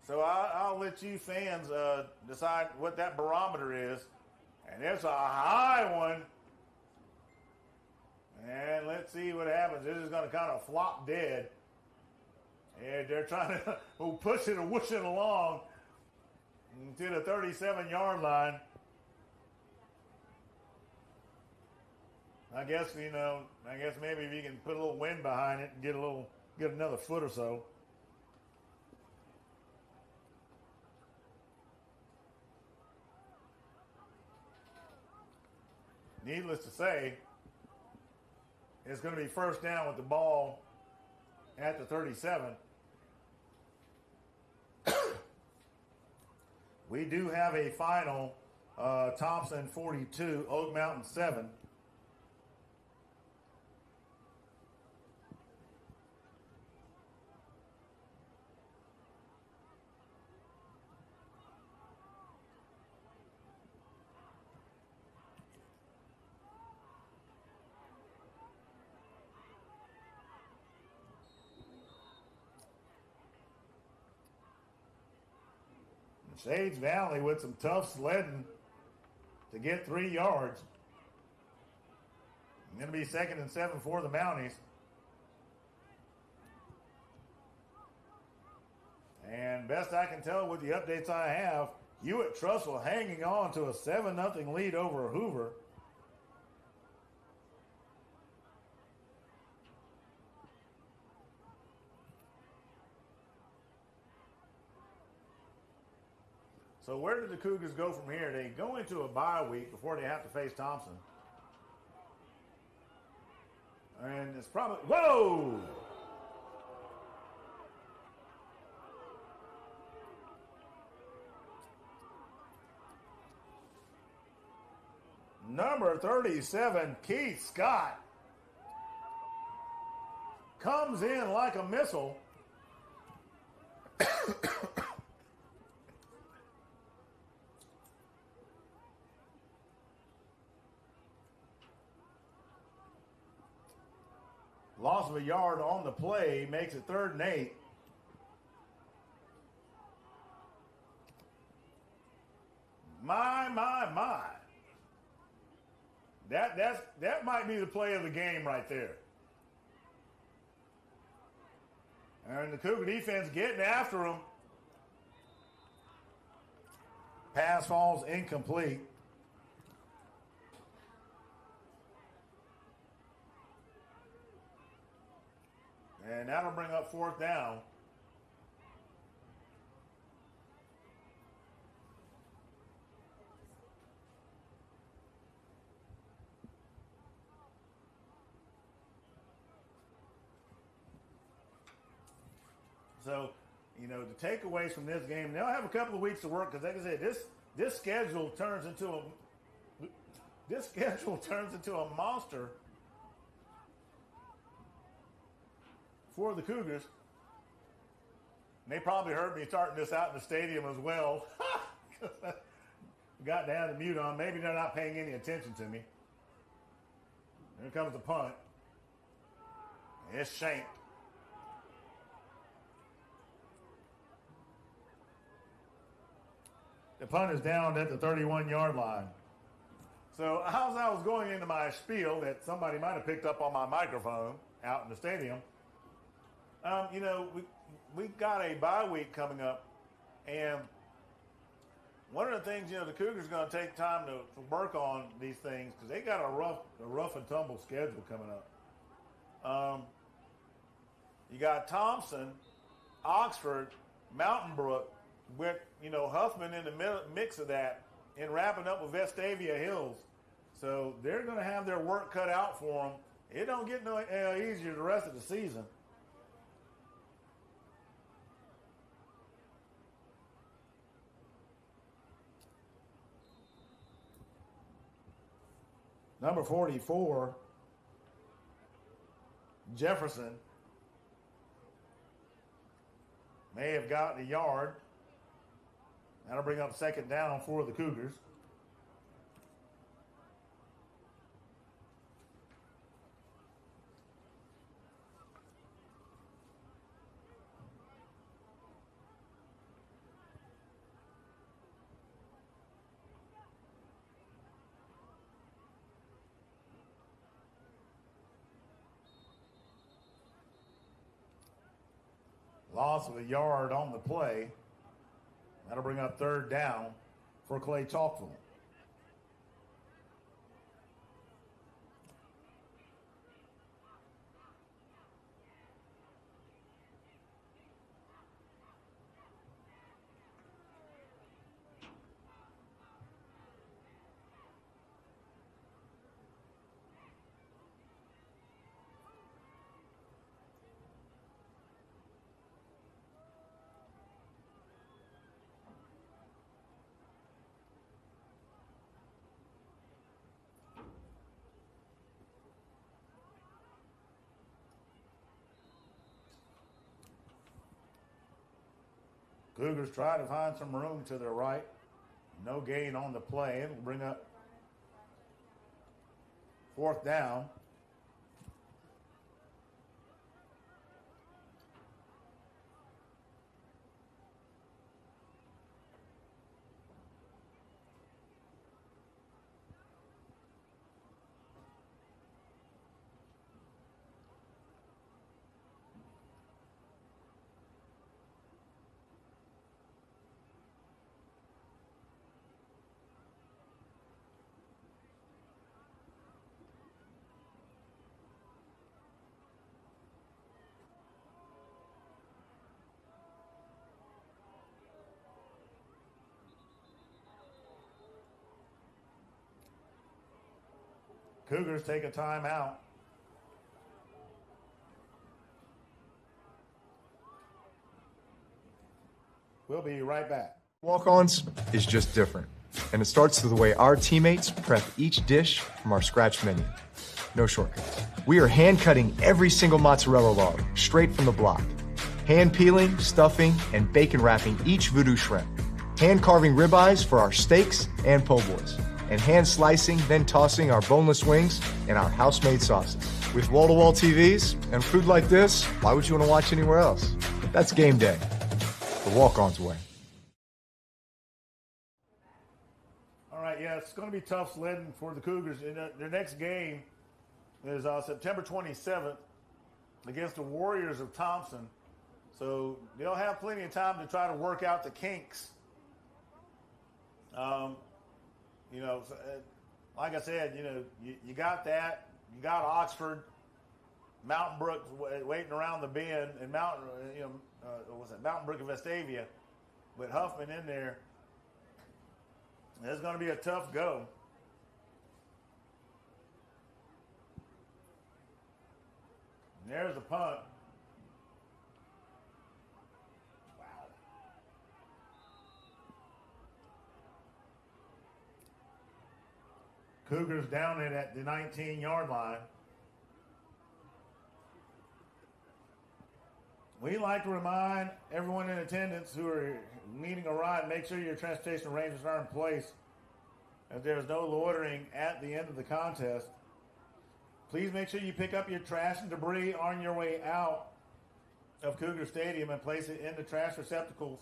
So I'll let you fans decide what that barometer is. And it's a high one. And let's see what happens. This is going to kind of flop dead. And they're trying to push it or whoosh it along to the 37-yard line. I guess, you know, maybe if you can put a little wind behind it and get another foot or so. Needless to say, it's going to be 1st down with the ball at the 37. We do have a final, Thompson 42, Oak Mountain 7. Shades Valley with some tough sledding to get 3 yards. It's going to be 2nd and 7 for the Mounties. And best I can tell with the updates I have, Hewitt-Trussville hanging on to a 7-0 lead over Hoover. So where do the Cougars go from here? They go into a bye week before they have to face Thompson. And it's probably, whoa! Number 37, Keith Scott, comes in like a missile. Loss of a yard on the play makes it 3rd and 8. My. That might be the play of the game right there. And the Cougar defense getting after him. Pass falls incomplete. And that'll bring up 4th down. So, you know, the takeaways from this game, they'll have a couple of weeks to work because, like I said, this schedule turns into a monster for the Cougars. And they probably heard me starting this out in the stadium as well. Got to have the mute on. Maybe they're not paying any attention to me. Here comes the punt. It's shanked. The punt is down at the 31-yard line. So as I was going into my spiel that somebody might have picked up on my microphone out in the stadium, we got a bye week coming up, and one of the things, the Cougars are going to take time to work on these things because they got a rough and tumble schedule coming up. You got Thompson, Oxford, Mountain Brook, with Huffman in the mix of that, and wrapping up with Vestavia Hills. So they're going to have their work cut out for them. It don't get no easier the rest of the season. Number 44, Jefferson, may have gotten a yard. That'll bring up second down for the Cougars. Loss of a yard on the play. That'll bring up third down for Clay-Chalkville. Cougars try to find some room to their right. No gain on the play. It'll bring up fourth down. Cougars take a timeout. We'll be right back. Walk-ons is just different, and it starts with the way our teammates prep each dish from our scratch menu. No shortcuts. We are hand-cutting every single mozzarella log straight from the block, hand-peeling, stuffing, and bacon wrapping each voodoo shrimp, hand-carving ribeyes for our steaks and po' boys, and hand-slicing, then tossing our boneless wings and our house-made sauces. With wall-to-wall TVs and food like this, why would you want to watch anywhere else? That's game day, the walk-on's way. All right, yeah, it's going to be tough sledding for the Cougars. Their next game is September 27th against the Warriors of Thompson. So they'll have plenty of time to try to work out the kinks. Like I said, you got that. You got Oxford, Mountain Brook waiting around the bend, and Mountain Brook and Vestavia, with Huffman in there. It's going to be a tough go. And there's the punt. Cougars down it at the 19-yard line. we'd like to remind everyone in attendance who are needing a ride, make sure your transportation arrangements are in place, as there's no loitering at the end of the contest. Please make sure you pick up your trash and debris on your way out of Cougar Stadium and place it in the trash receptacles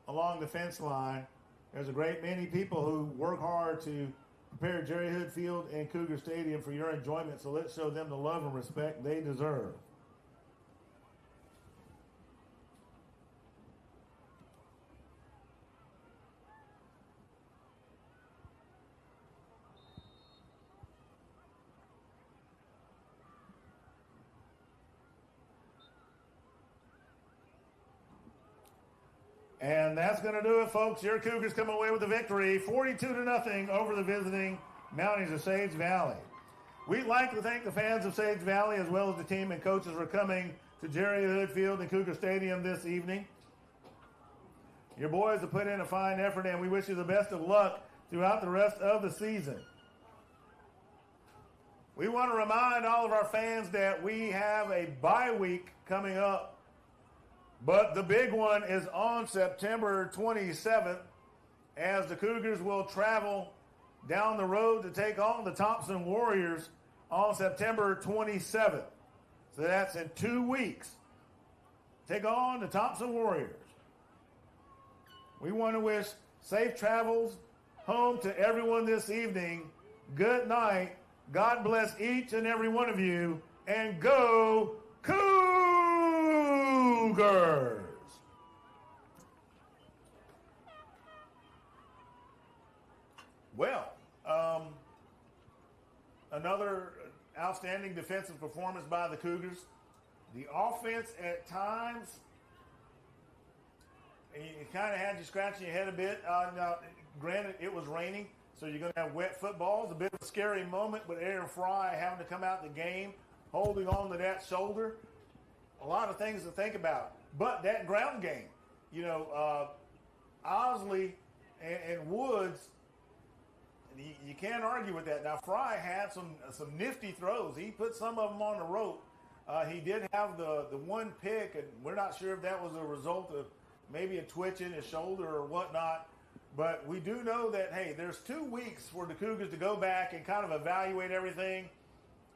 along the fence line. There's a great many people who work hard to prepare Jerry Hood Field and Cougar Stadium for your enjoyment, so let's show them the love and respect they deserve. And that's going to do it, folks. Your Cougars come away with the victory, 42-0 over the visiting Mounties of Sage Valley. We'd like to thank the fans of Sage Valley as well as the team and coaches for coming to Jerry Hood Field and Cougar Stadium this evening. Your boys have put in a fine effort, and we wish you the best of luck throughout the rest of the season. We want to remind all of our fans that we have a bye week coming up. But the big one is on September 27th, as the Cougars will travel down the road to take on the Thompson Warriors on September 27th. So that's in 2 weeks. Take on the Thompson Warriors. We want to wish safe travels home to everyone this evening. Good night. God bless each and every one of you. And go Cougars! Well, another outstanding defensive performance by the Cougars. The offense at times, it kind of had you scratching your head a bit. Now, granted, it was raining, so you're going to have wet footballs. A bit of a scary moment with Aaron Fry having to come out the game, holding on to that shoulder. A lot of things to think about. But that ground game, Osley and Woods, you can't argue with that. Now, Fry had some nifty throws. He put some of them on the rope. He did have the one pick, and we're not sure if that was a result of maybe a twitch in his shoulder or whatnot. But we do know that, hey, there's 2 weeks for the Cougars to go back and kind of evaluate everything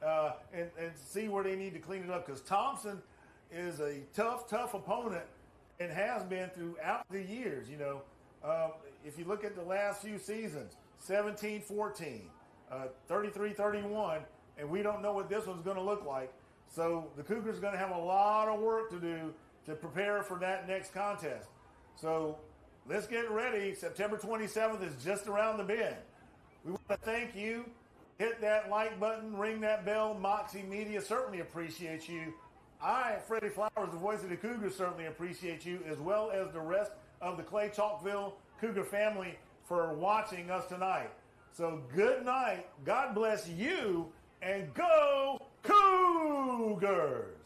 and see where they need to clean it up, because Thompson is a tough opponent and has been throughout the years. If you look at the last few seasons, 17-14, 33-31, and we don't know what this one's going to look like. So the Cougars are going to have a lot of work to do to prepare for that next contest. So let's get ready. September 27th is just around the bend. We want to thank you. Hit that like button, ring that bell. Moxie Media certainly appreciates you. I, Freddie Flowers, the voice of the Cougars, certainly appreciate you, as well as the rest of the Clay-Chalkville Cougar family for watching us tonight. So good night, God bless you, and go Cougars!